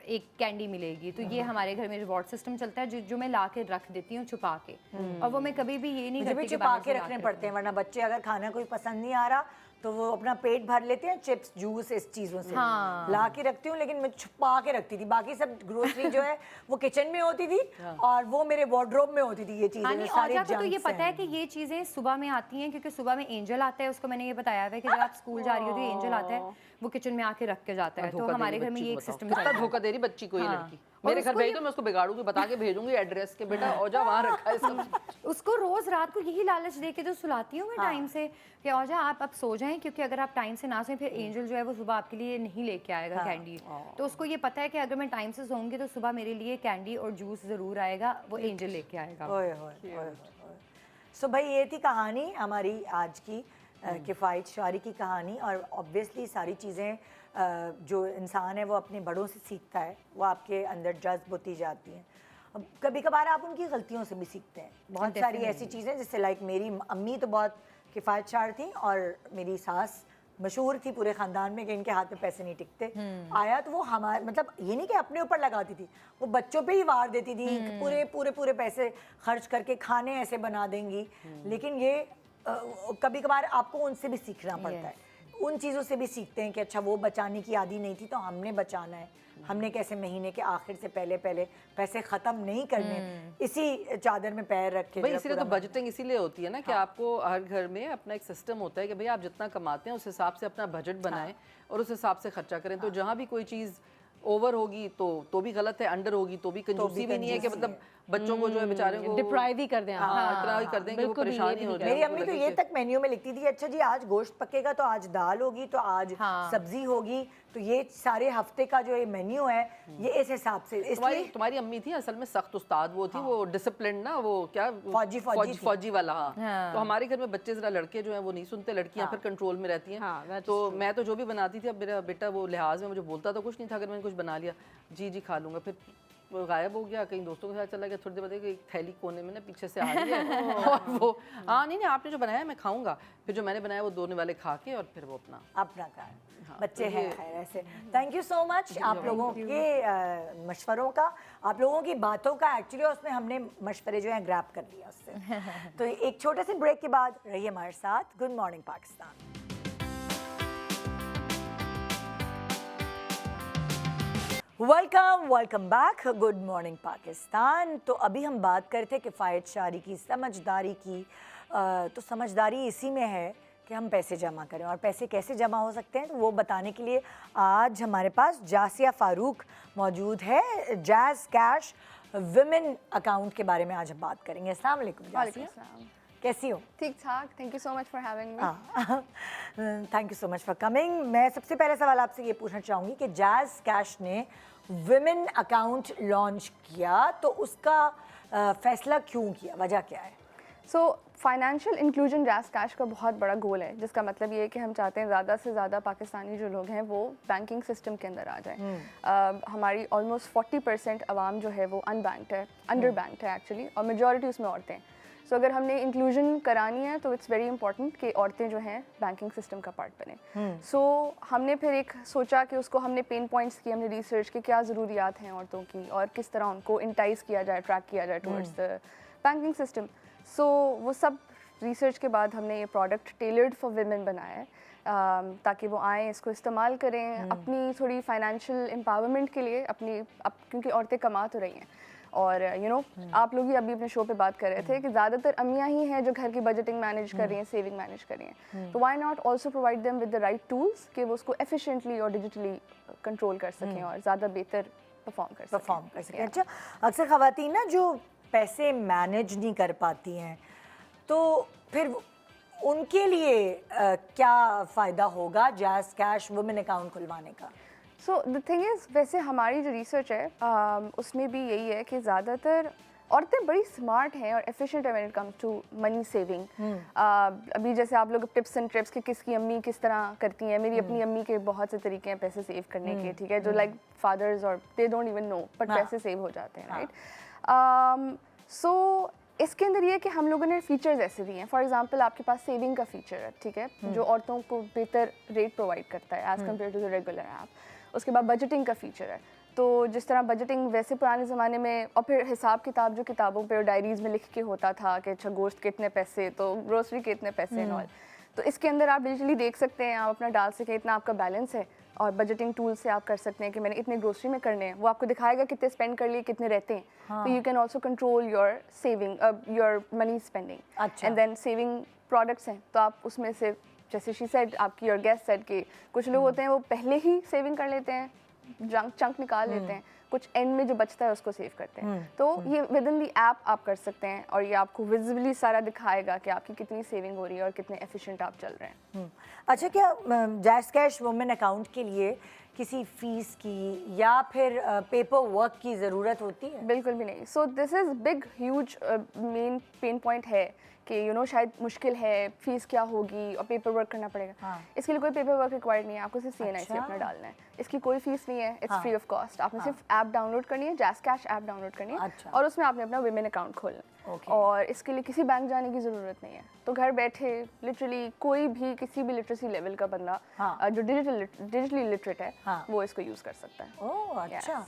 S3: एक कैंडी मिलेगी। तो ये हमारे घर में रिवॉर्ड सिस्टम चलता है जो मैं ला के रख देती हूँ छुपा के, और वो मैं कभी भी ये नहीं
S1: मुझे भी
S3: करती कि
S1: छुपा
S3: बाहर
S1: के
S3: से ला
S1: रखने
S3: के
S1: पड़ते हैं, वरना बच्चे अगर खाना कोई पसंद नहीं आ रहा तो वो अपना पेट भर लेते हैं चिप्स, जूस, इस चीज़ों से। ला के रखती हूँ, लेकिन मैं छुपा के रखती थी। बाकी सब ग्रोसरी जो है वो किचन में होती थी और वो मेरे वार्डरोब में होती थी। ये चीज़ें
S3: हाँ,
S1: सारे
S3: औजा को तो ये
S1: जंक्स
S3: पता है
S1: हैं।
S3: कि ये चीज़ें सुबह में आती हैं, क्योंकि सुबह में एंजल आता है, उसको मैंने ये बताया हुआ है कि जब आप स्कूल जा रही होती है एंजल आता है, वो किचन में आके रख के जाता है। तो हमारे घर में ये एक सिस्टम
S2: कितना धोखा दे रही बच्ची को ये लड़की। मेरे घर भेज दो, मैं उसको बिगाड़ूंगी, बता के भेजूंगी एड्रेस के, बेटा औजा वहाँ रखा है सब।
S3: उसको रोज रात को यही लालच दे के तो सुलाती हूँ मैं टाइम से कि औजा आप अब सो जाएं, क्योंकि अगर आप टाइम से ना सोएं फिर एंजल जो है वो सुबह आपके लिए नहीं लेके आएगा कैंडी। तो उसको ये पता है कि अगर मैं टाइम से सोऊंगी तो सुबह मेरे लिए कैंडी और जूस ज़रूर आएगा, वो एंजल लेके आएगा।
S1: ओए होए, ओए होए। सो भाई ये थी कहानी हमारी आज की, किफ़ायत शारी की कहानी। और ऑब्वियसली सारी चीज़ें जो इंसान है वो अपने बड़ों से सीखता है, वो आपके अंदर जज्ब होती जाती हैं। अब कभी कभार आप उनकी गलतियों से भी सीखते हैं। बहुत सारी ऐसी चीज़ें, जैसे लाइक मेरी अम्मी तो बहुत किफ़ायत शार थी और मेरी सास मशहूर थी पूरे ख़ानदान में कि इनके हाथ में पैसे नहीं टिकते। आया तो वो हमारे, मतलब ये नहीं कि अपने ऊपर लगाती थी, वो बच्चों पे ही वार देती थी, पूरे पूरे पूरे पैसे खर्च करके खाने ऐसे बना देंगी। लेकिन ये कभी कभार आपको उनसे भी सीखना पड़ता है, उन चीज़ों से भी सीखते हैं कि अच्छा वो बचाने की आदी नहीं थी तो हमने बचाना है, हमने कैसे महीने के आखिर से पहले पहले पैसे ख़त्म नहीं करने, इसी चादर में पैर रख के।
S2: भाई इसीलिए तो बजटिंग इसीलिए होती है ना कि आपको हर घर में अपना एक सिस्टम होता है कि भाई आप जितना कमाते हैं उस हिसाब से अपना बजट बनाएं और उस हिसाब से खर्चा करें। तो जहाँ भी कोई चीज़ ओवर होगी तो भी गलत है, अंडर होगी तो भी कंजूसी भी नहीं है कि मतलब बच्चों को जो है बेचारे को
S4: डिप्राइव ही कर दें।
S2: हाँ, इतना ही कर देंगे वो परेशानी हो जाए।
S1: मेरी अम्मी तो ये तक मेन्यू में लिखती थी, अच्छा जी आज गोश्त पकेगा तो आज दाल होगी, तो आज सब्जी होगी, तो ये सारे हफ्ते का जो ये मेन्यू है ये इस हिसाब से। इसलिए
S2: तुम्हारी अम्मी थी असल में सख्त उस्ताद, वो थी वो डिसिप्लिन ना, वो क्या फौजी वाला। हाँ, तो हमारे घर में बच्चे जरा लड़के जो हैं वो नहीं सुनते, लड़कियां फिर कंट्रोल में रहती हैं। तो मैं तो जो भी बनाती थी, अब मेरा बेटा वो लिहाज में मुझे बोलता तो कुछ नहीं था, अगर मैंने कुछ बना लिया जी जी खा लूंगा, फिर वो गायब हो गया, कहीं दोस्तों के साथ चला गया, थोड़ी देर बाद एक थैली कोने में ना पीछे से आ रही है और वो नहीं आपने जो बनाया मैं खाऊंगा, फिर जो मैंने बनाया वो दोने वाले खा के और फिर वो अपना
S1: कार बच्चे हैं खैर ऐसे। थैंक यू सो मच आप लोगों के मशवरों का, आप लोगों की बातों का, एक्चुअली उसमें हमने मशवरे जो हैं ग्रैब कर लिया उससे। तो एक छोटे से ब्रेक के बाद रहिए हमारे साथ। Good morning Pakistan. Welcome back, good morning Pakistan. तो अभी हम बात कर रहे थे किफ़ायत शारी की, समझदारी की। तो समझदारी इसी में है कि हम पैसे जमा करें, और पैसे कैसे जमा हो सकते हैं तो वो बताने के लिए आज हमारे पास जासिया फ़ारूक मौजूद है। जैज़ कैश विमेन अकाउंट के बारे में आज हम बात करेंगे। अस्सलाम वालेकुम जासिया, कैसी हो?
S5: ठीक ठाक, thank you so much for having me.
S1: Thank you so much for coming. मैं सबसे पहले सवाल आपसे ये पूछना चाहूँगी कि जैज़ कैश ने विमेन अकाउंट लॉन्च किया तो उसका फैसला क्यों किया, वजह क्या है?
S5: So financial inclusion jazz cash का बहुत बड़ा गोल है, जिसका मतलब ये है कि हम चाहते हैं ज़्यादा से ज़्यादा पाकिस्तानी जो लोग हैं वो बैंकिंग सिस्टम के अंदर आ जाएं। हमारी ऑलमोस्ट 40% आवाम जो है वो अनबैंक्ड है, अंडर बैंक्ड है एक्चुअली, और मेजॉरिटी उसमें औरतें हैं। सो अगर हमने इंक्लूजन करानी है तो इट्स वेरी इंपॉर्टेंट कि औरतें जो हैं बैंकिंग सिस्टम का पार्ट बने। सो हमने फिर एक सोचा कि उसको हमने पेन पॉइंट्स की, हमने रिसर्च की क्या ज़रूरियात हैं औरतों की और किस तरह उनको इंटाइज किया जाए, ट्रैक किया जाए टुवर्ड्स द बैंकिंग सिस्टम। सो वो सब रिसर्च के बाद हमने ये प्रोडक्ट टेलर्ड फॉर विमेन बनाया है, ताकि वो आएँ, इसको इस्तेमाल करें अपनी थोड़ी फाइनेंशियल एम्पावरमेंट के लिए, क्योंकि औरतें कमा तो रही हैं और आप लोग ही अभी अपने शो पे बात कर रहे थे कि ज़्यादातर अम्मियाँ ही हैं जो घर की बजटिंग मैनेज कर रही हैं, सेविंग मैनेज कर रही हैं, तो why not also provide them with the right tools कि वो उसको एफिशिएंटली और डिजिटली कंट्रोल कर सकें और ज़्यादा बेहतर परफॉर्म कर सकें।
S1: अच्छा, अक्सर ख़वातीन ना जो पैसे मैनेज नहीं कर पाती हैं, तो फिर उनके लिए क्या फ़ायदा होगा जैज़ कैश वुमेन अकाउंट खुलवाने का?
S5: सो द थिंग इज़, वैसे हमारी जो रिसर्च है उसमें भी यही है कि ज़्यादातर औरतें बड़ी स्मार्ट हैं और एफिशिएंट है when it comes to money saving. अभी जैसे आप लोग टिप्स एंड ट्रिप्स कि किसकी अम्मी किस तरह करती हैं, मेरी अपनी अम्मी के बहुत से तरीके हैं पैसे सेव करने के, ठीक है, जो लाइक फादर्स और they don't even know but पैसे सेव हो जाते हैं, राइट। सो इसके अंदर ये है कि हम लोगों ने फीचर्स ऐसे दिए हैं, फॉर एग्जांपल आपके पास सेविंग का फीचर है, ठीक है, जो औरतों को बेहतर रेट प्रोवाइड करता है as compare to the regular app. उसके बाद बजटिंग का फीचर है, तो जिस तरह बजटिंग वैसे पुराने ज़माने में, और फिर हिसाब किताब जो किताबों पे और डायरीज़ में लिख के होता था कि अच्छा गोश्त के इतने पैसे, तो ग्रोसरी के इतने पैसे एंड ऑल, तो इसके अंदर आप डिजिटली देख सकते हैं, आप अपना डाल सकें इतना आपका बैलेंस है, और बजटिंग टूल से आप कर सकते हैं कि मैंने इतने ग्रोसरी में करने हैं, वो आपको दिखाएगा कितने स्पेंड कर लिए, कितने रहते हैं, तो you can also control your saving, your money spending. And then saving products हैं, तो आप उसमें से, जैसे शी सेड, आपकी और गेस्ट सेड कि कुछ लोग होते हैं वो पहले ही सेविंग कर लेते हैं, चंक निकाल लेते हैं, कुछ एंड में जो बचता है उसको सेव करते हैं, तो ये विद इन दी ऐप आप कर सकते हैं, और ये आपको विजिबली सारा दिखाएगा कि आपकी कितनी सेविंग हो रही है और कितने एफिशिएंट आप चल रहे हैं।
S1: अच्छा, क्या जैज़ कैश वुमेन अकाउंट के लिए किसी फीस की या फिर पेपर वर्क की ज़रूरत होती है?
S5: बिल्कुल भी नहीं। So this is big huge main pain point है कि शायद मुश्किल है, फीस क्या होगी और पेपर वर्क करना पड़ेगा। इसके लिए कोई पेपर वर्क रिक्वायर्ड नहीं है, आपको सिर्फ CNIC अपना डालना है, इसकी कोई फीस नहीं है, इट्स फ्री ऑफ कॉस्ट। आपने सिर्फ ऐप डाउनलोड करनी है, जैज़ कैश ऐप डाउनलोड करनी है, और उसमें आपने अपना वुमेन अकाउंट खोलना है, और इसके लिए किसी बैंक जाने की ज़रूरत नहीं है। तो घर बैठे लिटरली कोई भी किसी भी लिटरेसी लेवल का बंदा जो डिजिटली लिटरेट है वो इसको यूज़ कर सकता है।
S1: ओह अच्छा।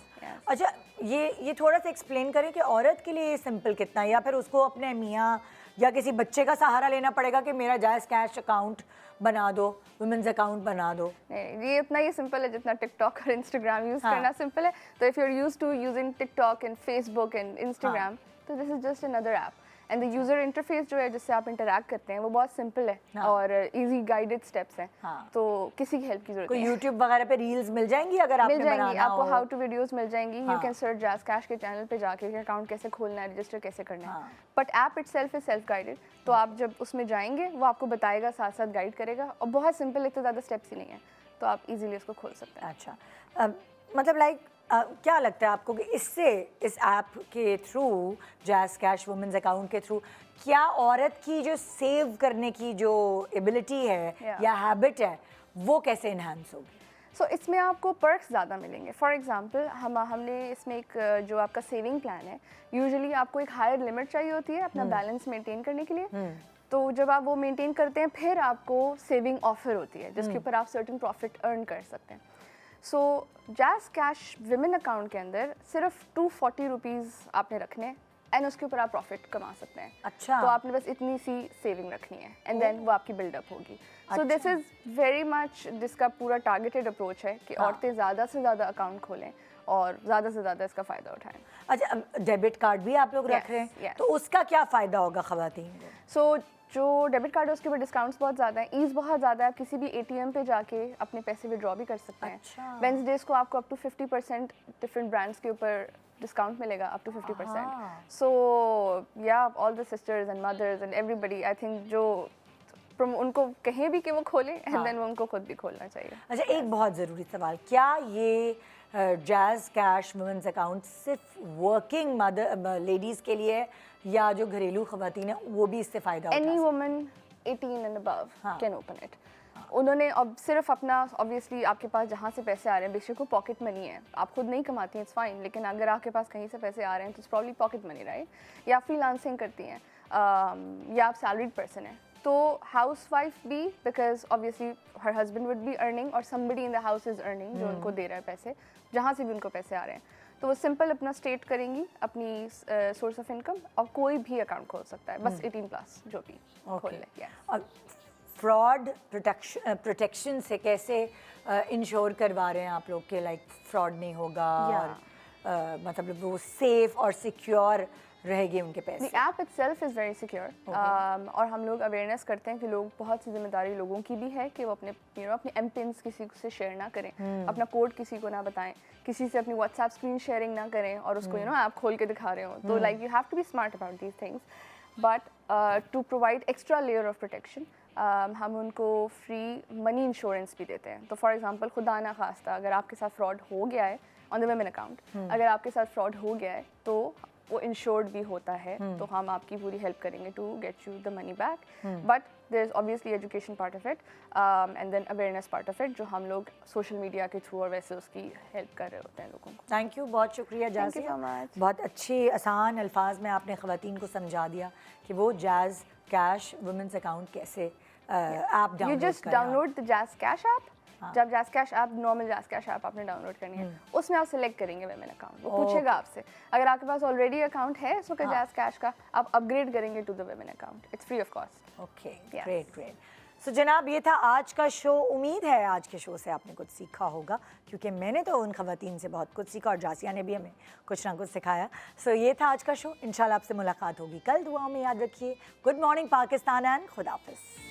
S1: अच्छा, ये थोड़ा सा एक्सप्लेन करें कि औरत के लिए सिंपल कितना है, या फिर उसको अपने मियाँ या किसी बच्चे का सहारा लेना पड़ेगा कि मेरा जायज़ कैश अकाउंट बना दो, वुमेन्स अकाउंट बना दो?
S5: नहीं, ये उतना ही सिंपल है जितना टिकटॉक और इंस्टाग्राम यूज़ करना सिंपल है। तो if you are used to using TikTok and Facebook and Instagram, तो this is just another app, and the user interface जो है जिससे आप इंटरैक्ट करते हैं वो बहुत सिंपल है और इजी गाइडेड स्टेप्स हैं, तो किसी की हेल्प की जरूरत
S1: कोई
S5: नहीं।
S1: यूट्यूब वगैरह पे रील्स मिल जाएंगी अगर आपने
S5: मिल जाएंगी,
S1: बनाना
S5: आपको
S1: हो?
S5: हाउ टू वीडियोस मिल जाएंगी। You can search jazz cash के चैनल पे जाके अकाउंट कैसे खोलना है, रजिस्टर कैसे करना है, but app itself is self guided, तो आप जब उसमें जाएंगे वो आपको बताएगा, साथ साथ गाइड करेगा, और बहुत सिंपल, इतने ज़्यादा स्टेप्स ही नहीं है, तो आप इजीली उसको खोल सकते हैं।
S1: अच्छा, मतलब लाइक क्या लगता है आपको कि इससे, इस ऐप के through, Jazz Cash women's account के थ्रू, क्या औरत की जो सेव करने की जो एबिलिटी है या हैबिट है वो कैसे इन्हांस होगी?
S5: सो इसमें आपको पर्क्स ज़्यादा मिलेंगे। फॉर एग्जांपल हमने इसमें एक जो आपका सेविंग प्लान है, यूजुअली आपको एक हायर लिमिट चाहिए होती है अपना बैलेंस मेंटेन करने के लिए, तो जब आप वो मेंटेन करते हैं फिर आपको सेविंग ऑफर होती है जिसके ऊपर आप सर्टेन प्रॉफिट अर्न कर सकते हैं। सो जैज़ कैश विमेन अकाउंट के अंदर सिर्फ 240 रुपीज़ आपने रखने हैं, एंड उसके ऊपर आप प्रॉफिट कमा सकते हैं।
S1: अच्छा,
S5: तो आपने बस इतनी सी सेविंग रखनी है, एंड देन वो आपकी बिल्डअप होगी। So this is very much, जिसका पूरा टारगेटेड अप्रोच है कि औरतें ज़्यादा से ज़्यादा अकाउंट खोलें और ज़्यादा से ज़्यादा इसका फ़ायदा उठाएं।
S1: अच्छा, डेबिट कार्ड भी आप लोग रख रहे हैं, तो उसका क्या फ़ायदा होगा ख़वातीन को?
S5: सो जो डेबिट कार्ड है उसके ऊपर डिस्काउंट्स बहुत ज़्यादा हैं, ईज़ बहुत ज़्यादा है, आप किसी भी ATM पे जाके अपने पैसे विड्रॉ भी कर सकते हैं।
S1: अच्छा।
S5: वेंसडेज को आपको अप टू 50% डिफरेंट ब्रांड्स के ऊपर डिस्काउंट मिलेगा, अप टू 50%। सो या all the sisters and mothers and everybody, I think जो उनको कहें भी कि वो खोलें, एंड देन वो उनको खुद भी खोलना चाहिए।
S1: अच्छा, एक बहुत ज़रूरी सवाल, क्या ये जैज़ कैश वुमेन्स अकाउंट सिर्फ वर्किंग मदर लेडीज़ के लिए है, या जो घरेलू ख़वातीन हैं वो भी इससे फ़ायदा उठा
S5: एनी
S1: सकती हैं?
S5: Woman 18 and above can open it. उन्होंने अब सिर्फ अपना, ऑब्वियसली आपके पास जहाँ से पैसे आ रहे हैं, बेशक वो पॉकेट मनी है, आप खुद नहीं कमाती हैं, इट्स फाइन, लेकिन अगर आपके पास कहीं से पैसे आ रहे हैं तो it's probably pocket money, right? या आप फ्रीलांसिंग करती हैं, या आप सैलरीड पर्सन हैं, तो हाउसवाइफ भी, बिकॉज ऑब्वियसली हर हस्बैंड वुड बी अर्निंग और somebody in the house is earning, जो उनको दे रहा है पैसे, जहाँ से भी उनको पैसे आ रहे हैं, तो वो सिंपल अपना स्टेट करेंगी अपनी सोर्स ऑफ इनकम, और कोई भी अकाउंट खोल सकता है, बस 18+ जो भी खोल ले।
S1: और फ्रॉड प्रोटेक्शन से कैसे इंश्योर करवा रहे हैं आप लोग के लाइक फ्रॉड नहीं होगा? और मतलब वो सेफ और सिक्योर रहेगी उनके
S5: The
S1: पैसे?
S5: app itself is very secure. और हम लोग अवेयरनेस करते हैं कि लोग बहुत सी जिम्मेदारी लोगों की भी है कि वो अपने अपने एम पिन्स किसी से शेयर ना करें, अपना कोड किसी को ना बताएं, किसी से अपनी व्हाट्सएप स्क्रीन शेयरिंग ना करें और उसको ऐप खोल के दिखा रहे हो. तो like you have to be smart about these things. But to provide extra layer of protection हम उनको फ्री मनी इंश्योरेंस भी देते हैं. तो फॉर एग्जांपल खुदा ना खास्ता अगर आपके साथ फ्रॉड हो गया है ऑन द वुमेन अकाउंट, अगर आपके साथ फ्रॉड हो गया है तो वो इंश्योर्ड भी होता है, तो हम आपकी पूरी हेल्प करेंगे to get you the money back. But there is obviously education part of it and then awareness part of it जो हम लोग सोशल मीडिया के थ्रू और वैसे उसकी हेल्प कर रहे होते हैं लोगों को.
S1: थैंक यू, बहुत शुक्रिया जासिया.
S5: so much.
S1: बहुत अच्छे आसान अल्फाज में आपने ख़वातीन को समझा दिया कि वो जैज़ कैश वुमेंस अकाउंट कैसे ऐप
S5: यू
S1: डाउनलोड
S5: जस्ट
S1: करें.
S5: Download the JazzCash app. जब JazzCash app normal JazzCash app आपने डाउनलोड करनी है उसमें आप सिलेक्ट करेंगे वुमेन अकाउंट. वो पूछेगा आपसे अगर आपके पास ऑलरेडी अकाउंट है सो जैज़ कैश का आप अपग्रेड करेंगे to the women account. It's free of cost.
S1: Okay,
S5: Yes.
S1: Great great. So जनाब, ये था आज का शो. उम्मीद है आज के शो से आपने कुछ सीखा होगा, क्योंकि मैंने तो उन ख़वातीन से बहुत कुछ सीखा और जासिया ने भी हमें कुछ ना कुछ सिखाया. सो ये था आज का शो. इंशाल्लाह आपसे मुलाकात होगी कल. दुआओं में याद रखिए. गुड मॉर्निंग पाकिस्तान एंड खुदा हाफिज़.